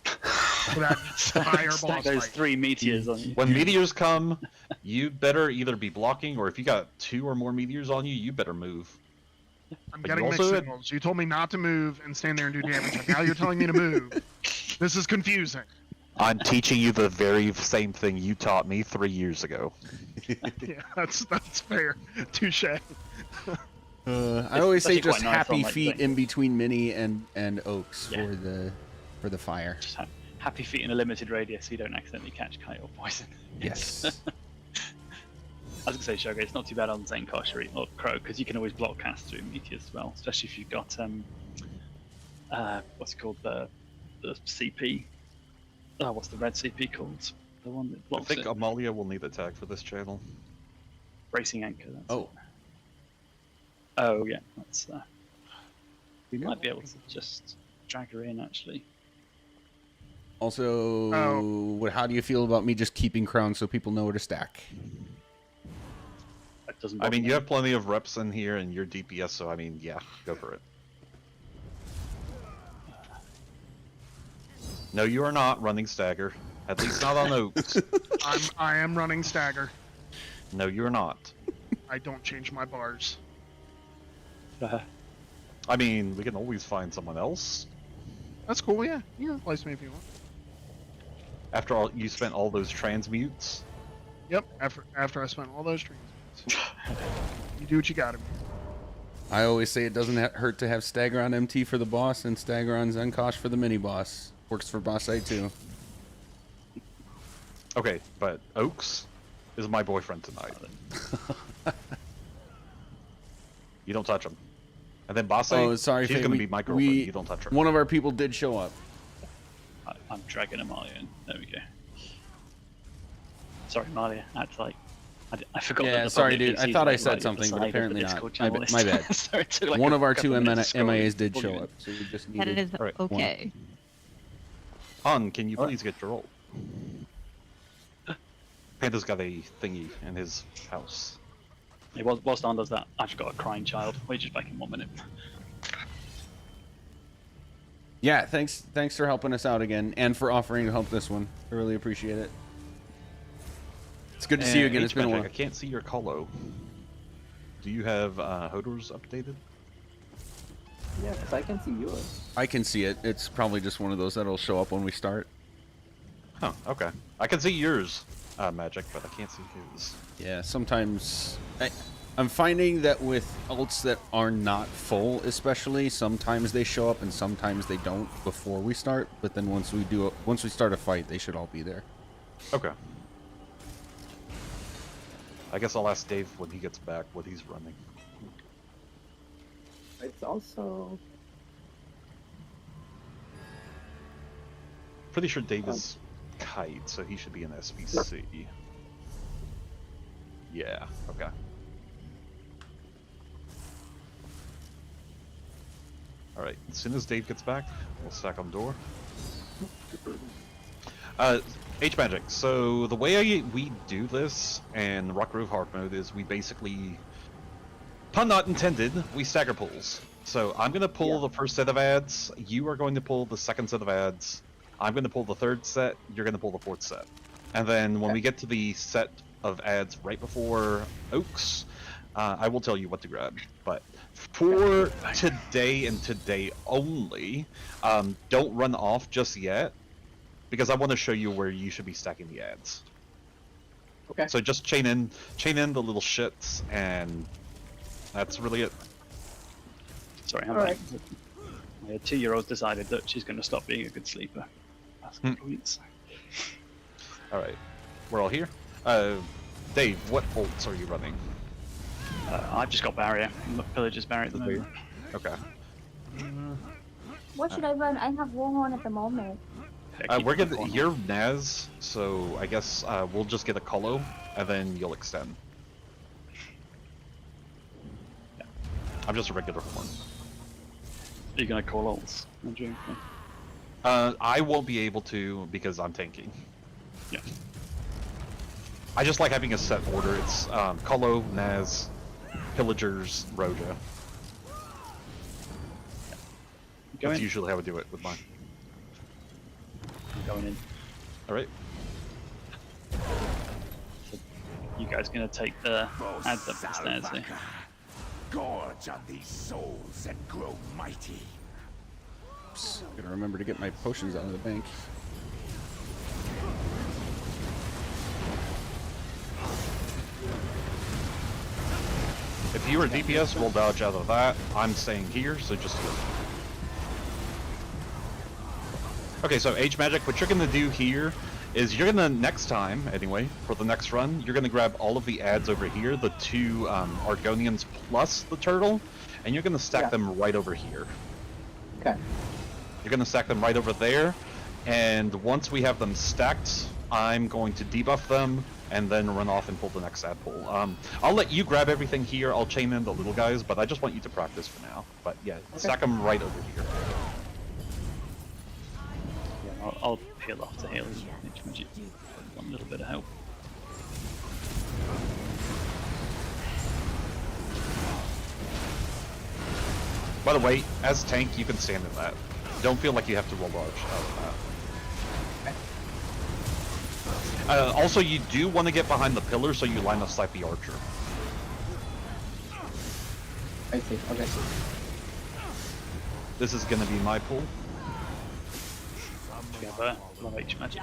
For that fire Stack boss those fight. 3 meteors on you. When meteors come, you better either be blocking, or if you got 2 or more meteors on you, you better move. I'm But getting you mixed also- signals. You told me not to move and stand there and do damage, and now you're telling me to move. This is confusing. I'm teaching you the very same thing you taught me 3 years ago. Yeah, that's fair. Touche. I always say actually just quite nice happy on, like, feet the- in between Mini and Oaks Yeah. for the fire. Just happy feet in a limited radius so you don't accidentally catch kite or poison. Yes. I was gonna say, Shogo, it's not too bad on Zenkosh or Crow because you can always block cast through meteors as well, especially if you've got what's it called, the CP. Oh, what's the red CP called? The one that I blocks think it. Amalia will need a tag for this channel. Bracing anchor. That's Oh. it. Oh yeah, that's. We might be able to just drag her in actually. Also, how do you feel about me just keeping crowns so people know where to stack? That doesn't. I mean, bother you have plenty of reps in here, and you're DPS, so I mean, yeah, go for it. No, you are not running stagger. At least not on Oaks. I am running stagger. No, you're not. I don't change my bars. I mean, we can always find someone else. That's cool. Yeah, you can replace me if you want. After all, you spent all those transmutes. Yep. After I spent all those streams, you do what you gotta. I always say it doesn't hurt to have Stagger on MT for the boss and Stagger on Zenkosh for the mini boss. Works for boss A too. Okay, but Oaks is my boyfriend tonight. You don't touch him. And then Boss A, Oh, sorry, she's Faye, gonna be my girlfriend. You don't touch her. One of our people did show up. I'm dragging Amalia in. There we go. Sorry, Amalia. I I forgot. Yeah, that the sorry, public dude. I PCs thought I like said right something, but beside apparently the not. Discord My, channel my bad. so it took like One a of our couple two minutes to scroll MIAs did before show you- up, so we just That needed. is All right. okay. Han, can you All right. please get your roll? Panda's got a thingy in his house. Hey, whilst Dan does that, I've just got a crying child. We're just back in 1 minute. Yeah, thanks for helping us out again, and for offering to help this one. I really appreciate it. It's good to see you again. It's been a while. I can't see your colo. Do you have Hodor's updated? Yeah, because I can see yours. I can see it. It's probably just one of those that'll show up when we start. Huh, okay. I can see yours, Magic, but I can't see his. Yeah, sometimes... I'm finding that with ults that are not full, especially, sometimes they show up and sometimes they don't before we start. But then once we start a fight, they should all be there. Okay. I guess I'll ask Dave when he gets back what he's running. It's also... Pretty sure Dave is Kite, so he should be an SBC. Yeah, okay. Alright, as soon as Dave gets back, we'll stack on door. H-Magic, so the way we do this in Rockgrove hard mode is we basically, pun not intended, we stagger pulls. So I'm going to pull the first set of ads, you are going to pull the second set of ads, I'm going to pull the third set, you're going to pull the fourth set. And then when we get to the set of ads right before Oaks, I will tell you what to grab. But for today and today only, don't run off just yet, because I want to show you where you should be stacking the ads. Okay. So just chain in the little shits, and that's really it. Sorry, I'm back. My 2-year-old decided that she's going to stop being a good sleeper. That's points. All right, we're all here. Dave, what ults are you running? I've just got barrier. Pillager's barrier at the moment. Okay. What should I run? I have Warhorn at the moment. We're gonna. You're Naz, so I guess we'll just get a colo, and then you'll extend. Yeah. I'm just a regular horn. Are you gonna call ults? I won't be able to because I'm tanking. Yeah. I just like having a set order. It's Colo, Naz, Pillagers, Roja. That's usually how I do it with mine. I'm going in. Alright. So you guys gonna take the ads up the stairs there? Gorge on these souls and grow mighty. Oops, gotta remember to get my potions out of the bank. If you were DPS, we'll dodge out of that. I'm staying here, so just here. Okay, so H-Magic, what you're gonna do here is you're gonna, next time, anyway, for the next run, you're gonna grab all of the ads over here, the 2 Argonians plus the turtle, and you're gonna stack them right over here. Okay. You're gonna stack them right over there, and once we have them stacked, I'm going to debuff them, and then run off and pull the next ad pull. I'll let you grab everything here, I'll chain in the little guys, but I just want you to practice for now. But yeah, stack them right over here. Yeah, I'll peel off to heal H-Magic. Want a little bit of help. By the way, as tank, you can stand in that. Don't feel like you have to roll dodge out of that. Also, you do want to get behind the pillar so you line of sight the archer. I see. Okay. This is going to be my pull. Together, love H-Magic.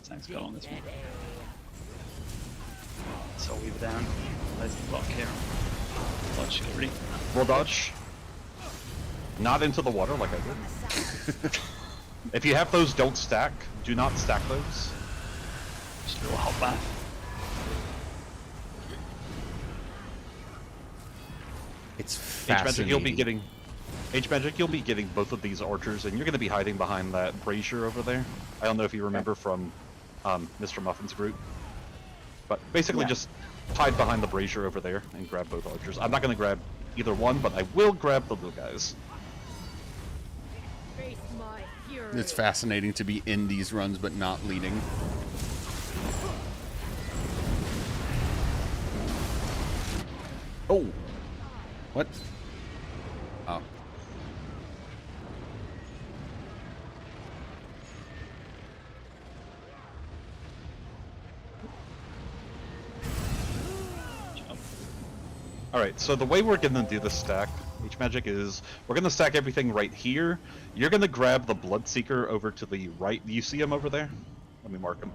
Thanks for on this one. Soul Weaver down. There's the block here. Dodge already. Roll dodge. Not into the water like I did. If you have those, don't stack. Do not stack those. Just a little hot bath. It's fascinating. H-Magic, you'll be getting both of these archers, and you're going to be hiding behind that brazier over there. I don't know if you remember from Mr. Muffin's group. But basically Yeah. just hide behind the brazier over there and grab both archers. I'm not going to grab either one, but I will grab the little guys. It's fascinating to be in these runs but not leading. Oh! What? Oh. Alright, so the way we're gonna do the stack, H-Magic, is we're gonna stack everything right here. You're gonna grab the Bloodseeker over to the right. Do you see him over there? Let me mark him.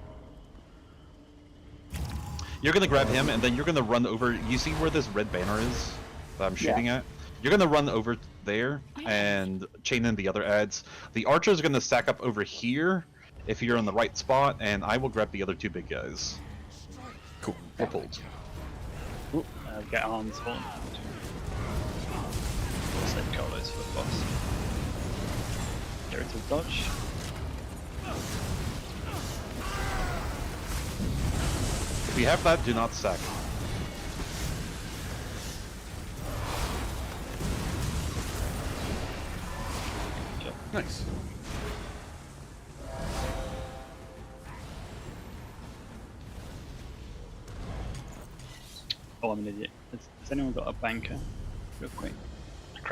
You're gonna grab him, and then you're gonna run over. You see where this red banner is that I'm shooting at? You're gonna run over there and chain in the other adds. The archers are gonna stack up over here if you're in the right spot, and I will grab the other two big guys. Cool. We're pulled. Get arms for them. Save colos for the boss. Get rid of dodge. If you have that, do not stack. Nice. Oh, I'm an idiot. Has anyone got a banker? Real quick.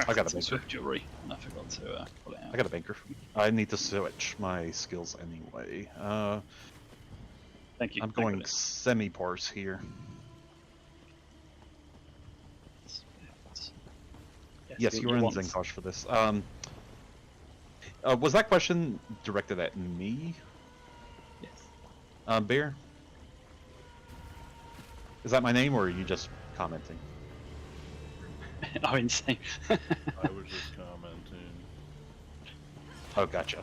I got a some banker. Swift jewelry, and I forgot to pull it out. I got a banker. I need to switch my skills anyway. Thank you. I'm going semi-parse here. Yes, you were in Zenkosh for this. Was that question directed at me? Yes. Bear? Is that my name, or are you just commenting? Oh, insane. I was just commenting. Oh, gotcha.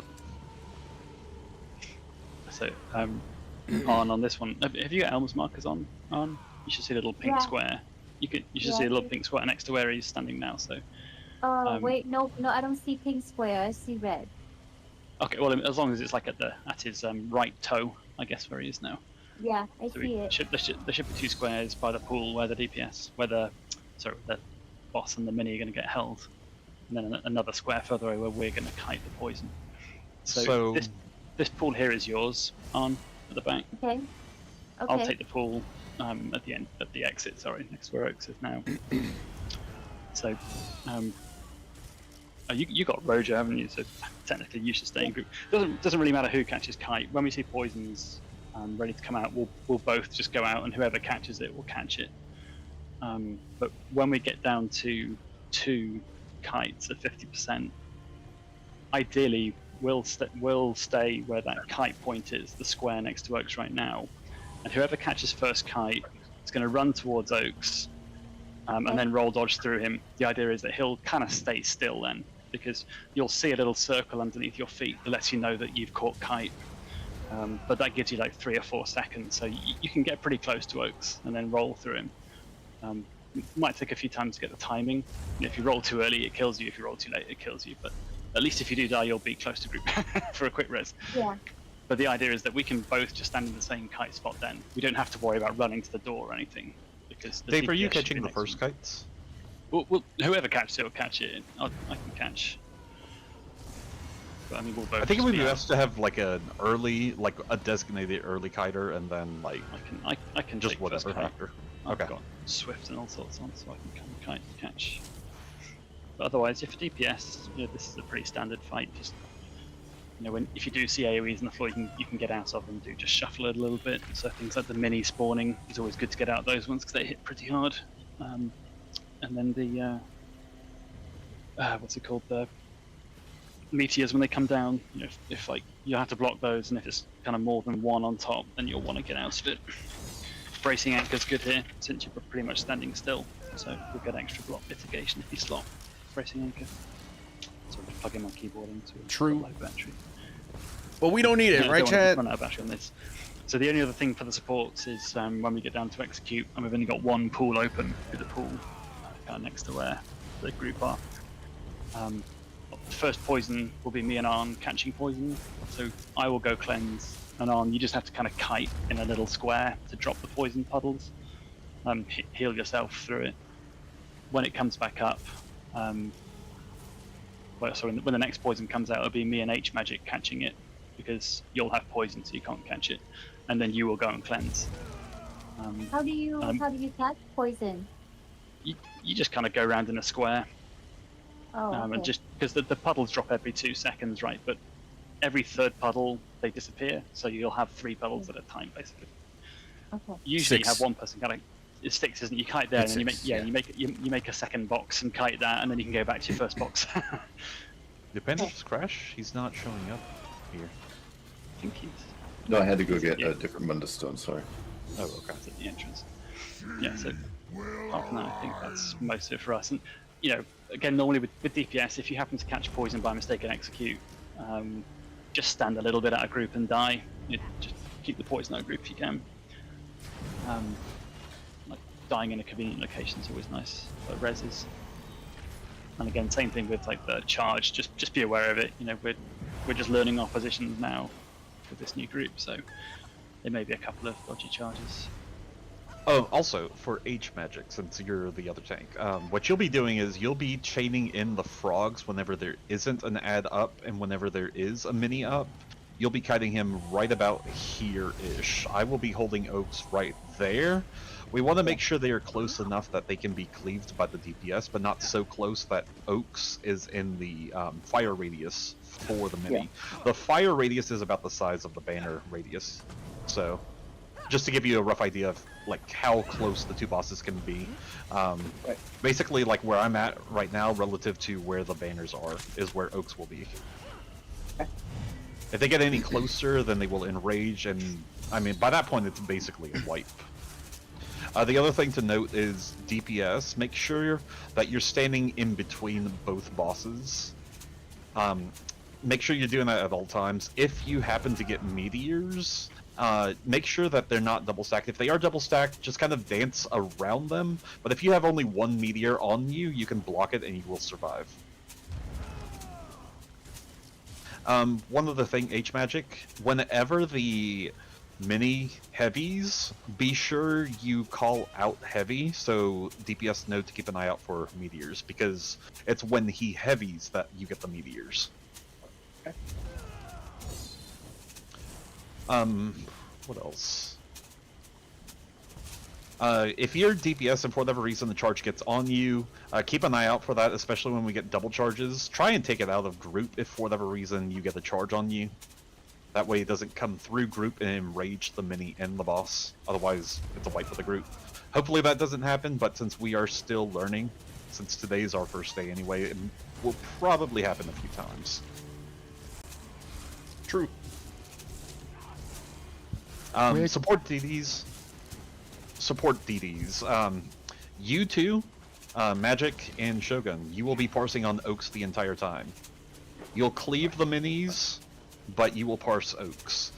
So, on this one, have you got Elmer's markers on? You should see a little pink Yeah. square. You should see a little pink square next to where he's standing now. So. Wait, no, I don't see pink square. I see red. Okay, well, as long as it's like at his right toe, I guess, where he is now. Yeah, I So see it. there should be two squares by the pool where the DPS, the boss and the mini are going to get held, and then another square further away where we're going to kite the poison. So this pool here is yours, on at the back. Okay. I'll take the pool at the end, at the exit. Sorry, next to where Oaks is now. So, you got Roja, haven't you? So technically you should stay in group. Doesn't really matter who catches kite. When we see poisons ready to come out, we'll both just go out, and whoever catches it will catch it. But when we get down to 2 kites at 50%, ideally we'll stay where that kite point is, the square next to Oaks right now, and whoever catches first kite is going to run towards Oaks, and then roll dodge through him. The idea is that he'll kind of stay still then, because you'll see a little circle underneath your feet that lets you know that you've caught kite. But that gives you like 3 or 4 seconds, so you can get pretty close to Oaks and then roll through him. It might take a few times to get the timing. If you roll too early, it kills you. If you roll too late, it kills you. But at least if you do die, you'll be close to group for a quick res. Yeah. But the idea is that we can both just stand in the same kite spot then. We don't have to worry about running to the door or anything. Because the Dave, are you DPS should catching be the next to first me. kites? Well, whoever catches it will catch it. I can catch. But I mean, we'll both. I think it would be just best to have like a designated early kiter, and then like I can just take first whatever kite. after. I've Okay. got Swift and all sorts on, so I can come catch. But otherwise, if DPS, this is a pretty standard fight. Just if you do see AoEs on the floor, you can get out of them. Just shuffle it a little bit. So things like the mini spawning is always good to get out those ones because they hit pretty hard. And then the what's it called, the meteors when they come down. If like you have to block those, and if it's kind of more than one on top, then you'll want to get out of it. Bracing anchor's good here since you're pretty much standing still, so we'll get extra block mitigation if you slot bracing anchor. So I'm just plugging my keyboard into a low battery. Well, we don't need it, Yeah, right, don't wanna Chad? run out of battery on this. So the only other thing for the supports is when we get down to execute, and we've only got one pool open with the pool kind of next to where the group are. The first poison will be me and Arn catching poison, so I will go cleanse, and on, you just have to kind of kite in a little square to drop the poison puddles. Heal yourself through it. When it comes back up, when the next poison comes out, it'll be me and H magic catching it, because you'll have poison, so you can't catch it, and then you will go and cleanse. How do you catch poison? You just kind of go around in a square, Oh, okay. and just because the puddles drop every 2 seconds, right? But every third puddle they disappear, so you'll have 3 puddles at a time, basically. Okay. Usually, you 6. have one person kind of. It's 6, isn't it? You kite there, It's and then 6, you make a second box and kite that, and then you can go back to your first box. Did Panda's crash? He's not showing up here. I think he's. No, I had to go get a different Mundus Stone, sorry. Oh, okay. At the entrance. Yeah, so apart from that, I think that's most of it for us. And, you know, again, normally with DPS, if you happen to catch poison by mistake and execute, just stand a little bit out of group and die. You just keep the poison out of group if you can. Like dying in a convenient location is always nice for reses. And again, same thing with like the charge. Just be aware of it. You know, we're just learning our positions now with this new group, so there may be a couple of dodgy charges. Oh, also, for H magic, since you're the other tank, what you'll be doing is you'll be chaining in the frogs whenever there isn't an ad up, and whenever there is a mini up, you'll be kiting him right about here-ish. I will be holding Oaks right there. We want to make sure they are close enough that they can be cleaved by the DPS, but not so close that Oaks is in the fire radius for the mini. Yeah. The fire radius is about the size of the banner radius, so just to give you a rough idea of like how close the 2 bosses can be. Basically, like where I'm at right now relative to where the banners are is where Oaks will be. If they get any closer, then they will enrage, and I mean by that point it's basically a wipe. The other thing to note is DPS. Make sure that you're standing in between both bosses. Make sure you're doing that at all times. If you happen to get meteors, make sure that they're not double stacked. If they are double stacked, just kind of dance around them. But if you have only 1 meteor on you, you can block it and you will survive. One other thing, H magic. Whenever the mini heavies, be sure you call out heavy so DPS know to keep an eye out for meteors, because it's when he heavies that you get the meteors. What else? If you're DPS and for whatever reason the charge gets on you, keep an eye out for that, especially when we get double charges. Try and take it out of group if for whatever reason you get a charge on you. That way it doesn't come through group and enrage the mini and the boss. Otherwise, it's a wipe for the group. Hopefully that doesn't happen, but since we are still learning, since today is our first day anyway, it will probably happen a few times. True. Support DDs. Support DDs. You two, Magic and Shogun, you will be parsing on Oaks the entire time. You'll cleave the minis, but you will parse Oaks.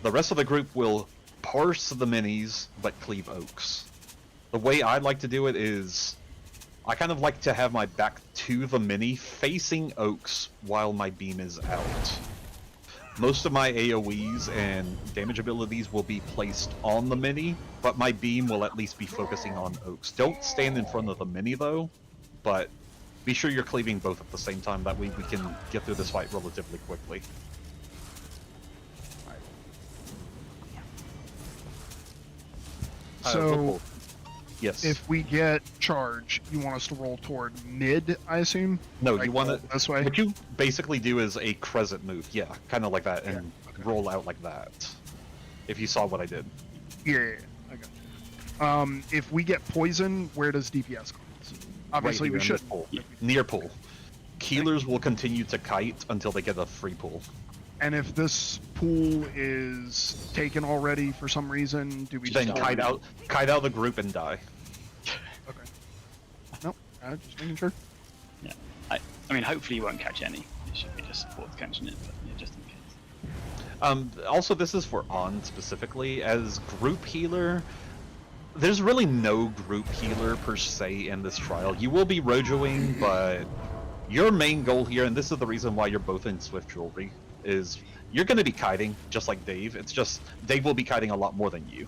The rest of the group will parse the minis, but cleave Oaks. The way I like to do it is, I kind of like to have my back to the mini facing Oaks while my beam is out. Most of my AoEs and damage abilities will be placed on the mini, but my beam will at least be focusing on Oaks. Don't stand in front of the mini though, but be sure you're cleaving both at the same time, that way we can get through this fight relatively quickly. So, yes. If we get charge, you want us to roll toward mid, I assume? No, like you want roll to. this way? What you basically do is a crescent move, yeah, kind of like that, and roll out like that. If you saw what I did. Yeah, I got you. If we get poison, where does DPS go? Obviously, Right we here in should. this pool. Near pool. Keelers will continue to kite until they get a free pool. And if this pool is taken already for some reason, do we Then just kite out of the group and die. Okay. Nope. Just making sure. Yeah. I mean, hopefully you won't catch any. It should be just support catching it, but yeah, just in case. Also, this is for On specifically. As group healer, there's really no group healer per se in this trial. You will be rojoing, but your main goal here, and this is the reason why you're both in Swift Jewelry, is you're going to be kiting just like Dave. It's just Dave will be kiting a lot more than you.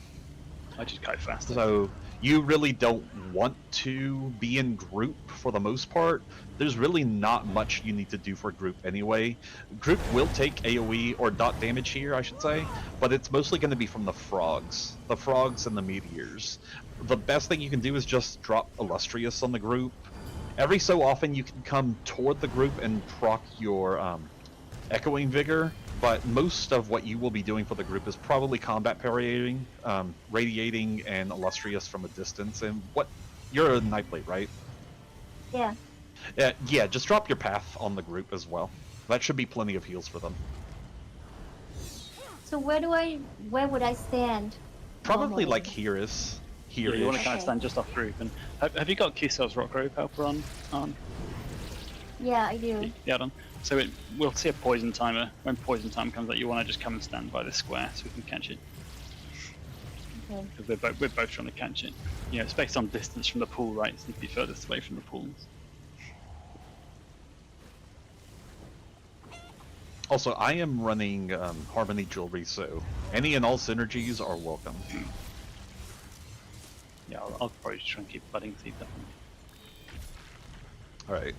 I just kite faster. So you really don't want to be in group for the most part. There's really not much you need to do for group anyway. Group will take AoE or dot damage here, I should say, but it's mostly going to be from the frogs and the meteors. The best thing you can do is just drop Illustrious on the group. Every so often you can come toward the group and proc your Echoing Vigor, but most of what you will be doing for the group is probably combat parrying, radiating, and Illustrious from a distance. And you're a Nightblade, right? Yeah. Yeah, just drop your path on the group as well. That should be plenty of heals for them. So where would I stand? Probably like here is. Here Yeah, you want to is. kind of stand just off group. And have you got Kisel's Rockgrove helper on? Yeah, I do. Yeah, done. So we'll see a poison timer. When poison time comes out, you want to just come and stand by the square so we can catch it. Okay. Because we're both trying to catch it. You know, it's based on distance from the pool, right? So you'd be furthest away from the pools. Also, I am running Harmony Jewelry, so any and all synergies are welcome. Yeah, I'll probably just try and keep budding seed up. Alright.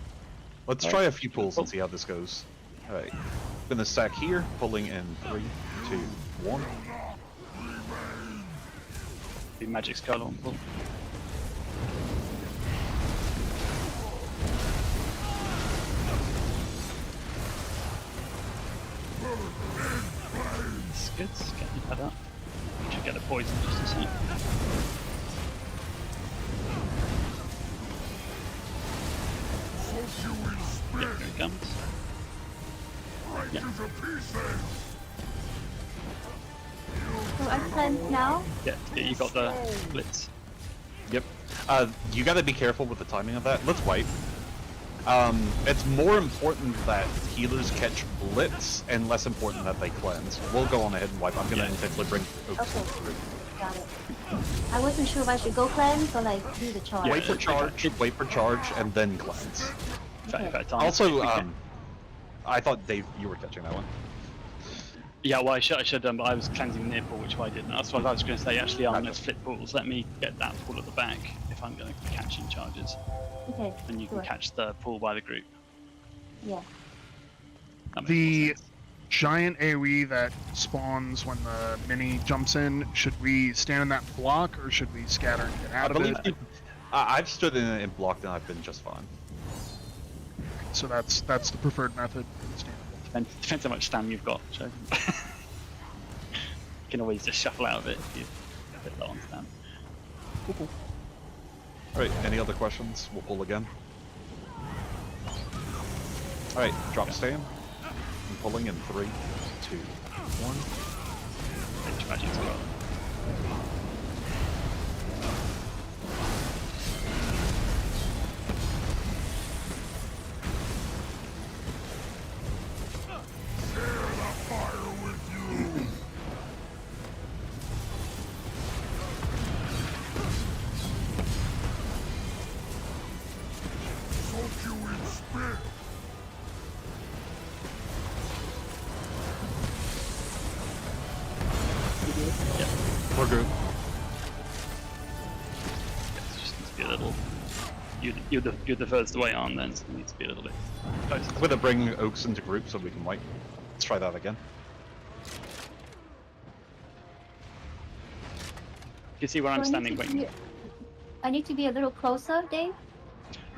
Let's try a few pulls and see how this goes. Alright. Gonna stack here, pulling in 3, 2, 1. The magic skull on pull. It's good, it's getting that up. Should get a poison just a sec. Yeah, here it comes. Yeah. So I cleanse now? Yeah, you got the blitz. Yep. You gotta be careful with the timing of that. Let's wipe. It's more important that healers catch blitz and less important that they cleanse. We'll go on ahead and wipe. I'm gonna intentionally bring Oaks through. Got it. I wasn't sure if I should go cleanse or like do the charge. Wait for charge, and then cleanse. Okay. Also, I thought Dave, you were catching that one. Yeah, well, I should but I was cleansing near pool, which I didn't. That's what I was going to say. Actually, let's flip pools. Let me get that pool at the back if I'm going to catch in charges. Okay. And you can catch the pool by the group. Yeah. The giant AoE that spawns when the mini jumps in, should we stand in that block or should we scatter and get out of it? I've stood in it and blocked and I've been just fine. So that's the preferred method. Depends how much stam you've got. So you can always just shuffle out of it if you're a bit low on stam. Cool. Alright, any other questions? We'll pull again. Alright, drop stand. I'm pulling in 3, 2, 1. Edge magic as well. We're good. It just needs to be a little. You're the furthest away on, then so it needs to be a little bit closer. I'm gonna bring Oaks into group so we can wipe. Let's try that again. You see where I'm standing waiting. I need to be a little closer, Dave?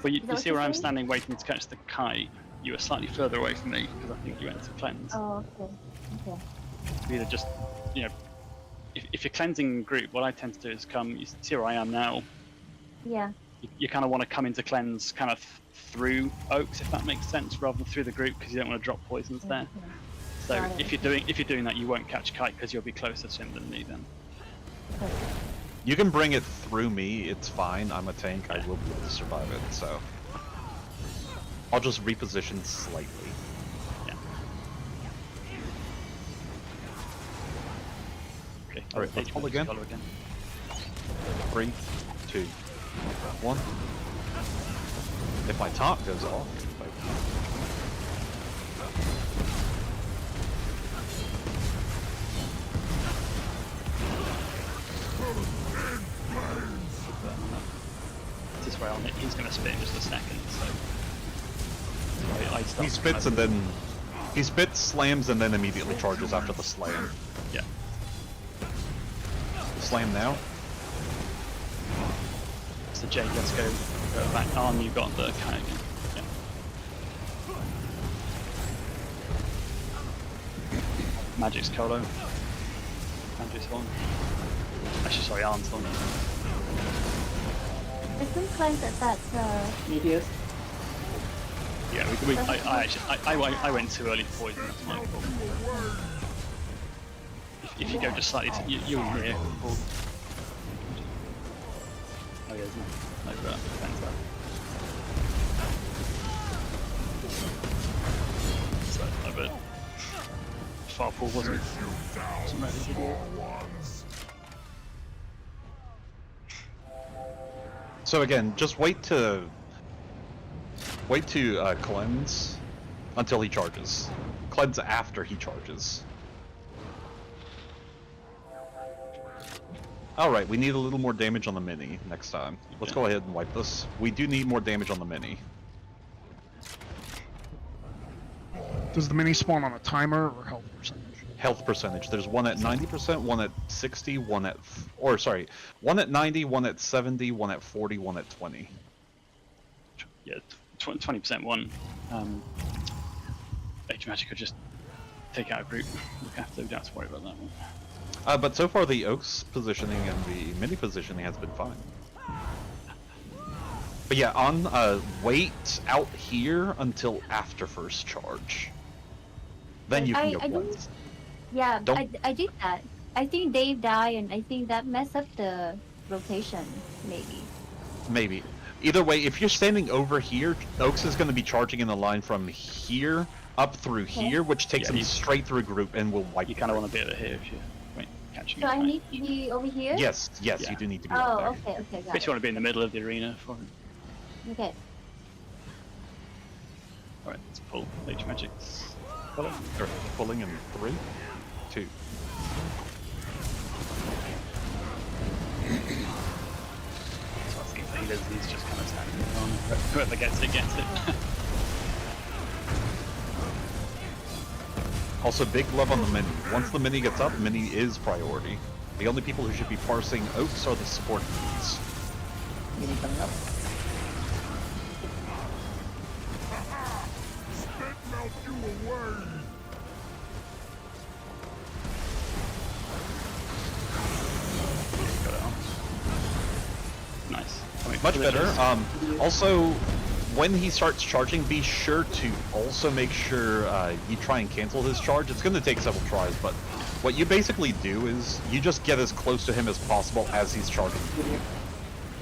Well, you Is that what see you're where I'm saying? standing waiting to catch the kite. You were slightly further away from me because I think you went to cleanse. Oh, okay. Okay. You either just, you know, if you're cleansing group, what I tend to do is come. You see where I am now. Yeah. You kind of want to come into cleanse kind of through Oaks, if that makes sense, rather than through the group because you don't want to drop poisons there. So Got it. if you're doing that, you won't catch kite because you'll be closer to him than me then. You can bring it through me, it's fine. I'm a tank, I will be able to survive it, so. I'll just reposition slightly. Yeah. Okay. Alright, let's pull again. 3, 2, 1. If my top goes off, rail, and he's going to spit in just a second. So I start He spits and then he spits, slams, and then immediately charges after the slam. Yeah. Slam now. So Jake, let's go back on. You got the kind of yeah. Magic's Colo. Magic's on. Actually, sorry, Arn's on. I think claim that that's Medius. Yeah, I went too early for poison. That's my fault. If you go just slightly, you're near. Oh yeah, there's no defense there. So a bit far pool wasn't ready to do. So again, just wait to cleanse until he charges. Cleanse after he charges. Alright, we need a little more damage on the mini next time. Let's go ahead and wipe this. We do need more damage on the mini. Does the mini spawn on a timer or health percentage? Health percentage. There's one at 90%, one at 60, one at... Or, sorry. One at 90, one at 70, one at 40, one at 20. Yeah, 20% one. Age Magic could just take out a group. Look after, we don't have to worry about that one. But so far the Oaks positioning and the mini positioning has been fine. But yeah, on wait out here until after first charge. Then you can go cleanse. Yeah, I did that. I think Dave died, and I think that messed up the rotation, maybe. Maybe. Either way, if you're standing over here, Oaks is going to be charging in the line from here up through here, which takes him straight through a group and will wipe. You kind of want to be over here if you catching. So I need to be over here? Yes, you do need to be over there. Okay, got But you want to be in the middle of the arena for him. Okay. Alright, let's pull Age Magic. Pulling in 3, 2. So I think he's just kind of standing on. Whoever gets it, gets it. Also, big love on the mini. Once the mini gets up, mini is priority. The only people who should be parsing Oaks are the support units. Mini coming up. Nice. Much better. Also, when he starts charging, be sure to also make sure you try and cancel his charge. It's going to take several tries, but what you basically do is you just get as close to him as possible as he's charging.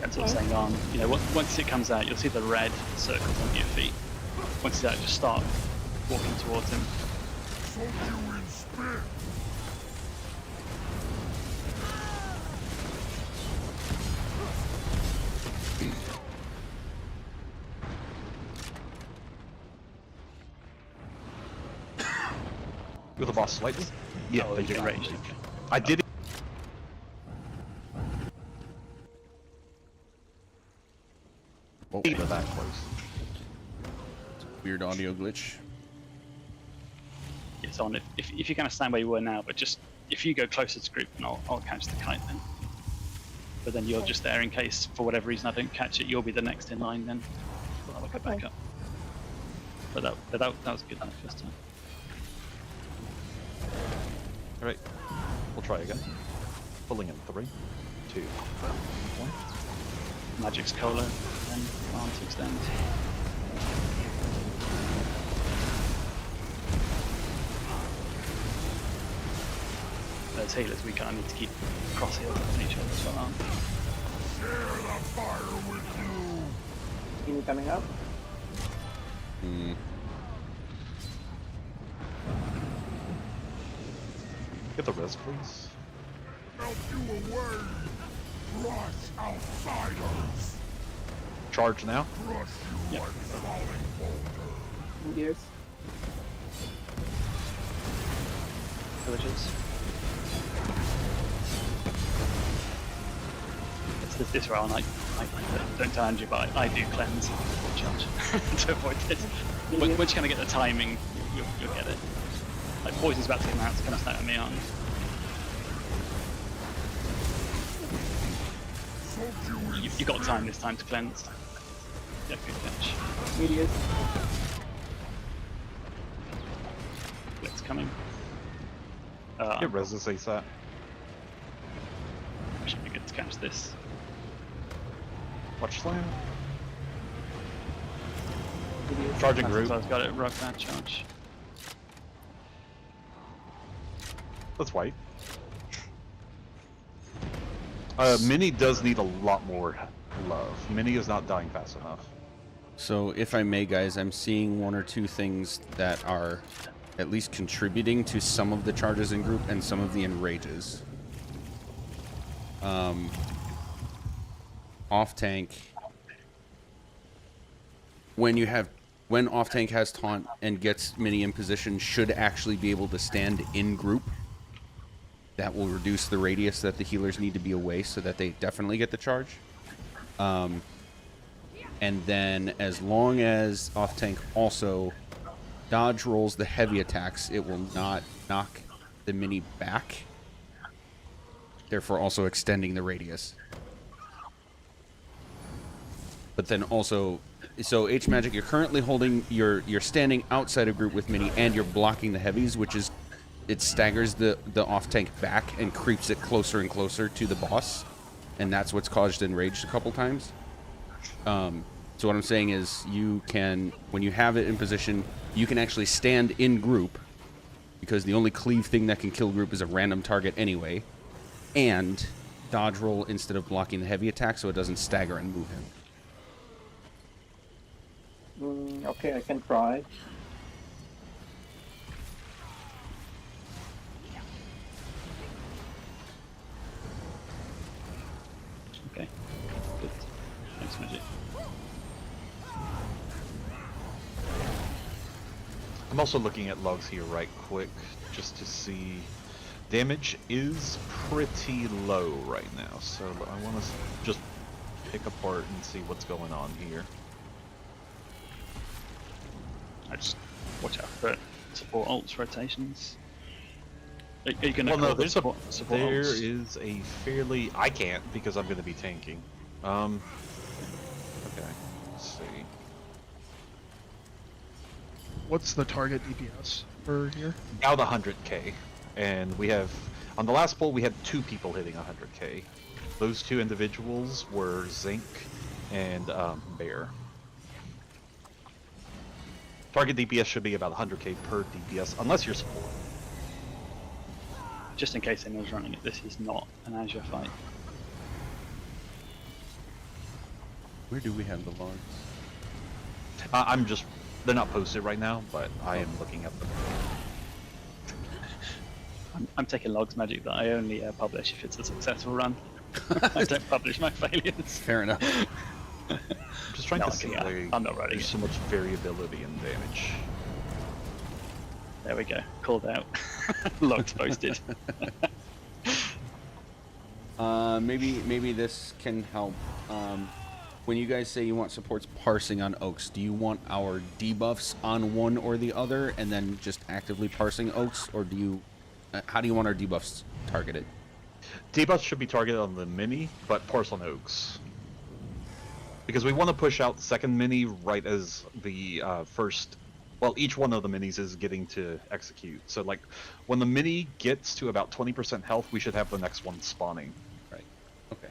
That's what's saying on. You know, once it comes out, you'll see the red circles under your feet. Once it's out, just start walking towards him. With the boss slightly? Yeah, Oh, they you do. get ranged, okay. I did. Oh, Even that close. Weird audio glitch. It's on. If you kind of stand where you were now, but just if you go closer to group, and I'll catch the kite then. But then you're just there in case, for whatever reason, I don't catch it. You'll be the next in line then. I'll go back up. But that was good that first time. Alright, we'll try again. Pulling in 3, 2, 1. Magic's Cola, then arm to extend. As healers, we kind of need to keep cross heals on each other as well, aren't we? Mini coming up. Get the res, please. Charge now. Yep. Gears. Villages. It's this round, I don't tell Andrew, but I do cleanse charge to avoid this. Once you kind of get the timing, you'll get it. Like poison's about to come out, it's kind of snap me on. You've got time this time to cleanse. Yeah, good catch. Medius. Blitz coming. It resonates that. Should be good to catch this. Watch slam. Charging group. I've got it. Rock that charge. That's white. Mini does need a lot more love. Mini is not dying fast enough. So, if I may, guys, I'm seeing one or two things that are at least contributing to some of the charges in group and some of the enrages. Off tank. When off tank has taunt and gets Mini in position, should actually be able to stand in group. That will reduce the radius that the healers need to be away, so that they definitely get the charge. And then, as long as off tank also dodge rolls the heavy attacks, it will not knock the Mini back, therefore also extending the radius. But then also, so H Magic, you're currently holding, you're standing outside a group with Mini, and you're blocking the heavies, which is, it staggers the off tank back and creeps it closer and closer to the boss, and that's what's caused enraged a couple times. So what I'm saying is, you can, when you have it in position, you can actually stand in group, because the only cleave thing that can kill group is a random target anyway, and dodge roll instead of blocking the heavy attack, so it doesn't stagger and move him. Okay, I can try. Okay. Good. Thanks, Magic. I'm also looking at logs here right quick, just to see. Damage is pretty low right now, so I want to just pick apart and see what's going on here. I just watch out for support ults rotations. Are you going to Well, no, call there's support there ults? is a fairly. I can't because I'm going to be tanking. Okay, let's see. What's the target DPS for here? About 100k, and we have on the last poll we had 2 people hitting 100k. Those 2 individuals were Zinc and Bear. Target DPS should be about 100k per DPS, unless you're support. Just in case anyone's running it, this is not an Azure fight. Where do we have the logs? I'm just. They're not posted right now, but I am looking at them. I'm taking logs, Magic, that I only publish if it's a successful run. I don't publish my failures. Fair enough. I'm just trying to see why I'm not ready. there's so much variability in damage. There we go. Called out. Logs posted. Maybe this can help. When you guys say you want supports parsing on Oaks, do you want our debuffs on one or the other, and then just actively parsing Oaks, or do you? How do you want our debuffs targeted? Debuffs should be targeted on the mini, but parse on Oaks. Because we want to push out the second mini right as the first. Well, each one of the minis is getting to execute. So, like, when the mini gets to about 20% health, we should have the next one spawning. Right. Okay.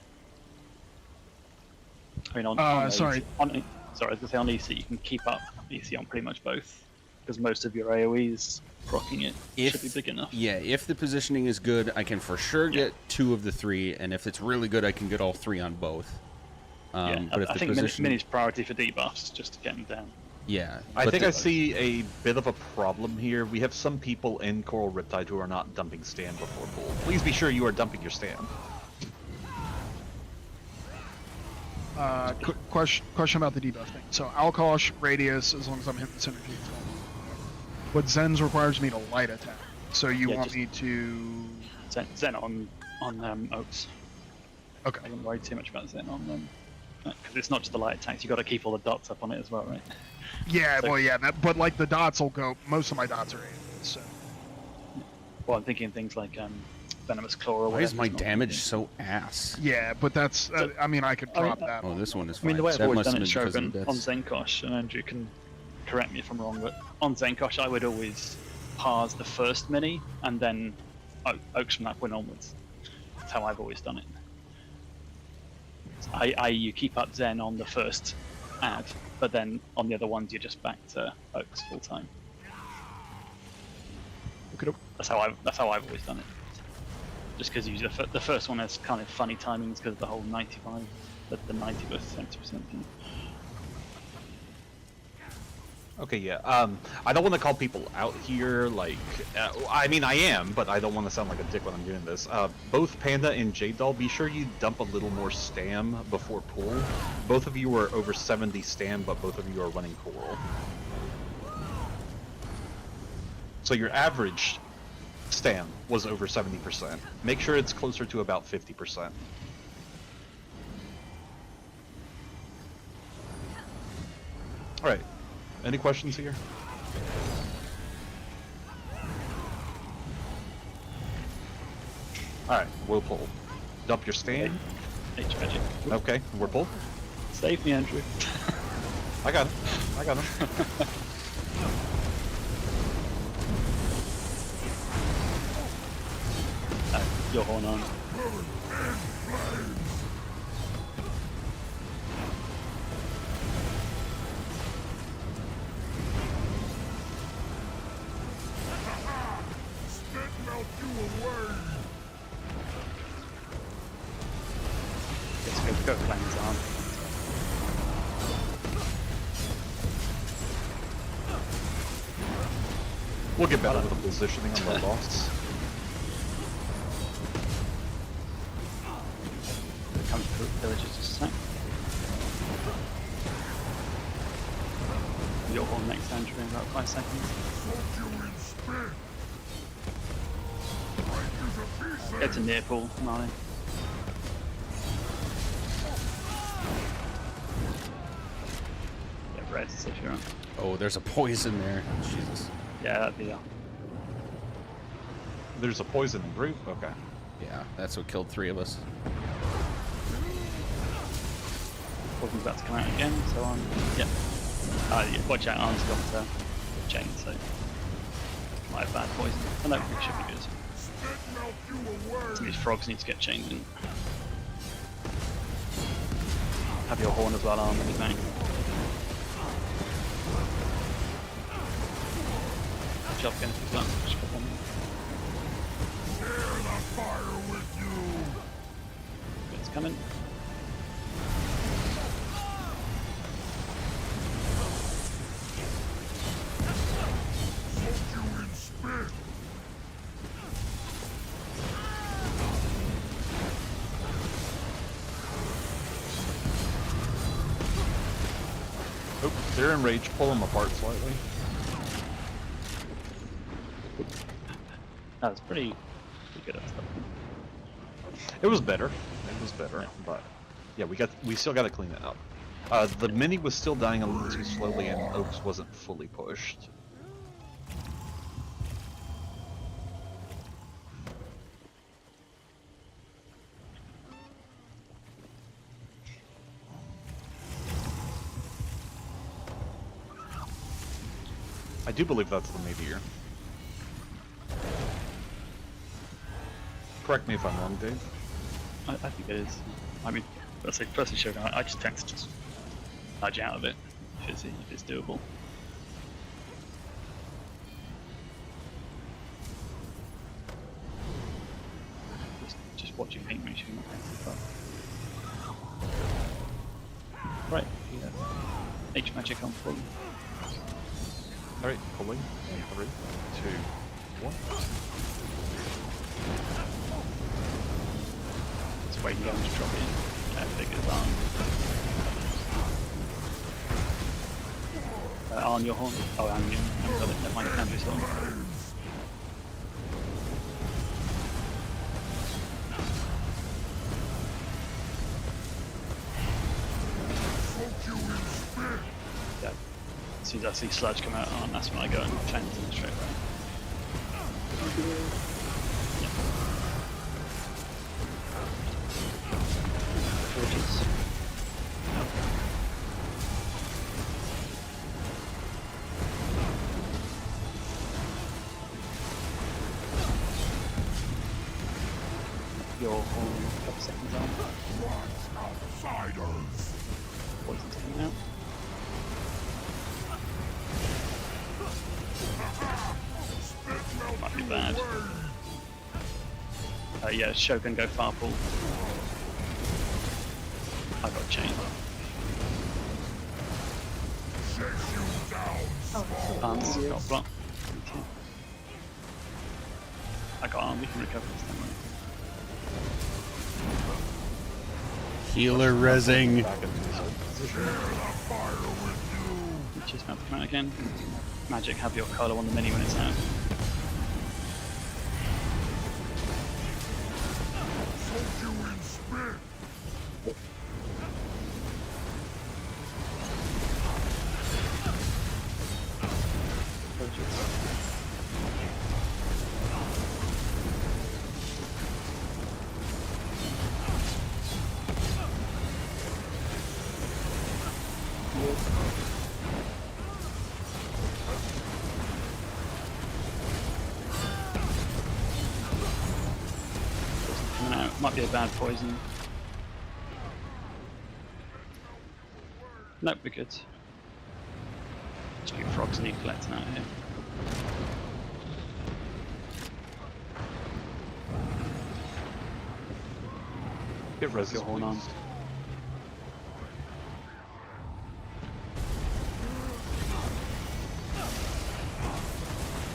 I mean, on sorry. I was going to say on EC, you can keep up EC on pretty much both. Because most of your AoEs proccing it should be big enough. Yeah, if the positioning is good, I can for sure get 2 of the 3, and if it's really good, I can get all 3 on both. But if I the think position... mini's priority for debuffs, just to get them down. Yeah. I think I see a bit of a problem here. We have some people in Coral Riptide who are not dumping stand before pool. Please be sure you are dumping your stand. Question about the debuff thing. So Alkosh, radius, as long as I'm hitting the synergy. What Zen's requires me to light attack. So you want me to... Zen on Oaks. Okay. I wouldn't worry too much about Zen on them. Because it's not just the light attacks, you got to keep all the dots up on it as well, right? Yeah, So- well, yeah, but like the dots will go. Most of my dots are AoE, so. Well, I'm thinking things like Venomous Claw or Why is whatever. my it's not- damage so ass? Yeah, but that's. I mean, I could I mean, drop that. Oh, this one is I fine. mean, the way I've That always must done have it, been because of Shogun, the on deaths. Zenkosh, and Andrew can correct me if I'm wrong, but on Zenkosh I would always pars the first mini and then Oaks from that point onwards. That's how I've always done it. You keep up Zen on the first ad, but then on the other ones you're just back to Oaks full time. That's how I've always done it. Just because the first one has kind of funny timings because of the whole 95, the 90 versus 70% thing. Okay, yeah. I don't want to call people out here, like, I mean, I am, but I don't want to sound like a dick when I'm doing this. Both Panda and J-Doll, be sure you dump a little more stam before pull. Both of you are over 70 stam, but both of you are running coral. So your average stam was over 70%. Make sure it's closer to about 50%. Alright. Any questions here? Alright, we'll pull. Dump your stand. H magic. Okay, we're pulled. Save me, Andrew. I got him. I got him. Your horn on. Let's go flames on. We'll get better with the positioning on the boss. Comes through villages just a sec. Your horn next Andrew in about 5 seconds. Get to near pool, Marley. Yeah, reds if you're on. Oh, there's a poison there. Jesus. Yeah, that'd be that. There's a poison group? Okay. Yeah, that's what killed 3 of us. Poison's about to come out again, so on. Yeah. Yeah, watch out, arm's got the chain, so. Might have bad poison. Oh no, it should be good. So these frogs need to get chained in. Have your horn as well, arm, and bang. Good job getting things done. Just put them in. It's coming. Oh, they're in rage. Pull them apart slightly. That was pretty good at stuff. It was better. It was better, but yeah, we still got to clean it up. The mini was still dying a little too slowly, and Oaks wasn't fully pushed. I do believe that's the meteor. Correct me if I'm wrong, Dave. I think it is. I mean, let's say personally, Shogun, I just tend to just nudge out of it if it's doable. Just watching pink make sure you're not going too far. Right, yeah. H magic on full. Alright, pulling. 3, 2, 1. Just waiting down to drop in. Figures on your horn. Oh, and you. Never mind, Andrew's horn. soon as I see sludge come out on, that's when I go and cleanse them straight away. Torches. Your whole couple seconds on. Poison's coming out. Might be bad. Yeah, Shogun go far pull. I got chained. Arms, got block. Okay. I got arm, we can recover this time. Healer rezzing. Just about to come out again. Magic, have your color on the mini when it's out. Coming out. Might be a bad poison. Nope, we're good. Just keep frogs and you collecting out here. Get res your horn on.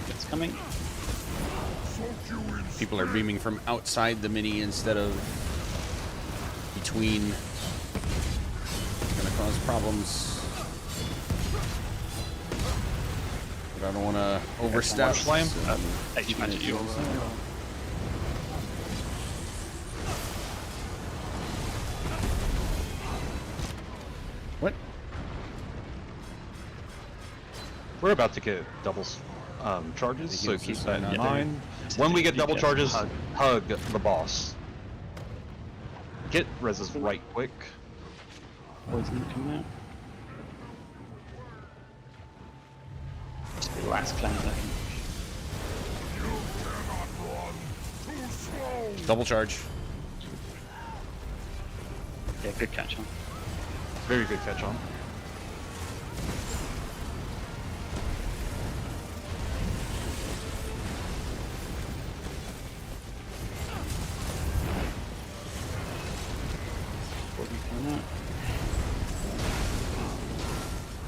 It's coming. People are beaming from outside the mini instead of between. Gonna cause problems. But I don't want to overstep. Slam. H magic you also. What? We're about to get double charges, so keep that in mind. Yeah. When we get double charges, Hug. hug the boss. Get reses right quick. Poison coming out. Just be the last cleanse I can. Double charge. Yeah, good catch on. Very good catch on.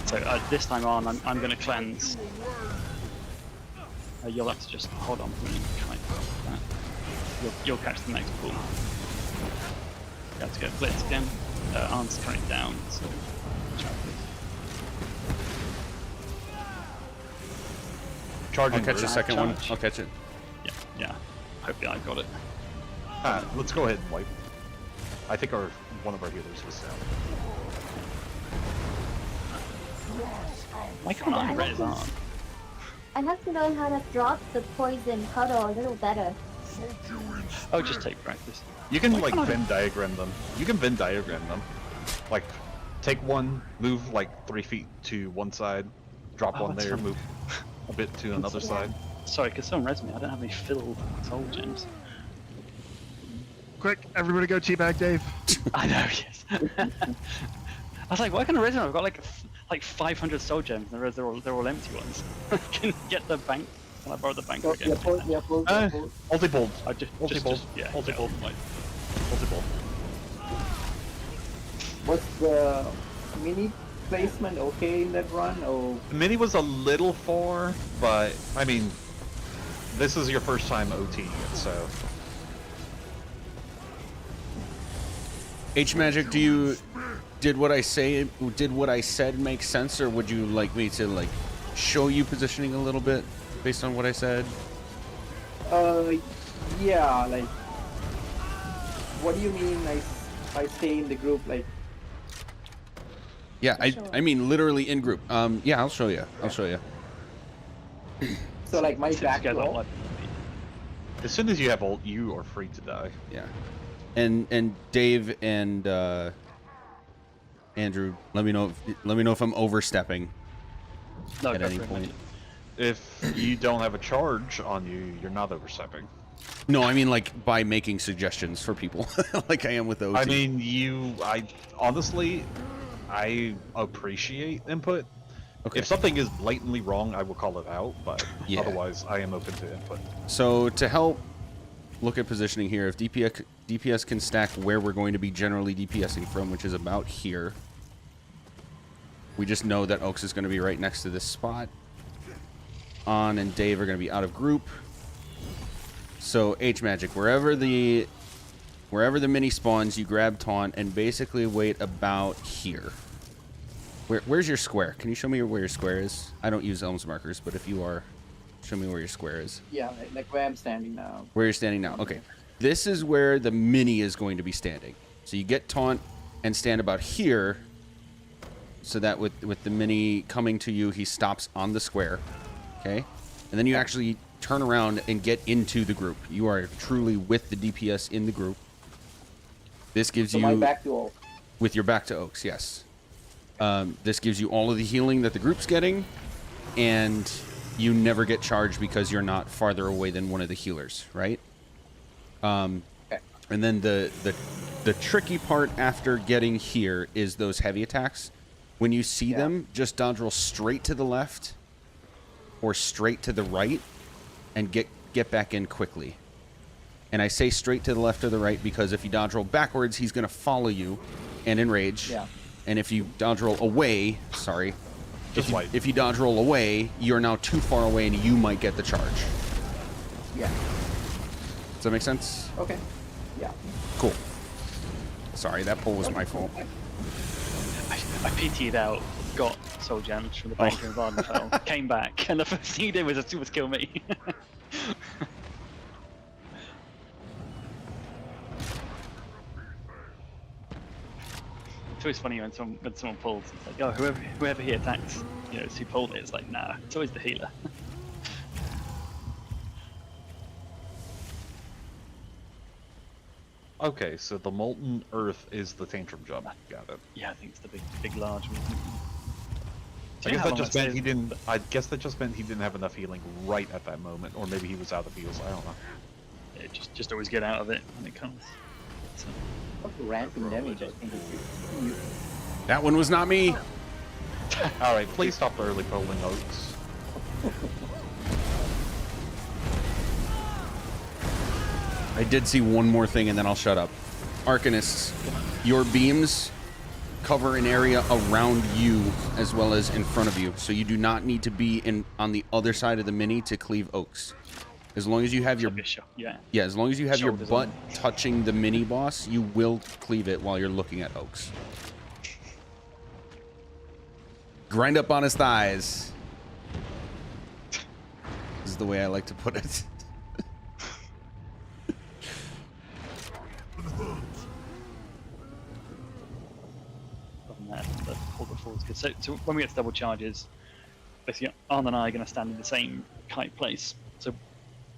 So this time on, I'm going to cleanse. You'll have to just hold on for a minute. You'll catch the next pull. You have to get blitz again. Arms coming down, so Charging. I'll catch the burst. second one. I'll catch it. Yeah. Hopefully I got it. Let's go ahead and wipe. I think one of our healers was down. Why can't I res arm? I have to learn how to drop the poison puddle a little better. Oh, just take practice. You can Why like can't I- Venn diagram them. You can Venn diagram them. Like, take one, move like 3 feet to one side, drop one that's there, fine. move a bit to another side. Sorry, because someone res me. I don't have any filled soul gems. Quick, everybody go teabag Dave. I know, yes. I was like, why can't I res him? I've got like 500 soul gems, and they're all empty ones. Can you get the bank? Can I borrow the bank again? Multi-pulled. I just, yeah, Multi-pulled. like, Multi-pulled. Was the mini placement okay in that run? Or The mini was a little far, but I mean, this is your first time OT, so. H Magic, did what I said make sense, or would you like me to like show you positioning a little bit based on what I said? yeah, like, what do you mean I stay in the group? Like, Yeah, I mean literally in group. Yeah, I'll show you. I'll show you. So like my back Together, row. like, As soon as you have ult, you are free to die. Yeah. And Dave and Andrew, let me know if I'm overstepping No, at go any for it, point. mate. If you don't have a charge on you, you're not overstepping. No, I mean like by making suggestions for people, like I am with OT. I mean, I honestly, I appreciate input. Okay. If something is blatantly wrong, I will call it out, but Yeah. otherwise, I am open to input. So to help look at positioning here, if DPS can stack where we're going to be generally DPSing from, which is about here. We just know that Oaks is going to be right next to this spot. On and Dave are going to be out of group. So H Magic, wherever the mini spawns, you grab taunt and basically wait about here. Where's your square? Can you show me where your square is? I don't use Elm's markers, but if you are, show me where your square is. Yeah, like where I'm standing now. Where you're standing now. Okay. This is where the mini is going to be standing. So you get taunt and stand about here so that with the mini coming to you, he stops on the square. Okay? And then you actually turn around and get into the group. You are truly with the DPS in the group. This gives So you... my back to Oaks. With your back to Oaks, yes. This gives you all of the healing that the group's getting, and you never get charged because you're not farther away than one of the healers, right? And then the tricky part after getting here is those heavy attacks. When you see them, just dodge roll straight to the left or straight to the right and get back in quickly. And I say straight to the left or the right because if you dodge roll backwards, he's going to follow you and enrage. Yeah. And if you dodge roll away, sorry, Just if you dodge roll away, you're now too far away and you might get the charge. Yeah. Does that make sense? Okay. Yeah. Cool. Sorry, that pull was my fault. I PT'd out, got soul gems from the bank in Vardenfell, came back, and the first thing he did was kill me. It's always funny when someone pulls. It's like, oh, whoever he attacks, you know, who pulled it. It's like, nah, it's always the healer. Okay, so the Molten Earth is the Tantrum jump. Got it. Yeah, I think it's the big large one. I guess that just meant he didn't. I guess that just meant he didn't have enough healing right at that moment, or maybe he was out of heals. I don't know. Yeah, just always get out of it when it comes. So. Ramping damage, I think it's That one was not me. All right, please stop early polling Oaks. I did see one more thing and then I'll shut up. Arcanists, your beams cover an area around you as well as in front of you, so you do not need to be on the other side of the mini to cleave Oaks. As long as you have your as long as you have your butt touching the mini boss, you will cleave it while you're looking at Oaks. Grind up on his thighs. This is the way I like to put it. The hold before is good. So when we get to double charges, basically Arn and I are going to stand in the same kite place. So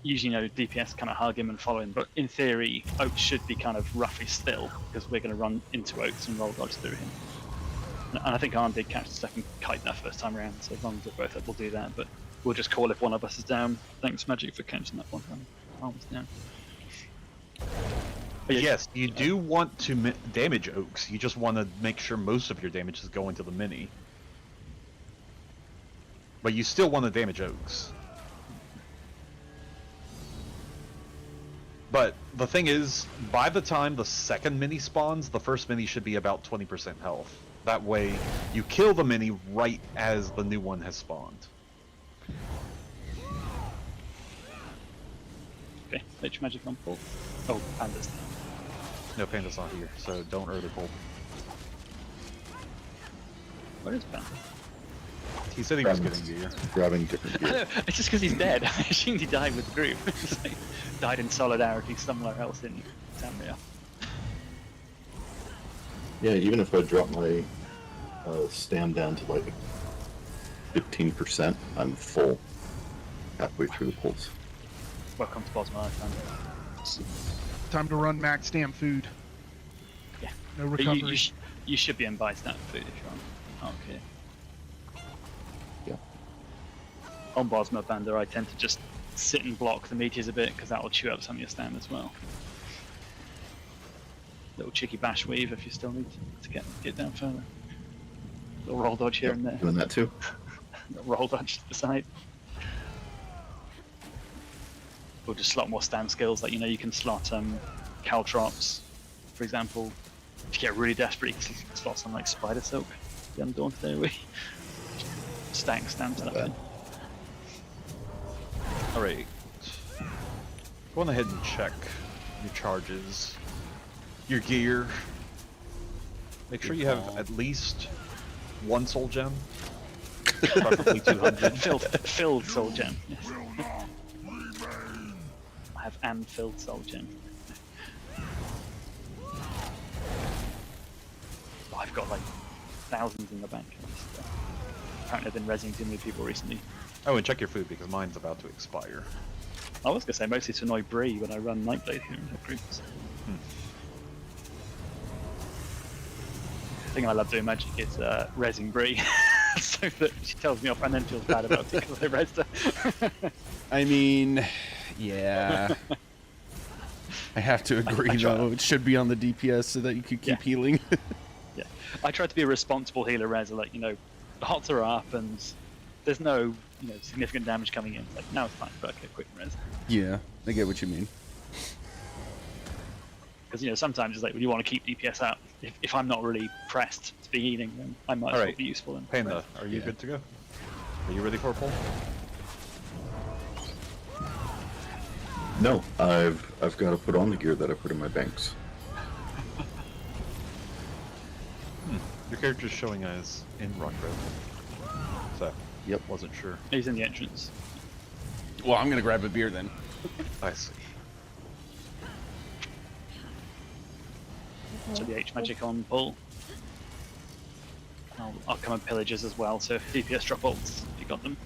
usually, you know, DPS kind of hug him and follow him, but in theory, Oaks should be kind of roughly still because we're going to run into Oaks and roll dodge through him. And I think Arn did catch the second kite that first time around, so as long as we're both up, we'll do that. But we'll just call if one of us is down. Thanks, Magic, for catching that one time. Arm's down. Yes, you do want to damage Oaks. You just want to make sure most of your damage is going to the mini. But you still want to damage Oaks. But the thing is, by the time the second mini spawns, the first mini should be about 20% health. That way, you kill the mini right as the new one has spawned. Okay, Nature Magic on pull. Oh, Panda's down. No, Panda's not here, so don't early pull. Where is Panda? He said he was getting gear. Grabbing different gear. It's just because he's dead. I assumed he died with the group. It's like, died in solidarity somewhere else in Zambia. Yeah, even if I drop my stam down to like 15%. I'm full halfway through the pulse. Welcome to Bosma. Time to run max damn food. Yeah. No But recovery. you should be in buy stat food if you're on. Okay. Yeah. On Bosma Banda, I tend to just sit and block the meteors a bit because that will chew up some of your stam as well. Little cheeky bash weave if you still need to get down further. Little roll dodge here and there. Doing that too. Little roll dodge to the side. Or just slot more stam skills, like you can slot caltrops, for example. If you get really desperate, you can slot some like spider silk, the undaunted AoE. Stack stam stuff in. Alright. Go on ahead and check your charges, your gear. Make sure you have at least 1 soul gem. Preferably 200. Filled soul gem. Yes. I have an filled soul gem. Oh, I've got like thousands in the bank. Apparently I've been rezzing too many people recently. Oh, and check your food because mine's about to expire. I was gonna say mostly to annoy Bree when I run Nightblade here in her groups. The thing I love doing Magic is rezzing Bree, so that she tells me off and then feels bad about it because I rezzed her. I mean, yeah. I have to agree, though. It should be on the DPS so that you could keep healing. Yeah, I try to be a responsible healer, Rez. Like, the hots are up and there's no, significant damage coming in. Like, now it's time for a quick res. Yeah, I get what you mean. Because sometimes it's like, when you want to keep DPS up, if I'm not really pressed to be healing, then I might as well be useful. In Panda, are you good to go? Are you ready for a pull? No, I've got to put on the gear that I put in my banks. Your character's showing as in Rockgrove. So, yep, wasn't sure. He's in the entrance. Well, I'm gonna grab a beer then. I see. So the H magic on pull. I'll come and pillagers as well, so if DPS drop ults, you got them.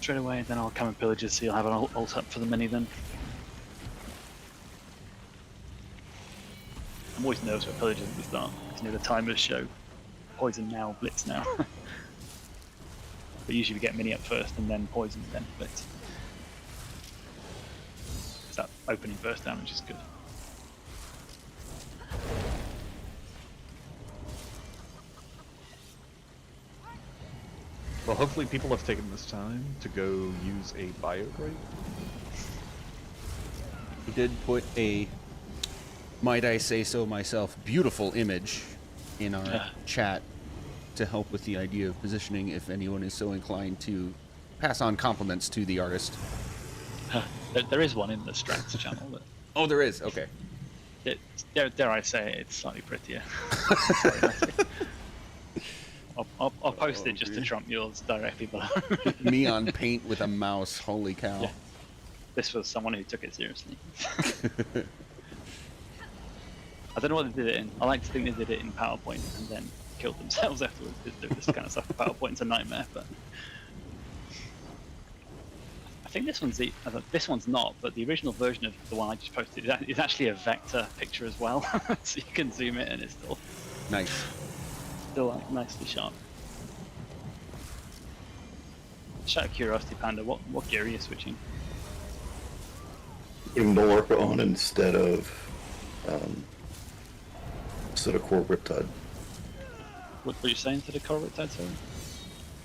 Straight away, then I'll come and pillagers, so you'll have an ult up for the mini then. I'm always nervous with pillagers at the start, because the timers show poison now, blitz now. But usually we get mini up first, and then poison, then blitz. It's that opening burst damage is good. Well, hopefully people have taken this time to go use a biograde. He did put a, might I say so myself, beautiful image in our chat to help with the idea of positioning if anyone is so inclined to pass on compliments to the artist. There is one in the Strats channel. But oh, there is? Okay. Dare I say it's slightly prettier. I'll post it just to trump yours directly below. Me on paint with a mouse, holy cow. Yeah. This was someone who took it seriously. I don't know what they did it in. I like to think they did it in PowerPoint and then killed themselves afterwards. This kind of stuff. PowerPoint's a nightmare, but I think this one's not. But the original version of the one I just posted is actually a vector picture as well, so you can zoom it and it's still nice. Still like nicely sharp. Just out of curiosity, Panda, what gear are you switching? Putting Dolorca on instead of core Riptide. What were you saying to the core Riptide, sorry?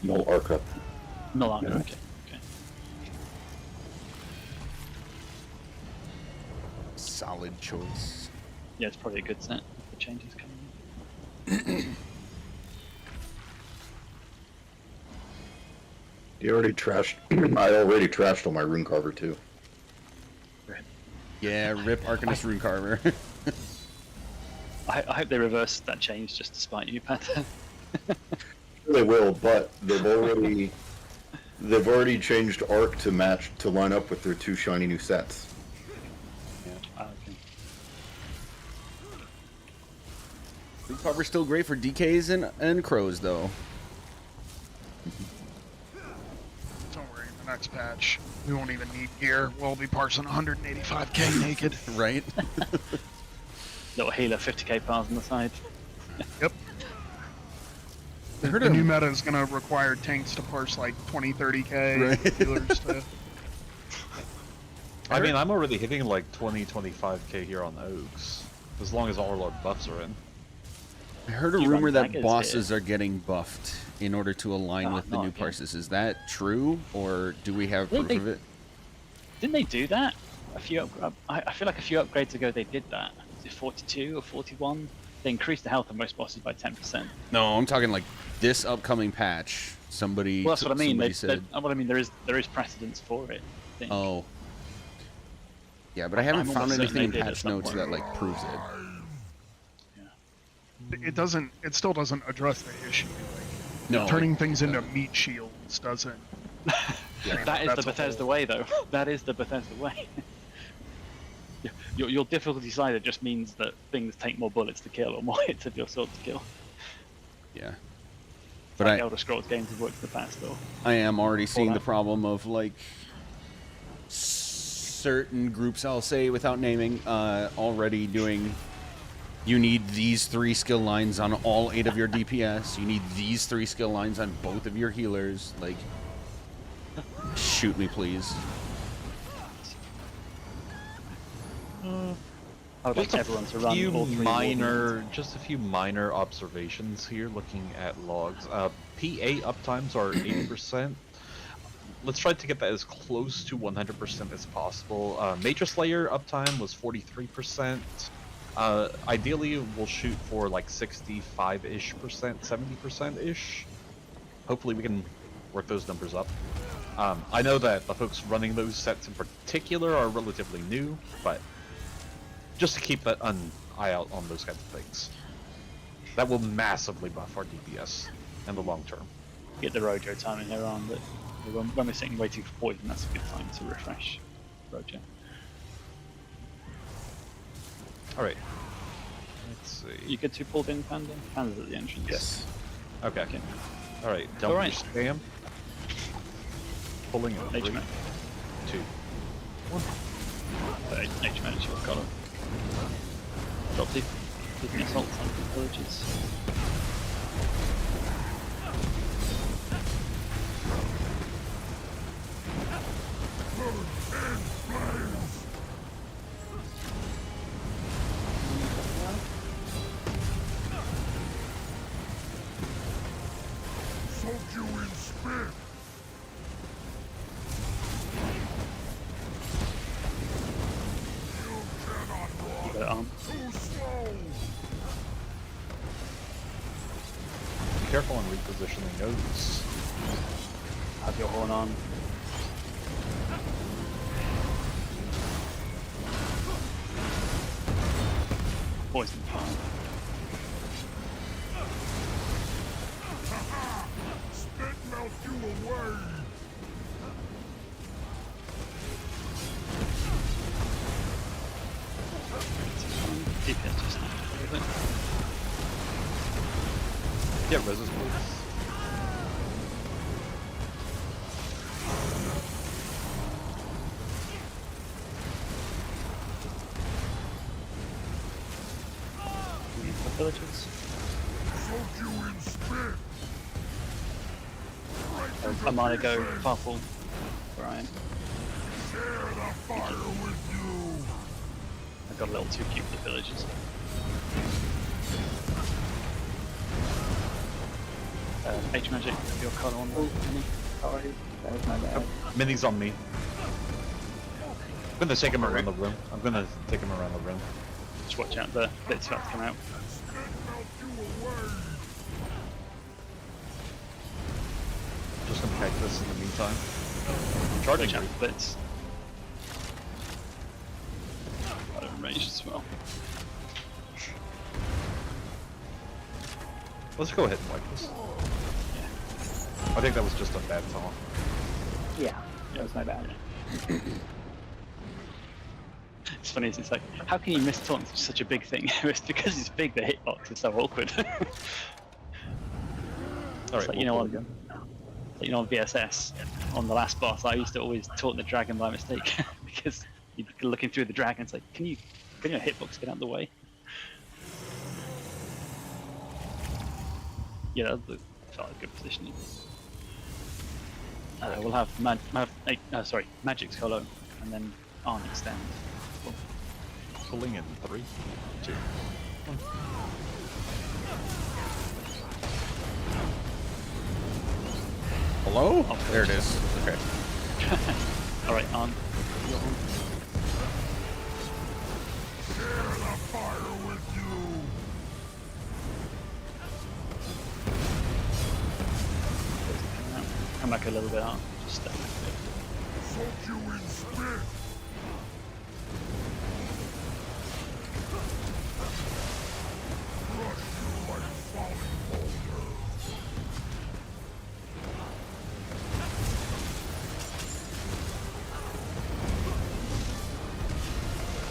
Null Arca. Null Arca, Yeah. okay. Solid choice. Yeah, it's probably a good set if the changes coming. You already trashed. I already trashed on my Rune Carver too. Yeah, rip Arcanist Rune Carver. I hope they reverse that change just to spite you, Panda. They will, but they've already changed Arc to line up with their 2 shiny new sets. Okay. Cover's still great for DKs and crows, though. Don't worry, in the next patch, we won't even need gear. We'll be parsing 185k naked. Right? Little healer 50k bars on the side. Yep. The new meta is going to require tanks to parse like 20, 30k. Right. Healers to... I mean, I'm already hitting like 20, 25k here on Oaks, as long as all our buffs are in. I heard a You rumor run that daggers bosses are getting buffed in order to align with the not new again. parses. Is that true, or do we have Didn't proof they- of it? Didn't they do that? I feel like a few upgrades ago they did that. Was it 42 or 41? They increased the health of most bosses by 10%. No, I'm talking like this upcoming patch. Somebody. Well, that's what I mean. somebody said. There is precedence for it. I think. Oh. Yeah, but I haven't I'm found almost certain anything in they did at patch some notes point. that like proves it. It doesn't. It still doesn't address the issue. Like, No. turning things into meat shields doesn't. That is That's the a Bethesda whole- way, though. That is the Bethesda way. Your difficulty slider just means that things take more bullets to kill or more hits of your sword to kill. Yeah. But But like I, Elder Scrolls games have worked in the past, though. I am already seeing the that. problem of like certain groups, I'll say without naming, already doing. You need these 3 skill lines on all 8 of your DPS. You need these 3 skill lines on both of your healers. Like, shoot me, please. I would like everyone to run all 3 Just a few minor observations here looking at logs. PA uptimes are 80%. Let's try to get that as close to 100% as possible. Major Slayer uptime was 43%. Ideally, we'll shoot for like 65-ish percent, 70%-ish. Hopefully we can work those numbers up. I know that the folks running those sets in particular are relatively new, but just to keep an eye out on those kinds of things. That will massively buff our DPS in the long term. Get the Rojo timing here on, but when we're sitting waiting for poison, that's a good time to refresh Rojo. Alright. Let's see. You get 2 pulled in, Panda? Panda's at the entrance. Yes. Okay. Okay. Alright, don't Alright. spam. Pulling in 3, H-Man. 2, 1. H-Man is your color. Drop deep. Taking assault on the villages. Soak you in spit. You got it on. Too slow. Be careful on repositioning nodes. Have your horn on. Poison fire. Spit melt you away. DPS just Get resist, please. the villages. Soak you in spit. I'm gonna go powerful where I am. Share the fire with you. I got a little too cute for the villages. H-Magic, your color on the Sorry, that was my bad. Mini's on me. I'm gonna take him around the room. Just watch out, the bit's about to come out. Spit melt you away. Just gonna kite this in the meantime. Charging Charging. out the bits. Got it enraged as well. Let's go ahead and wipe this. I think that was just a bad taunt. Yeah, that was my bad. It's funny, it's like, how can you miss taunt such a big thing? It's because it's big, the hitbox is so awkward. Alright, Like, we'll pull again. On VSS, on the last boss, I used to always taunt the dragon by mistake because you'd be looking through the dragon, it's like, can your hitbox get out of the way? Yeah, that felt like good positioning. We'll have Magic's Hollow, and then Arm extend. Pulling in 3, 2, 1. Hello? Oh, there it is. Okay. Alright, Arm. You're on. Share the fire with you. Come back a little bit out. Just step back a bit. Soak you in spit. Crush you like falling boulders.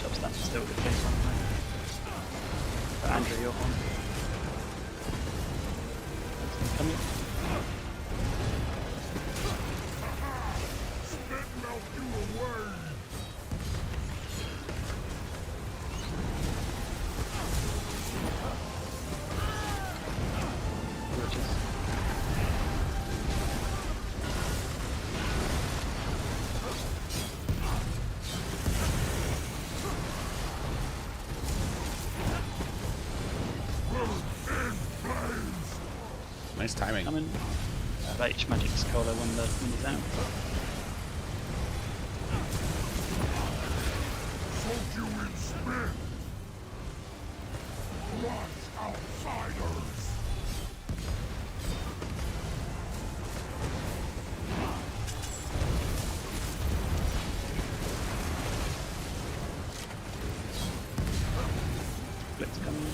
Job stand still with the case on. Andrew, you're on. Coming. Spit melt you away. Nice timing. Coming. H Magic's Cola when he's out. Soak you in spit. Crush outsiders. Blitz coming.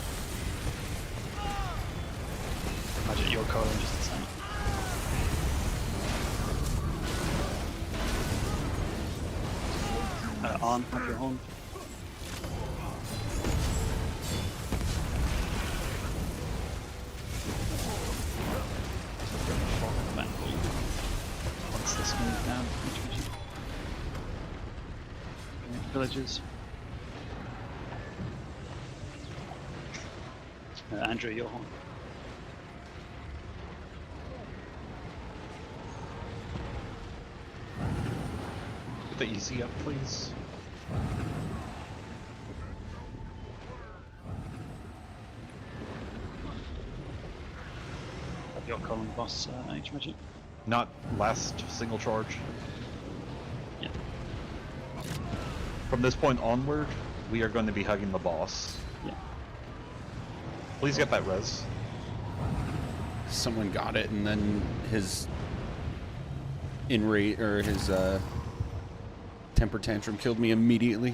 Magic your Cola in just a second. On, have your horn. Once this moves down, villagers. Andrew, your horn. Put the EC up, please. Have your column boss H Magic. Not last single charge. Yeah. From this point onward, we are going to be hugging the boss. Yeah. Please get that res. Someone got it, and then his his temper tantrum killed me immediately.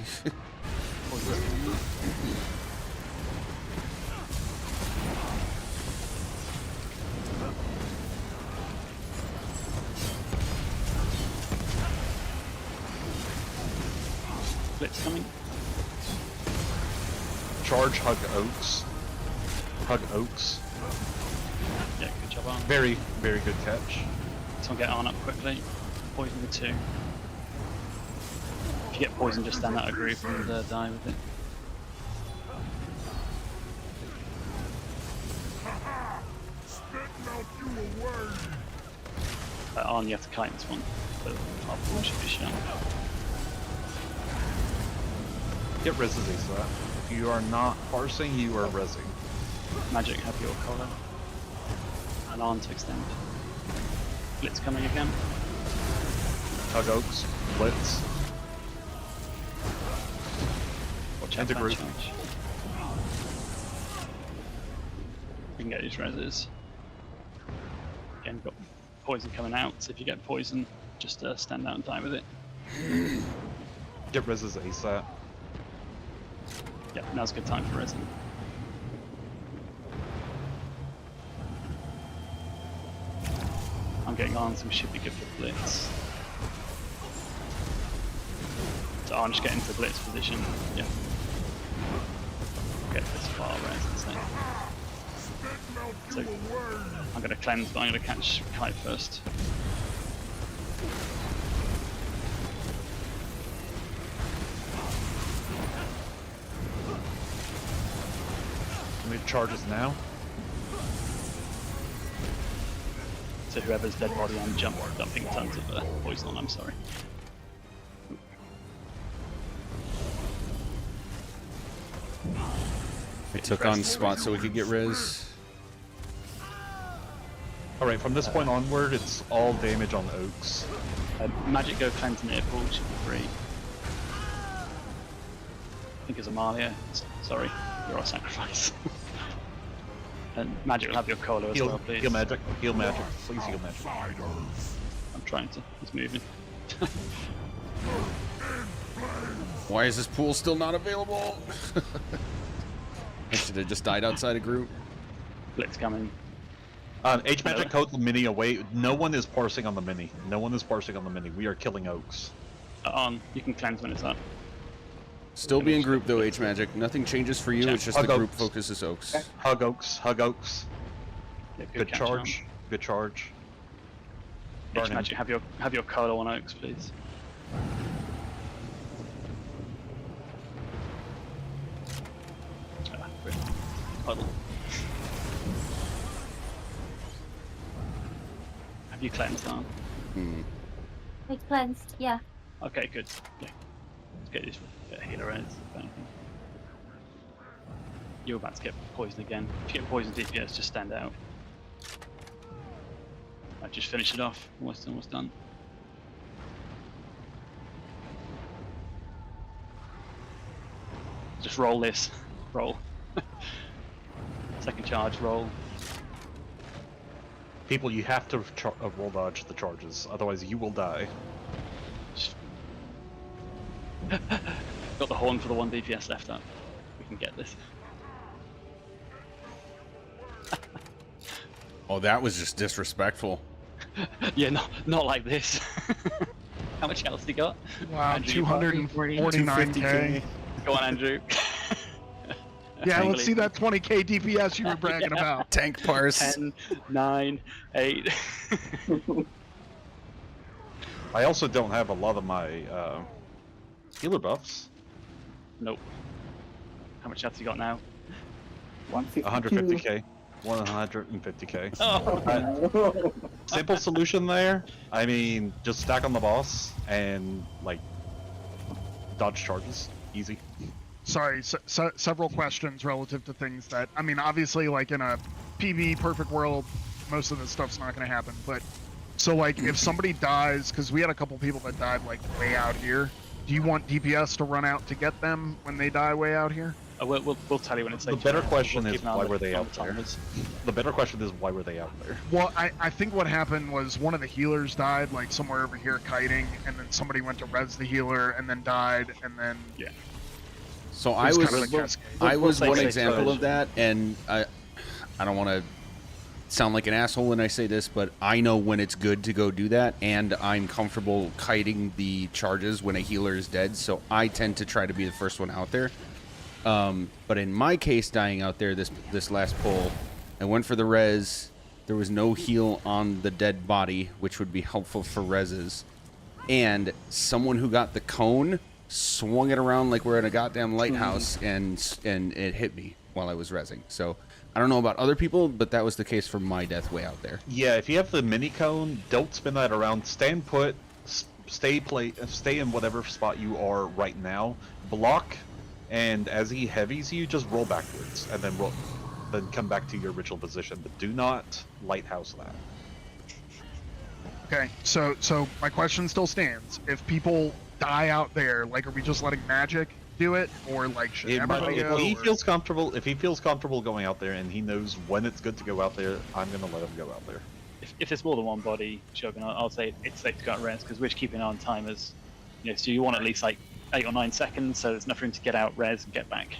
Blitz coming. Charge, hug Oaks. Hug Oaks. Yeah, good job, Arn. Very, very good catch. Someone get Arn up quickly. Poison the 2. If you get poisoned, just stand out of group and die with it. Spit melt you away. Arn, you have to kite this one. But our ball should be shown. Get res as ASAP. If you are not parsing, you are resing. Magic, have your collar. And Arn to extend. Blitz coming again. Hug Oaks. Blitz. Watch out Into for group. that charge. We can get these reses. Again, got poison coming out, so if you get poison, just stand out and die with it. Get res as ASAP. Yeah, now's a good time for resin. I'm getting on, so we should be good for blitz. So So I'm just getting to blitz position. Yeah. Get this far, res. Insane. So I'm gonna cleanse, but I'm gonna catch Kite first. How many charges now? So whoever's dead body, I'm dumping tons of poison on. I'm sorry. We took on spot so we could get res. Alright, from this point onward, it's all damage on Oaks. Magic Go cleanse near pool should be free. I think it's Amalia. Sorry, you're our sacrifice. And Magic will have your cola as well, please. Heal Magic. Heal Magic. Please heal Magic. I'm trying to. He's moving. Why is this pool still not available? I should have just died outside a group. Blitz coming. H-Magic coat the mini away. No one is parsing on the mini. No one is parsing on the mini. We are killing Oaks. You can cleanse when it's up. Still be in group though, H-Magic. Nothing changes for you, it's just Hug the group Oaks. focuses Oaks. Hug Oaks. Hug Oaks. Yeah, Good catch charge. Good charge. Burn him. Magic, have your cola on Oaks, please. Great. Huddle. Have you cleansed on? It's cleansed, yeah. Okay, good. Yeah. Let's get this healer res, if anything. You're about to get poisoned again. If you get poisoned DPS, just stand out. I just finished it off. Almost done. Just roll this. Roll. Second charge, roll. People, you have to roll dodge the charges, otherwise you will die. Got the horn for the 1 DPS left up. We can get this. Oh, that was just disrespectful. Yeah, not like this. How much health he got? Wow, Andrew, you 249k. Go on, Andrew. Yeah, let's see that 20k DPS you were bragging about. Tank parse. 10, 9, 8. I also don't have a lot of my healer buffs. Nope. How much health you got now? 150k. 150k. Oh. Simple solution there. I mean, just stack on the boss and like dodge charges. Easy. Sorry, several questions relative to things that, I mean, obviously, like in a PB perfect world, most of this stuff's not going to happen. But so, like, if somebody dies, because we had a couple people that died like way out here, do you want DPS to run out to get them when they die way out here? We'll tell you when it's The better question is why were they out there? The better question is why were they out there? Well, I think what happened was one of the healers died, like somewhere over here kiting, and then somebody went to res the healer and then died, and then yeah. So I was one example of that, and I don't want to sound like an asshole when I say this, but I know when it's good to go do that, and I'm comfortable kiting the charges when a healer is dead, so I tend to try to be the first one out there. But in my case, dying out there this last pull, I went for the res. There was no heal on the dead body, which would be helpful for reses, and someone who got the cone swung it around like we're in a goddamn lighthouse, and it hit me while I was resing. So I don't know about other people, but that was the case for my death way out there. Yeah, if you have the mini cone, don't spin that around. Stand put, stay in whatever spot you are right now. Block, and as he heavies you, just roll backwards, and then come back to your original position. But do not lighthouse that. Okay, so my question still stands. If people die out there, like, are we just letting magic do it, or like should everybody go? If he feels comfortable going out there, and he knows when it's good to go out there, I'm gonna let him go out there. If there's more than one body, Shogun, I'll say it's safe to go out res because we're keeping on timers. You know, so you want at least like 8 or 9 seconds, so there's enough room to get out res and get back.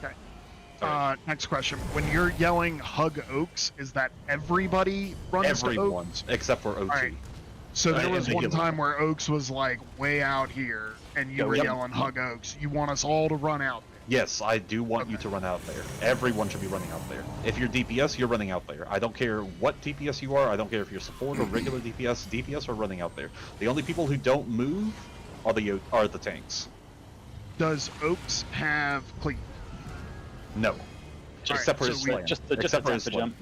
Okay. Next question. When you're yelling "Hug Oaks," is that everybody runs to Oaks? Except for OT. All right. So there was one time where Oaks was like way out here, and you Go were in. yelling hug Oaks. You want us all to run out. Yes, I do want you to run out there. Everyone should be running out there. If you're DPS, you're running out there. I don't care what DPS you are. I don't care if you're support or regular DPS. DPS are running out there. The only people who don't move are the tanks. Does Oaks have cleave? No. Just Except for so his we- slam. just Except for the his temper slam. jump.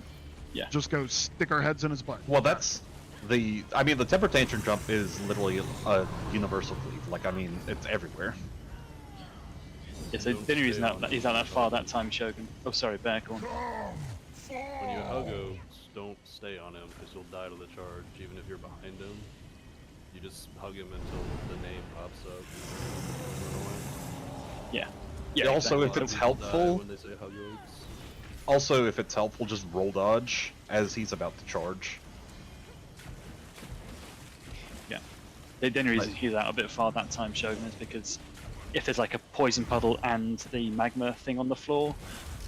Yeah. Just go stick our heads in his butt. Well, that's the. I mean, the temper tantrum jump is literally a universal cleave. Like, I mean, it's everywhere. Yeah, so the only reason that he's not that far that time, Shogun. Oh, sorry, Bear, go on. When you hug Oaks, don't stay on him because you'll die to the charge, even if you're behind him. You just hug him until the name pops up. And run away. Yeah. Yeah, also, if it's helpful, When they say hug Oaks. also if it's helpful, just roll dodge as he's about to charge. Yeah. The only reason he's out a bit far that time, Shogun, is because if there's like a poison puddle and the magma thing on the floor,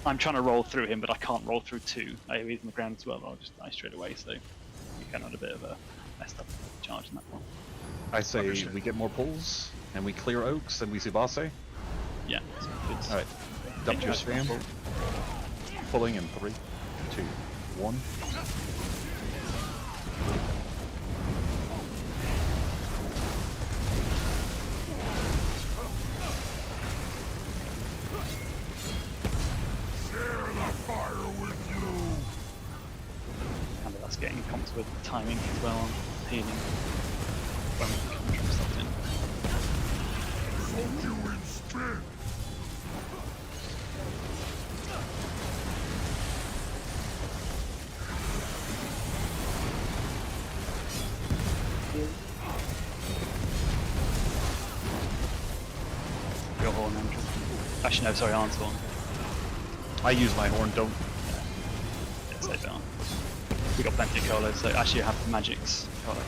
I'm trying to roll through him, but I can't roll through two AoEs on the ground as well. I'll just die straight away. So you kind of had a bit of a messed up charge in that one. I say we get more pulls, and we clear Oaks, and we see Basse. Yeah. Alright. Double Dangerous spam. pull. Pulling in 3, 2, 1. And that's getting comps with timing as well on healing. When we can drop stuff in. Your horn, Andrew. Actually, no, sorry, Arn's horn. I use my horn, don't. Yeah, save it on. We got plenty of colos, so actually you have magic's colo.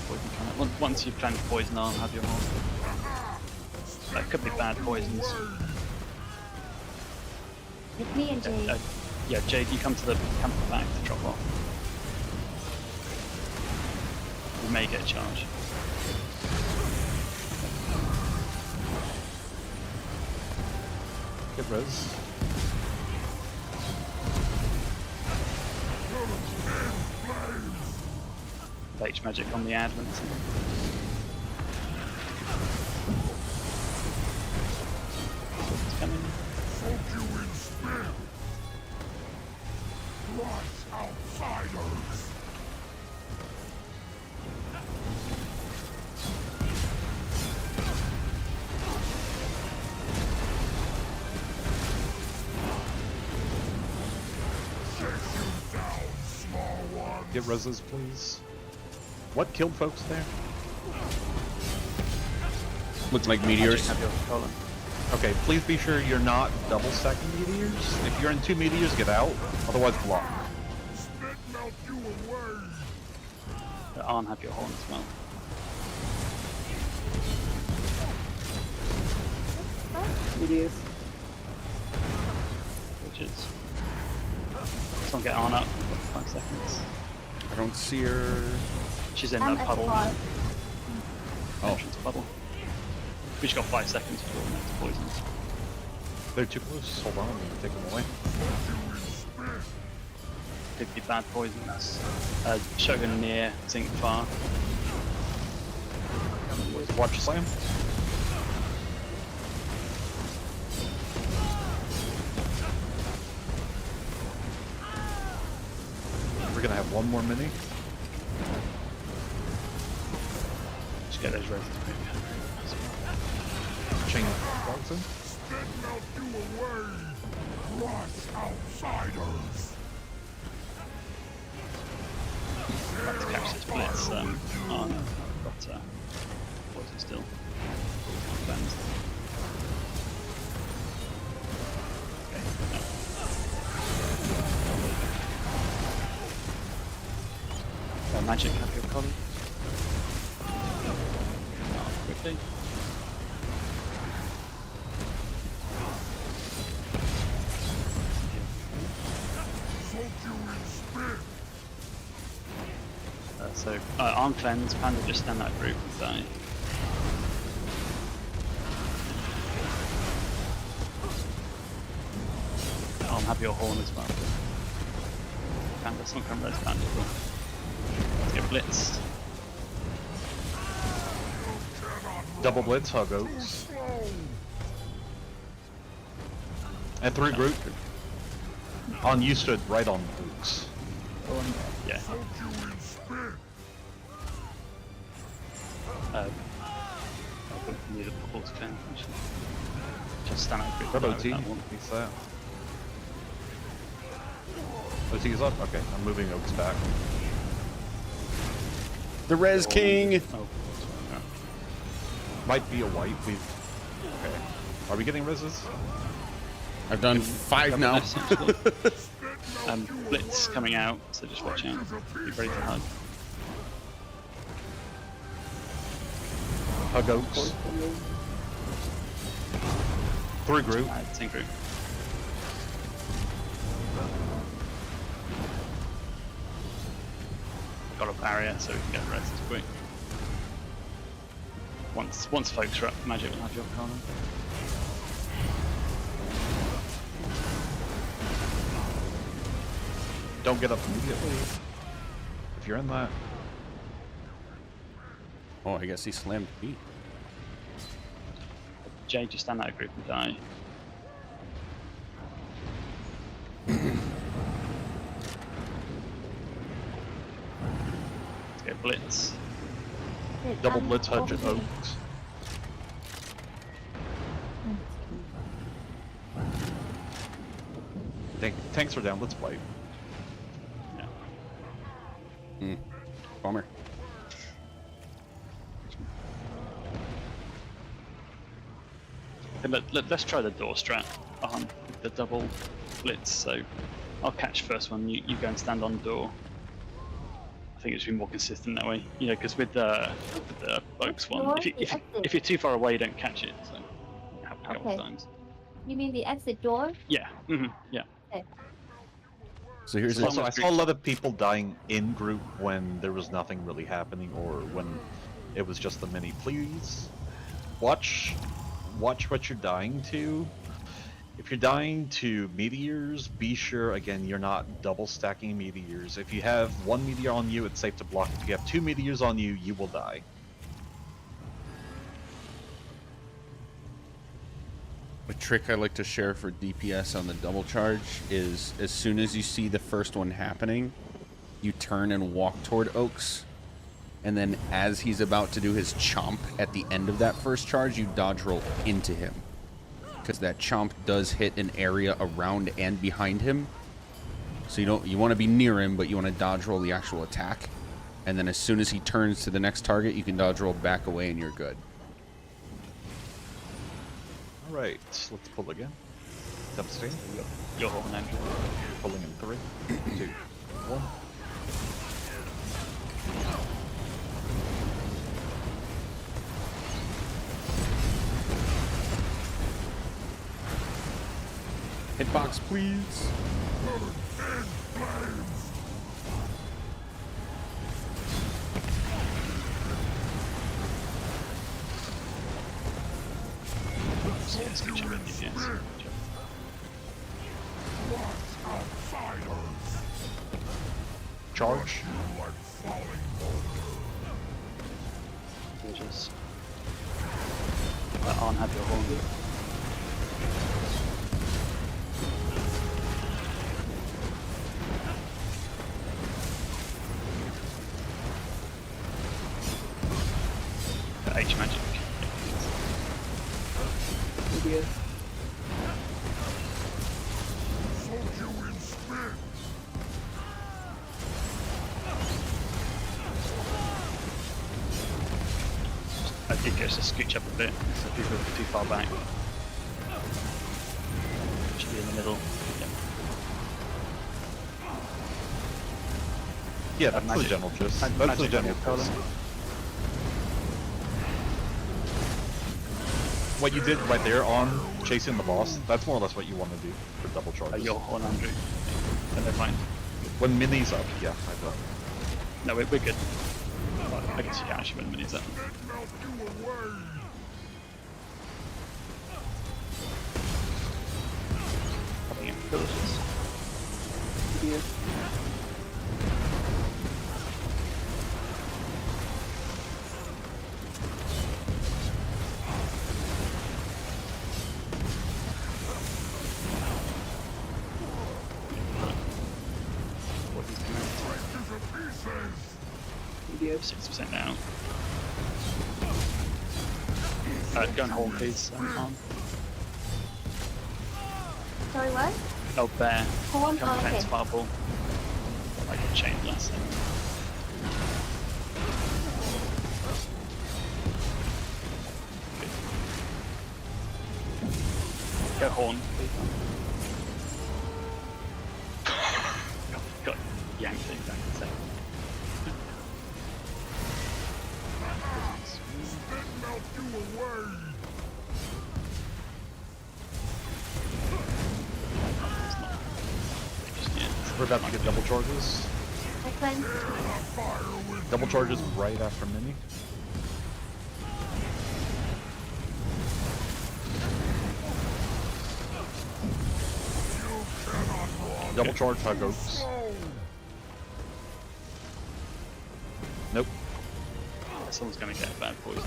Poison cannon. Once you've planted poison on, have your horn. That could be bad poisons. With me and Jade. Yeah, Jade, you come to the back to drop off. We may get a charge. Get res. H magic on the advent. It's coming. Outsiders! Get reses, please. What killed folks there? Looked like meteors. Have your colon. Okay, please be sure you're not double stacking meteors. If you're in 2 meteors, get out. Otherwise, block. Arn have your horn as well. It is. Which is. Someone get Arn up. 5 seconds. I don't see her. She's in I'm that at puddle. 5. Entrance puddle. We just got 5 seconds before the next poison. They're too close. Hold on, I'm gonna take them away. Could be bad poisons. Shogun near, Zinc far. Watch slam. We're gonna have one more mini. Just get those roses. Chain dogs in. Outsiders! Let's catch this blitz. Arn got poison still. Cleansed. Okay, no. Magic, have your collie. Quickly. So, arm fends, Panda just stand that group and die. Arm have your horn as well. Panda, some come res Panda as well. Let's get blitzed. Double blitz, hug oaks. And 3 group. On you stood right on oaks. Yeah. I need a pull to fend. Just stand out group. Grab OT. Fix that. OT is up? Okay, I'm moving oaks back. The Res King! Might be a wipe. Okay. Are we getting reses? I've done 5 now. Blitz coming out, so just watch out. Be ready to hug. Hug oaks. 3 group. It's in group. Got a barrier, so we can get the rest quick. Once folks are up, Magic will have your corner. Don't get up immediately. If you're in that. Oh, I guess he slammed me. Jay, just stand out of group and die. Let's get blitz. Double blitz, hug oaks. Tanks are down, let's wipe. Bummer. Okay, let's try the door strat on the double blitz. So I'll catch first one. You go and stand on door. I think it should be more consistent that way. You know, because with the Oaks one, if you're too far away, you don't catch it. So it happens a couple of times. You mean the exit door? Yeah. Yeah. Okay. So here's also, I saw a lot of people dying in group when there was nothing really happening, or when it was just the mini. Please watch what you're dying to. If you're dying to meteors, be sure again you're not double stacking meteors. If you have 1 meteor on you, it's safe to block. If you have 2 meteors on you, you will die. A trick I like to share for DPS on the double charge is as soon as you see the first one happening, you turn and walk toward Oaks, and then as he's about to do his chomp at the end of that first charge, you dodge roll into him. Because that chomp does hit an area around and behind him. So you want to be near him, but you want to dodge roll the actual attack. And then as soon as he turns to the next target, you can dodge roll back away and you're good. Alright, let's pull again. Devastating. Your whole name. Pulling in 3, 2, 1. Hitbox, please. Yes, good job, yes. Charge. Just let on have your horn. H magic. Idiot. I did just scooch up a bit, so people are too far back. Should be in the middle. Yeah, that's the general gist. That's the general gist. What you did right there on chasing the boss, that's more or less what you want to do for double charges. You're 100. And they're fine. When mini's up, yeah, I thought. No, we're good. I guess you can actually win minis up. Popping in villages. Idiot. 6% now. Go and hold, please. Sorry, what? Oh, bear. Horn? Come Oh, okay. defense fireball. I got chained last time. Go horn, please. got yanked exactly the same. We're about to get double charges. Open. Double charges right after mini. Double charge hug oaks. Nope. Someone's gonna get a bad poison.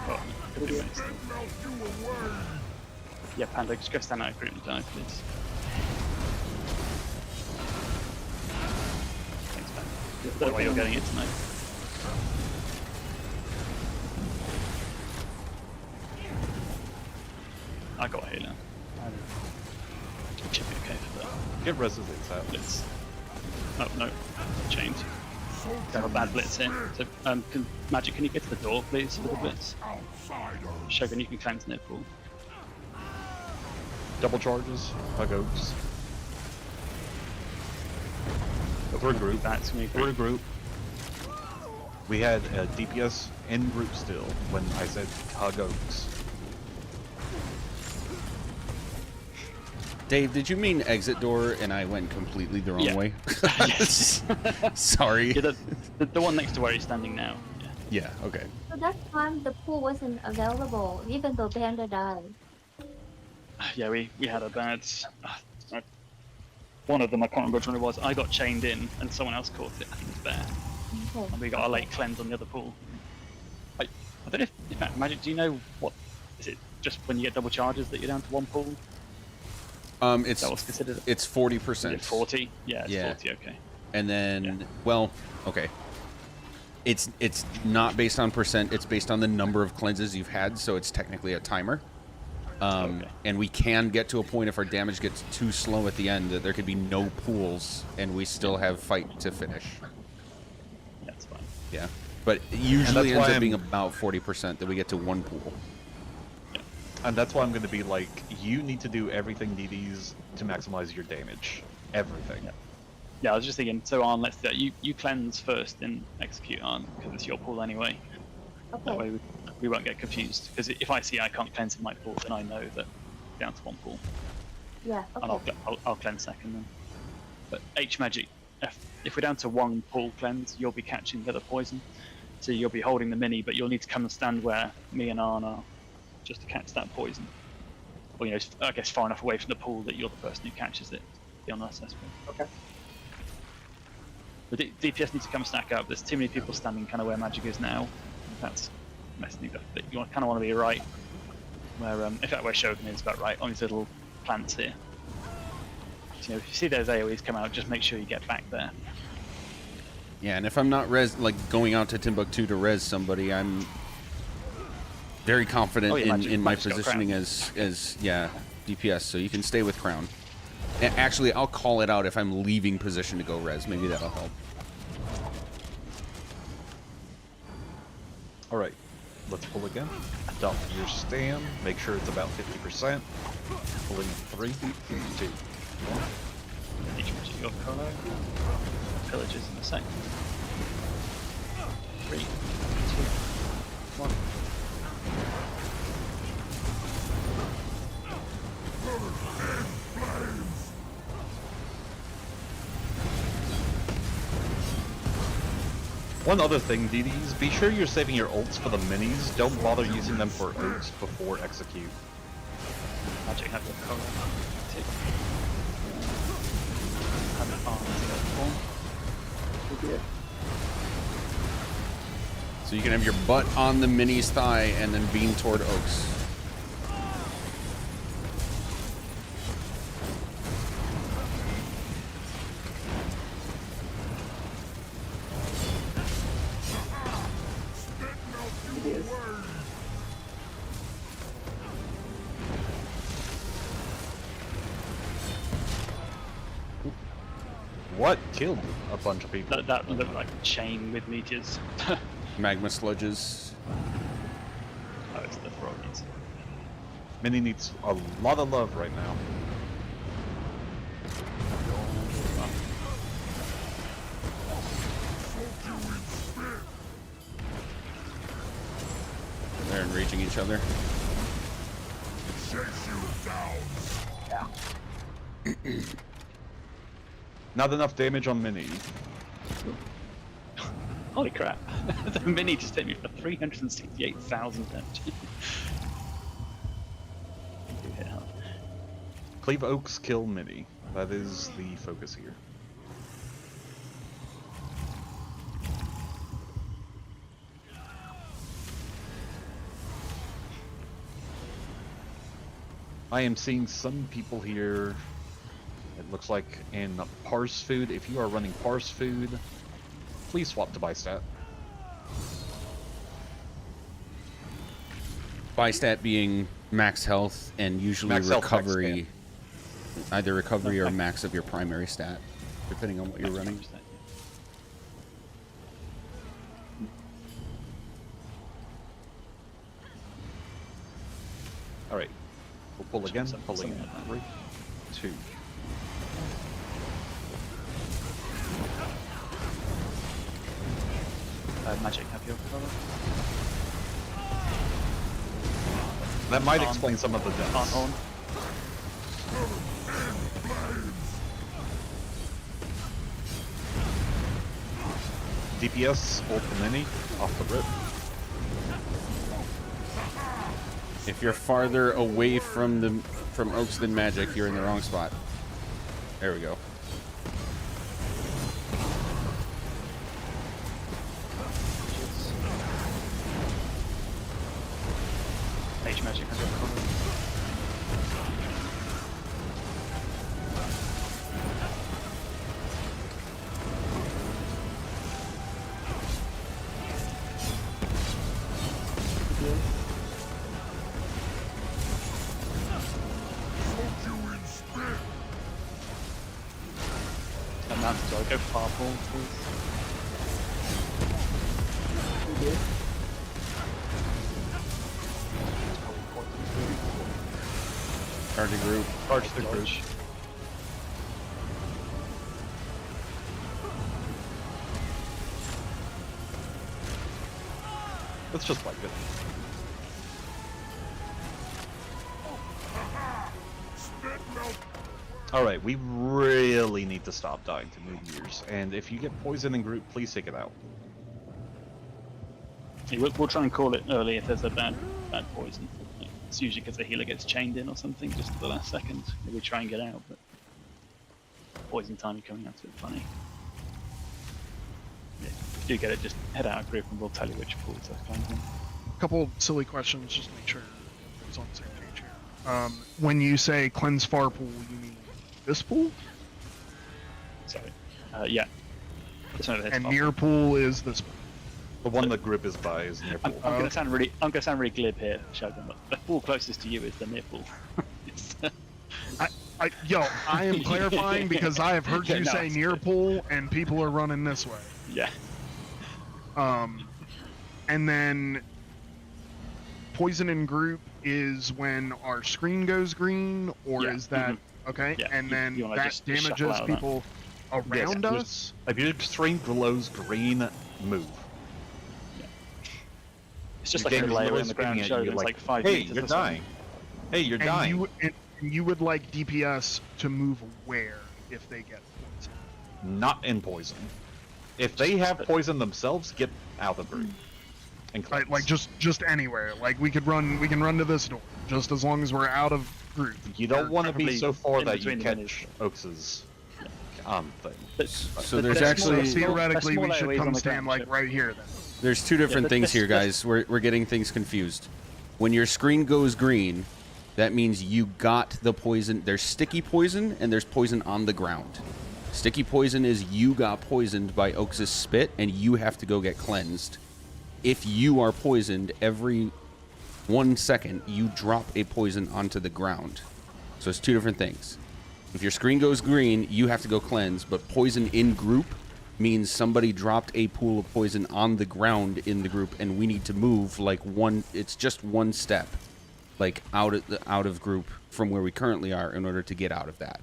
Oh, could do anything. Yeah, Panda, just go stand out of group and die, please. Thanks, Panda. That's why you're getting it tonight. I got a healer. Should be okay for that. Get resistance out. Blitz. Oh, no. Chained. Got a bad blitz here. So, Magic, can you get to the door, please, with the blitz? Shogun, you can cleanse near pool. Double charges, hug oaks. We're a group. We're a group. We had a DPS in group still when I said hug oaks. Dave, did you mean exit door and I went completely the wrong Yeah. way? Yes. Sorry. Yeah, the one next to where he's standing now. Yeah, okay. So that time the pool wasn't available, even though Panda died. Yeah, we had a bad... one of them, I can't remember which one it was, I got chained in and someone else caught it, I think it was Bear. Okay. And we got a late cleanse on the other pool. I don't know if, in fact, Magic, do you know what... Is it just when you get double charges that you're down to one pool? It's That was considered... it's 40%. 40? Yeah, it's 40, okay. And then, well, okay. It's not based on percent. It's based on the number of cleanses you've had, so it's technically a timer. And we can get to a point if our damage gets too slow at the end that there could be no pools, and we still have fight to finish. That's fine. Yeah, but it usually ends up being about 40% that we get to one pool. And that's why I'm going to be like, you need to do everything DDs to maximize your damage. Everything. Yeah, I was just thinking, so Arn, let's do that. You cleanse first and execute Arn, because it's your pool anyway. Okay. That way we won't get confused. Because if I see I can't cleanse in my pool, then I know that we're down to one pool. Yeah, okay. And I'll cleanse second then. But H magic, if we're down to one pool cleanse, you'll be catching the other poison. So you'll be holding the mini, but you'll need to come and stand where me and Arn are, just to catch that poison. Or, you know, I guess far enough away from the pool that you're the person who catches it, beyond our assessment. Okay. The DPS needs to come and stack up. There's too many people standing kind of where Magic is now. That's messing things up. But you kind of want to be right where, in fact, where Shogun is about right, on these little plants here. So, you know, if you see those AoEs come out, just make sure you get back there. Yeah, and if I'm not going out to Timbuktu to res somebody, I'm very confident in my positioning as DPS, so you can stay with Crown. Actually, I'll call it out if I'm leaving position to go res. Maybe that'll help. Alright, let's pull again. Dump your stand, make sure it's about 50%. Pulling 3, 2, 1. Each magic your Cro. Pillages in a sec. 3, 2, 1. One other thing, DDs, be sure you're saving your ults for the minis. Don't bother using them for oaks before execute. Magic have the color. Have it on So you can have your butt on the mini's thigh and then beam toward Oaks. What killed a bunch of people? That looked like a chain with meteors. Magma sludges. Oh, it's the froggies. Mini needs a lot of love right now. They're enraging each other. Not enough damage on Mini. Holy crap. The mini just hit me for 368,000 damage. Cleave Oaks, kill Mini. That is the focus here. I am seeing some people here. It looks like in parse food. If you are running parse food, please swap to Bystat. Bystat being max health and usually Max health, max recovery. Either recovery or max of your primary stat, depending on what you're running. Alright. We'll pull again. Pulling in 3, 2. Magic, have your color. That might explain some of the deaths. On. DPS, ult the Mini, off the rip. If you're farther away from Oaks than Magic, you're in the wrong spot. There we go. H magic has your color. So I'll go purple, please. Charge a group. Charge the group. Let's just like it. Alright, we really need to stop dying to meteors, and if you get poison in group, please take it out. Yeah, we'll try and call it early if there's a bad poison. It's usually because the healer gets chained in or something just at the last second. We try and get out, but poison time coming out, it's funny. Yeah, if you do get it, just head out of group and we'll tell you which pools are kind of in. Couple silly questions, just to make sure it's on the same page here. When you say cleanse far pool, you mean this pool? Sorry. Yeah. And near pool is this pool. The one the group is by is near pool. I'm gonna sound really glib here, Shogun, but the pool closest to you is the near pool. I am clarifying because I have heard Yeah, you no, say it's near good. pool and people are running this way. Yeah. And then poison in group is when our screen goes green, or Yeah. is that okay? Yeah. And then You wanna that just shuffle damages out of that. people around Yes, us. If your screen glows green, move. It's just Your like a game is layer literally on the ground screaming at show you, that's like, like 5 hey, meters you're or something. dying. Hey, you're And dying. you would like DPS to move where if they get poison? Not in poison. If they have poison themselves, get out of group. And Like just anywhere. Like we can run to this door, just as long as we're out of group. You don't want to be so far in that you between the catch Oaks's thing. So there's actually theoretically we small should AoEs on come the stand ground, like right here then. there's two different things here, guys. We're getting things confused. When your screen goes green, that means you got the poison. There's sticky poison and there's poison on the ground. Sticky poison is you got poisoned by Oaks's spit and you have to go get cleansed. If you are poisoned, every 1 second you drop a poison onto the ground. So it's two different things. If your screen goes green, you have to go cleanse, but poison in group means somebody dropped a pool of poison on the ground in the group and we need to move like it's just one step like out of group from where we currently are in order to get out of that.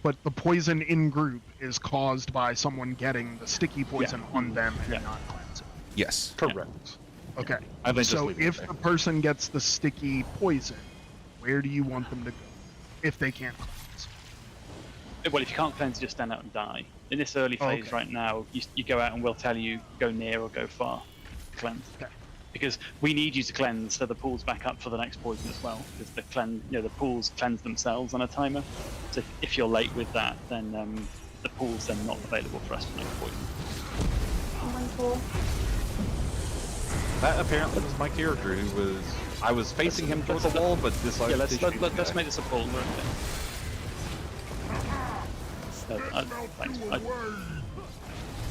But the poison in group is caused by someone getting the sticky poison on them and not cleansing. Yes. Correct. Okay. And then just So leave it if there. the person gets the sticky poison, where do you want them to go if they can't cleanse? Well, if you can't cleanse, you just stand out and die. In this early phase right now, you go out and we'll tell you go near or go far to cleanse. Okay. Because we need you to cleanse so the pool's back up for the next poison as well. Because the pools cleanse themselves on a timer. So if you're late with that, then the pool's then not available for us for next poison. That apparently was my character who was... I was facing him towards the wall, but decided Yeah, to shoot let's the make this a pool. Thanks.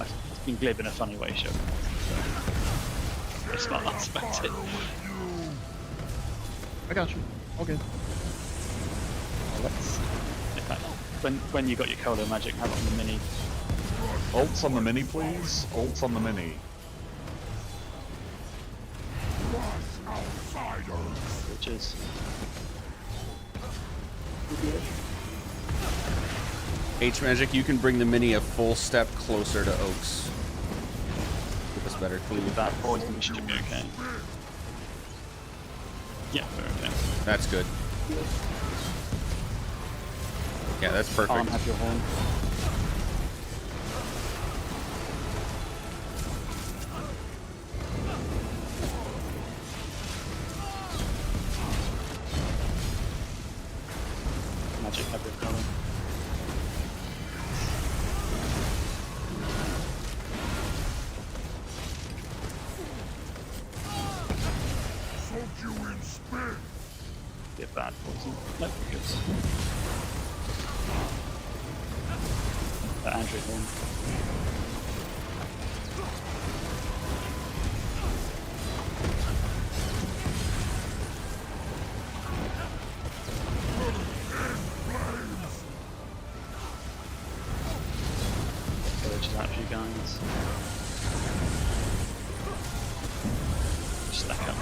I've been glib in a funny way, sure. It's not unexpected. I got you. Okay. Let's, in fact, when you got your Colo magic, have it on the mini. Ults on the mini, please. Ults on the mini. Which is... H-Magic, you can bring the mini a full step closer to Oaks. Give us better clue. With that poison, we should be okay. Yeah, we're okay. That's good. Yeah, that's perfect. Arm, have your horn. Magic, have your color. Get bad poison. No, good. Andrew horn. Which is actually guys. Stack up.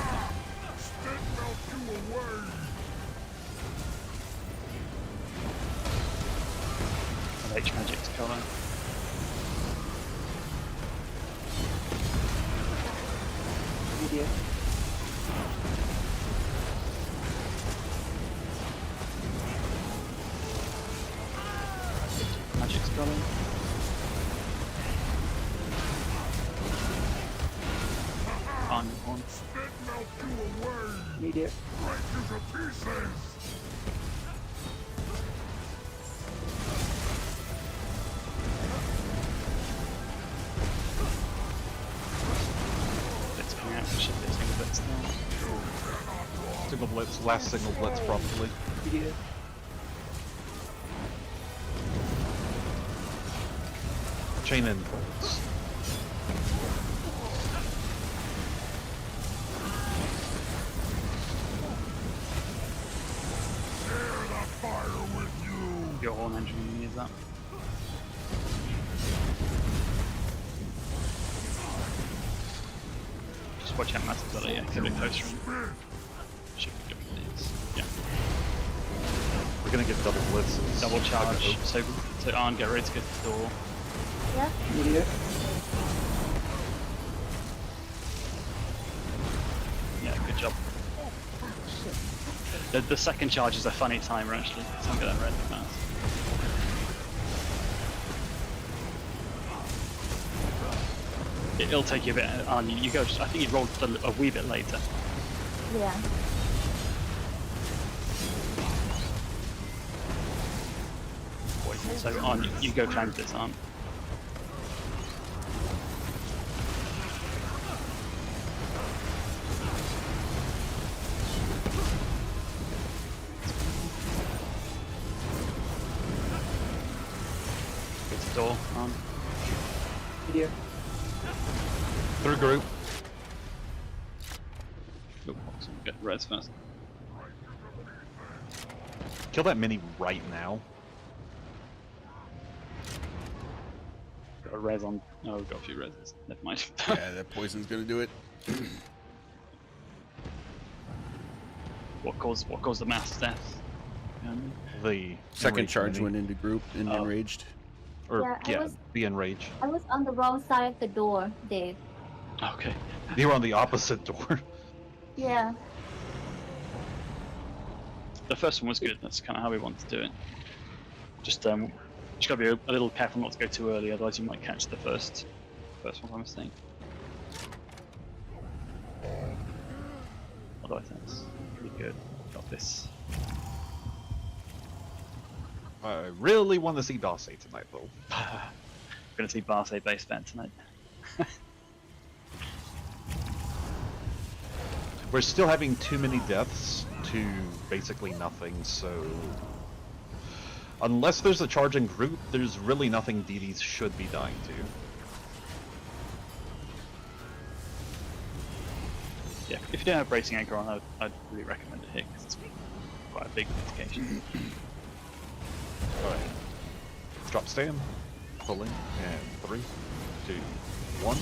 H-Magic's color. Media. Magic's color. On one. Media. Let's come out. Should be a single blitz now. Signal blitz, last signal blitz probably. Media. Chain in bolts. Your horn engine is that. Just watch out massive that yeah, get a bit closer. Should be good with these. Yeah. We're gonna get double blitzes. Double charge. So Arn, get ready to go to the door. Yeah. Media. Yeah, good job. The second charge is a funny timer actually, so I'm gonna get that ready fast. It'll take you a bit on. You go. I think you rolled a wee bit later. Yeah. So on, you go climb this on. It's the door on. Here. Through group. Get res first. Kill that mini right now. Got a res on. Oh, we've got a few reses. Never mind. Yeah, that poison's gonna do it. What caused the mass death? The Second enraged charge mini. went into group and enraged. Or Yeah, I was- the enrage. I was on the wrong side of the door, Dave. Okay. You were on the opposite door. Yeah. The first one was good. That's kind of how we wanted to do it. Just gotta be a little careful not to go too early, otherwise you might catch the first one by mistake. Otherwise that's pretty good. Got this. I really want to see Darcy tonight, though. Gonna see Barce base bet tonight. We're still having too many deaths to basically nothing, so... Unless there's a charging group, there's really nothing DDs should be dying to. Yeah, if you don't have bracing anchor on, I'd really recommend it here because it's quite a big mitigation. Alright. Drop stand. Pulling. And 3, 2, 1.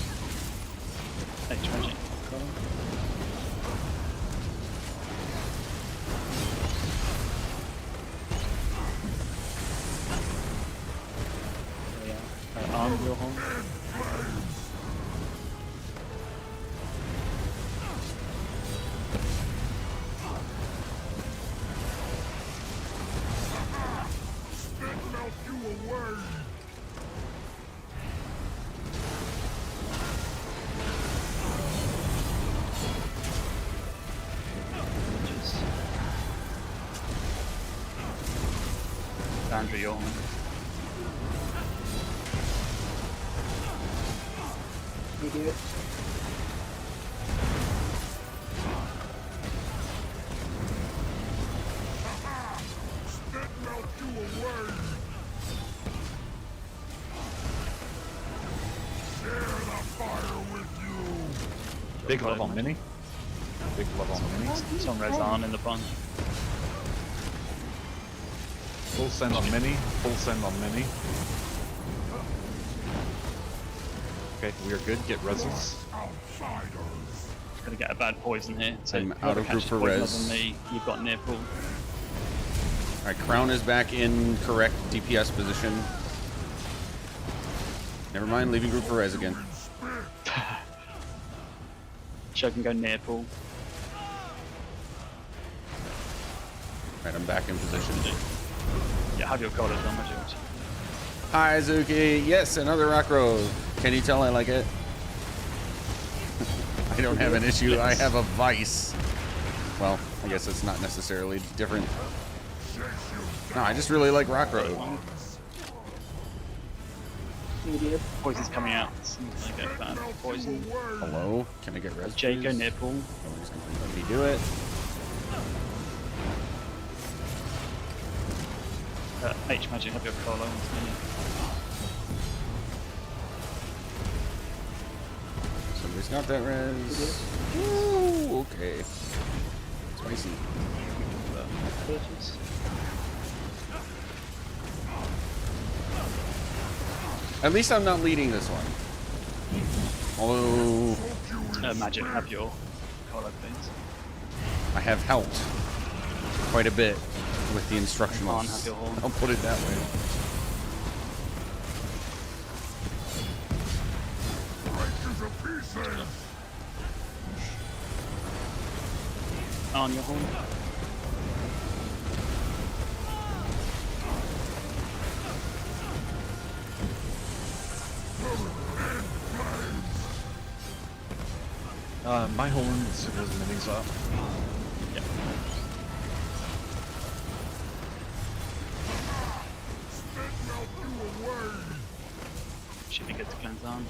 H magic. Arm your home. Andrew, your home. Idiot. Big love on mini. Big love on mini. Some res on in the front. Full send on mini. Full send on mini. Okay, we are good. Get reses. Gonna get a bad poison here. So I'm whoever out of group catches for poison res. other than me, you've got near pool. Alright, Crown is back in correct DPS position. Never mind, leaving group for res again. Show can go near pool. Alright, I'm back in position. Yeah, have your collar done, Magic. Hi, Zuki. Yes, another Rockgrove. Can you tell I like it? I don't have an issue. I have a vice. Well, I guess it's not necessarily different. No, I just really like Rockgrove. Idiot. Poison's coming out. Seems like a bad poison. Hello? Can I get res? Jay, go please? near pool. Nobody's gonna let me do it. H magic, have your collar. Somebody's got that res. Ooh, okay. Spicy. At least I'm not leading this one. Although Magic, have your collar, please. I have helped quite a bit with the Come on, have instructionals. your horn. I'll put it that way. On your horn. My horn as soon as the minis up. Yep. Should be good to cleanse on.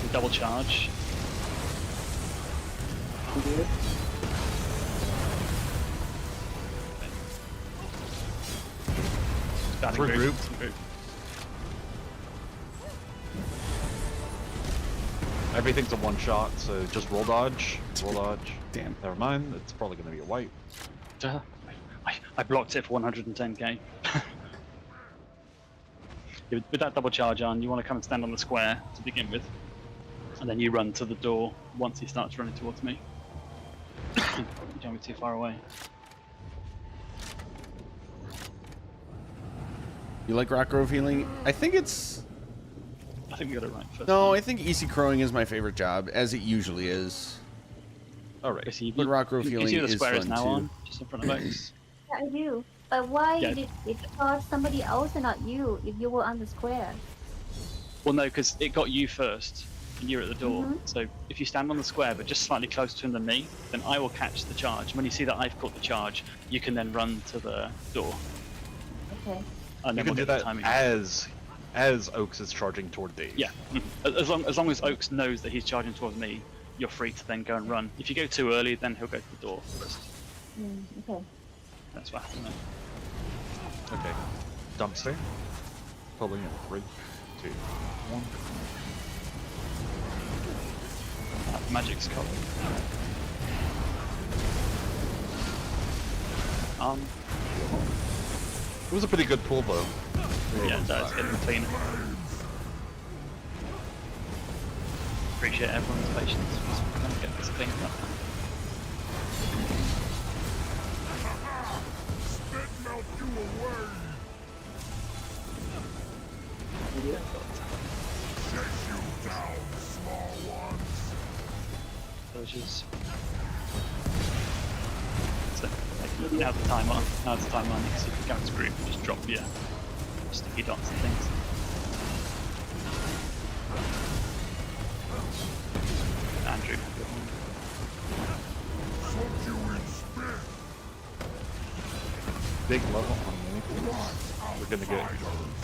So double charge. Starting For group. Everything's a one shot, so just roll dodge. Roll dodge. Damn. Never mind, it's probably gonna be a wipe. I blocked it for 110k. With that double charge on, you want to come and stand on the square to begin with. And then you run to the door once he starts running towards me. You don't be too far away. You like Rockgrove healing? I think it's... I think we got it right first. No, I think EC Crowing is my favorite job, as it usually is. Alright. But Rockgrove healing see the is square is fun now too. on, just in front of Oaks. Yeah, I do. But why Yeah. did it charge somebody else and not you if you were on the square? Well, no, because it got you first, and you're at the door. Mhm. So if you stand on the square, but just slightly closer to him than me, then I will catch the charge. When you see that I've caught the charge, you can then run to the door. Okay. And You then can we'll do get the that timing. as Oaks is charging toward Dave. Yeah. As long as Oaks knows that he's charging towards me, you're free to then go and run. If you go too early, then he'll go to the door first. Okay. That's what happened. Okay. Dumpster. Pulling in 3, 2, 1. Magic's covered. It was a pretty good pull though. Yeah, that's getting clean. Appreciate everyone's patience. Just trying to get this cleaned up. Closures. So, like, now's the time on. Now's the time on. You can see if you go into group and just drop your sticky dots and things. Andrew. Big level on mini. We're gonna get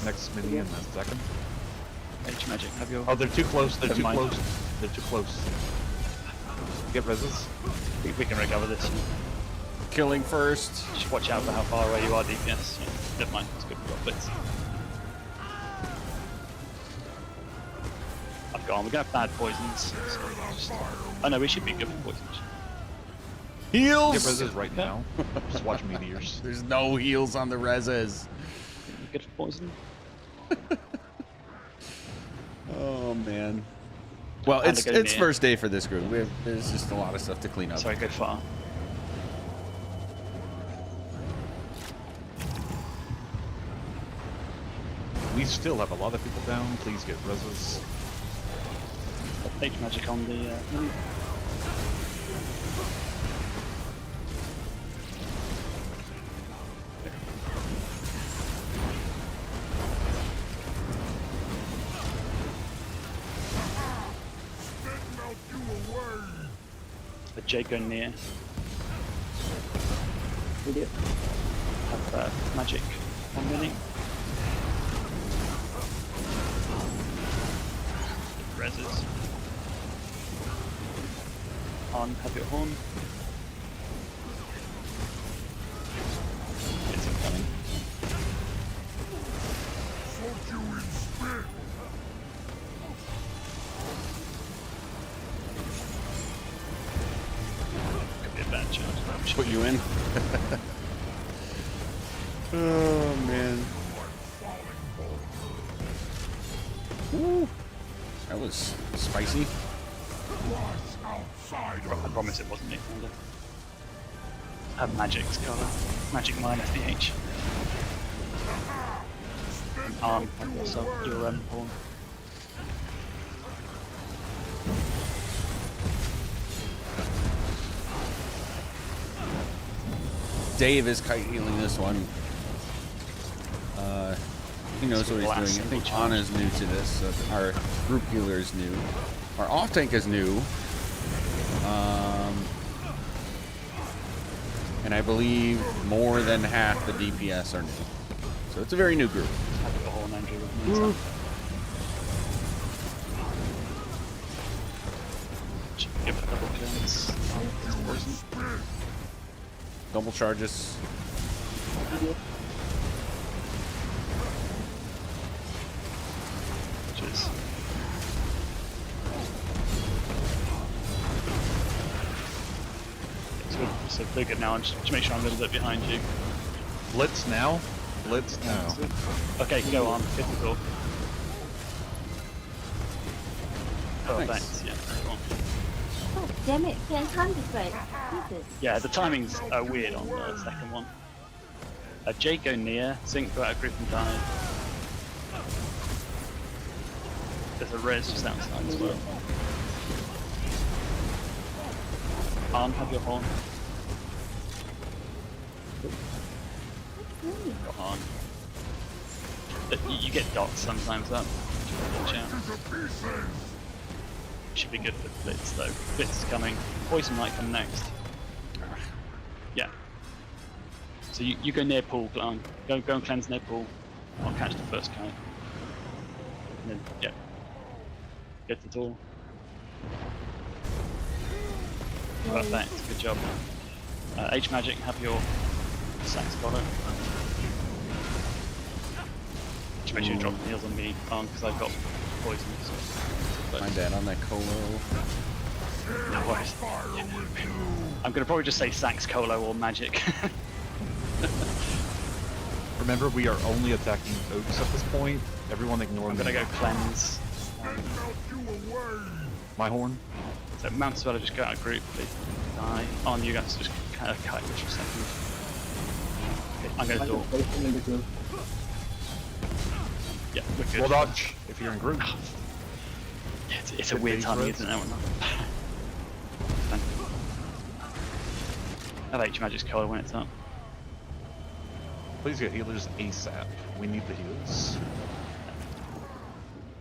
next mini in a second. H magic, have your... Oh, they're too close. They're Never too mind. close. They're too close. Get reses. We can recover this. Killing first. Just watch out for how far away you are, DPS. Yeah, never mind, it's good, we've got blitz. I've gone, we're gonna have bad poisons. So just... Oh no, we should be good for poisons. Heals! Get reses right now. Just watch meteors. There's no heals on the reses. Good for poison. Oh man. Well, And it's a good it's near. first day for this group. There's just a lot of stuff to clean up. Sorry, go far. We still have a lot of people down. Please get reses. H magic on the mini. A Jago near. Idiot. Have magic on mini. Reses. On, have your horn. It's incoming. Could be a bad chance. Put you in. Oh man. Woo. That was spicy. I promise it wasn't me. Have magic's cover. Magic minus the H. Also your horn. Dave is kite healing this one. He knows what he's doing. I think Anna's new to this. So our group healer is new. Our off tank is new. And I believe more than half the DPS are new. So it's a very new group. Have your horn, Andrew. With me, give it a couple of turns. Poison. Double charges. Cheers. So big it now, and just make sure I'm a little bit behind you. Blitz now. Blitz now. Okay, go on. Hit the door. Oh, Thanks. thanks. Yeah. Go on. Oh, damn it, can't time this right. Jesus. Yeah, the timing's weird on the second one. Jake go near, Sync go out of group and die. There's a res just outside as well. Arm, have your horn. Got on. You get dots sometimes up. Watch out. Should be good for Blitz though. Blitz is coming. Poison might come next. Yeah. So you go near pool, Glan. Go and cleanse near pool. I'll catch the first kite. And then, yeah. Get the door. Perfect, good job. H Magic, have your sax collar. Just make sure you drop the heals on me, because I've got poison. So. My bad on that Colo. No worries. I'm gonna probably just say sax, Colo, or magic. Remember, we are only attacking oaks at this point. Everyone ignore I'm me. gonna go cleanse. My horn. So Mount Swell just go out of group, they die. On you guys just kind of kite for a second. Okay, I'm gonna door. Yeah, we're good. Roll dodge if you're in group. Yeah, it's a weird timing, isn't it? Have H Magic's color when it's up. Please get healers ASAP. We need the heals.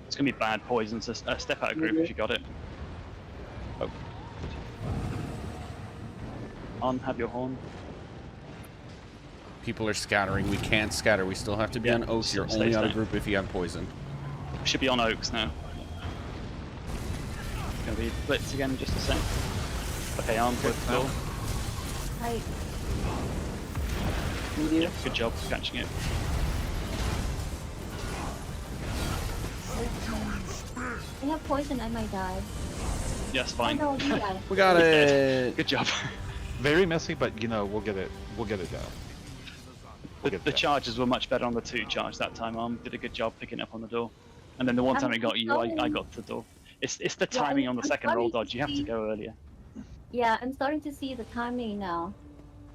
It's gonna be bad poison, so step out of group if you got it. Oh. On, have your horn. People are scattering. We can't scatter. We still have to be on oaks. You're only out of group if you have poison. Should be on oaks now. Gonna be blitz again in just a sec. Okay, arm good now. Hi. Yeah, good job catching it. I have poison, I might die. Yes, fine. Oh, no, you die. We got it. Good job. Very messy, but you know we'll get it. We'll get it down. The charges were much better on the 2 charge that time. Arm did a good job picking up on the door, and then the one time it got you, I got to the door. It's the timing on the second roll dodge. You have to go earlier. Yeah, I'm starting to see the timing now.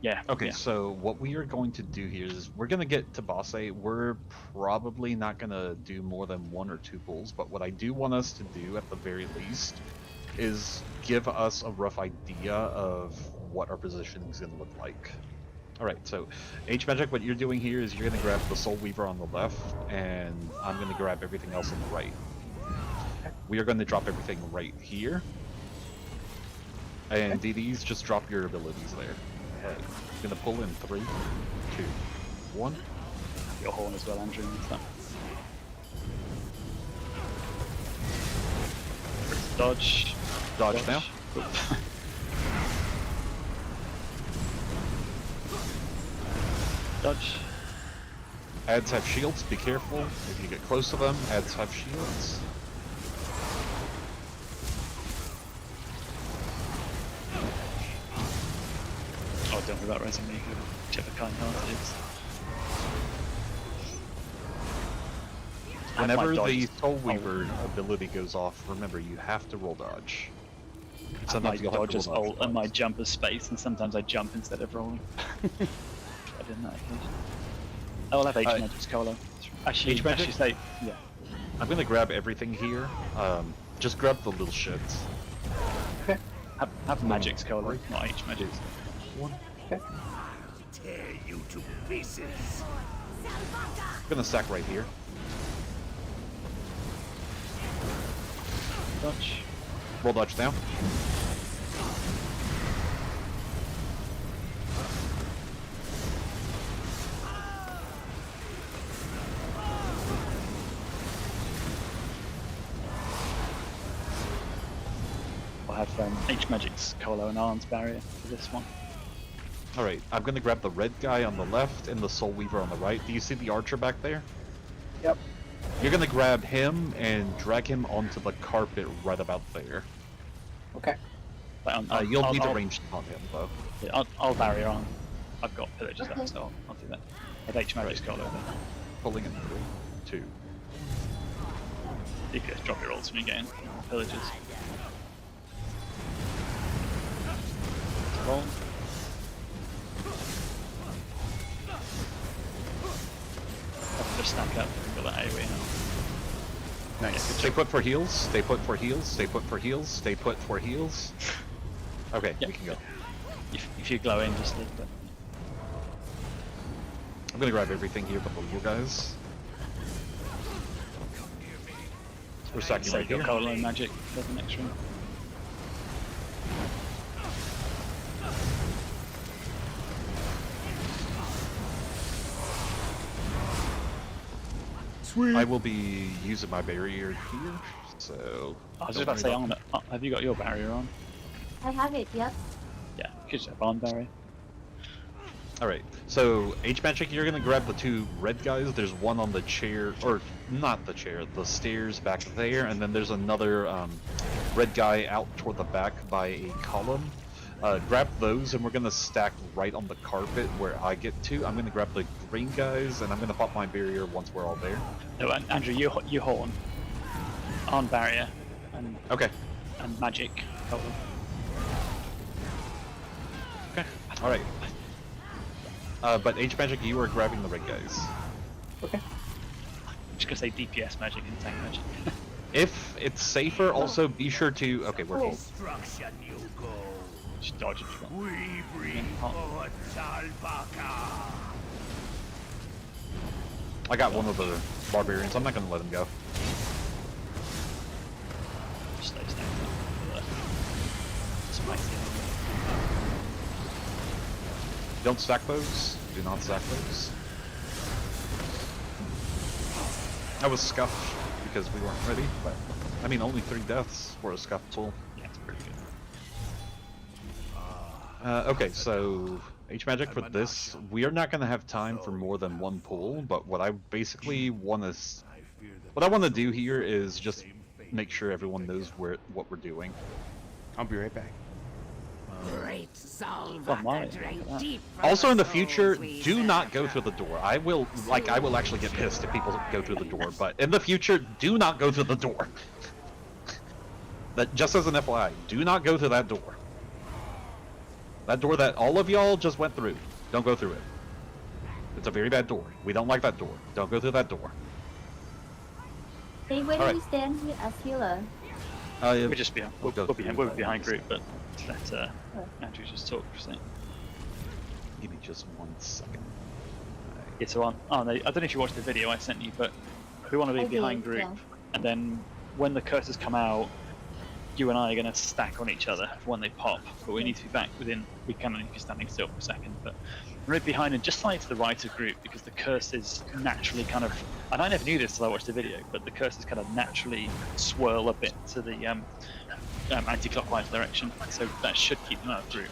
Yeah. Okay, yeah. so what we are going to do here is we're going to get to boss A. We're probably not going to do more than 1 or 2 pulls, but what I do want us to do at the very least is give us a rough idea of what our positioning is going to look like. Alright, so H Magic, what you're doing here is you're going to grab the Soul Weaver on the left, and I'm going to grab everything else on the right. We are going to drop everything right here. And DDs, just drop your abilities there. Alright, I'm going to pull in 3, 2, 1. Your horn as well, Andrew. Dodge. Dodge now. Dodge. Ads have shields, be careful. If you get close to them, ads have shields. Oh, don't worry about raising me, whichever kind heart it is. Whenever the Soul Weaver ability goes off, remember you have to roll dodge. Sometimes my dodge is ult and my jump is space, and sometimes I jump instead of rolling. I did that occasion. I will have H Magic's Colo. Actually, say, yeah. I'm gonna grab everything here. Just grab the little shits. Okay. Have Magic's Colo, not H Magic's. Tear you to pieces. I'm gonna stack right here. Dodge. Roll dodge now. I'll have H-Magic's Colo and Arn's barrier for this one. Alright, I'm gonna grab the red guy on the left and the Soul Weaver on the right. Do you see the archer back there? Yep. You're gonna grab him and drag him onto the carpet right about there. Okay. You'll need a ranged on him, though. Yeah, I'll barrier on. I've got pillages up, so I'll do that. I've H-Magic's Colo there. Pulling in 3, 2. You can just drop your ults when you get in. Pillages. Roll. I can just stack up and got that AoE now. Nice. Stay put for heals. Stay put for heals. Stay put for heals. Stay put for heals. Okay, we can go. If you glow in, just leave it. I'm gonna grab everything here but the little guys. We're stacking right here. Colo and magic for the next room. Sweet. I will be using my barrier here, so... I was just about to say, Arn, have you got your barrier on? I have it, yep. Yeah, you could just have Arn barrier. Alright, so H-Magic, you're gonna grab the 2 red guys. There's one on the chair, or not the chair, the stairs back there, and then there's another red guy out toward the back by a column. Grab those, and we're gonna stack right on the carpet where I get to. I'm gonna grab the green guys, and I'm gonna pop my barrier once we're all there. No, Andrew, you horn. Arn barrier. And, okay. And magic. Colo. Okay, alright. But H-Magic, you are grabbing the red guys. Okay. I'm just gonna say DPS magic and tank magic. If it's safer, also be sure to... Okay, we're here. Just dodge it. We bring forth Salbaka. I got one of the barbarians. I'm not gonna let him go. Stay stacked. Spicy. Don't stack those. Do not stack those. I was scuffed because we weren't ready, but I mean only 3 deaths for a scuffed pool. Yeah, it's pretty good. Okay, so H-Magic for this, we are not going to have time for more than 1 pool, but what I basically want to... What I want to do here is just make sure everyone knows what we're doing. I'll be right back. Great Salbaka drank deep from Also in the souls future, we do not go serve. through the door. I will actually get pissed if people go through the door, but in the future, do not go through the door. That just as an FYI, do not go through that door. That door that all of y'all just went through, don't go through it. It's a very bad door. We don't like that door. Don't go through that door. Hey, where do Alright. you stand as healer? We're just behind. We'll go through We're that. behind group, but let Andrew just talk for a second. Give me just 1 second. Yeah, so I don't know if you watched the video I sent you, but we want to be I did, behind group, yeah. and then when the curses come out, you and I are going to stack on each other when they pop, but we need to be back within, we can only be standing still for a second, but right behind and just slightly to the right of group, because the curses naturally kind of, and I never knew this till I watched the video, but the curses kind of naturally swirl a bit to the anti-clockwise direction, so that should keep them out of group.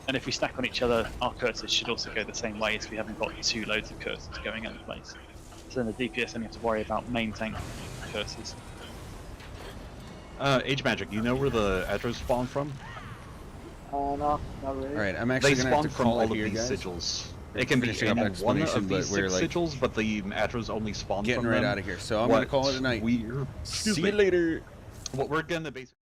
And if we stack on each other, our curses should also go the same way, so we haven't got 2 loads of curses going out of place. So then the DPS only have to worry about main tank curses. H-Magic, you know where the Atros spawn from? No, not really. All right, I'm actually They gonna have spawn to from call all it of here, these guys. sigils. It can be Finishing up any one explanation, of these but we're 6 like sigils, but the Atros only spawn getting from right them. out of here. So I'm gonna call it a night. We're... See you later. What we're gonna basically...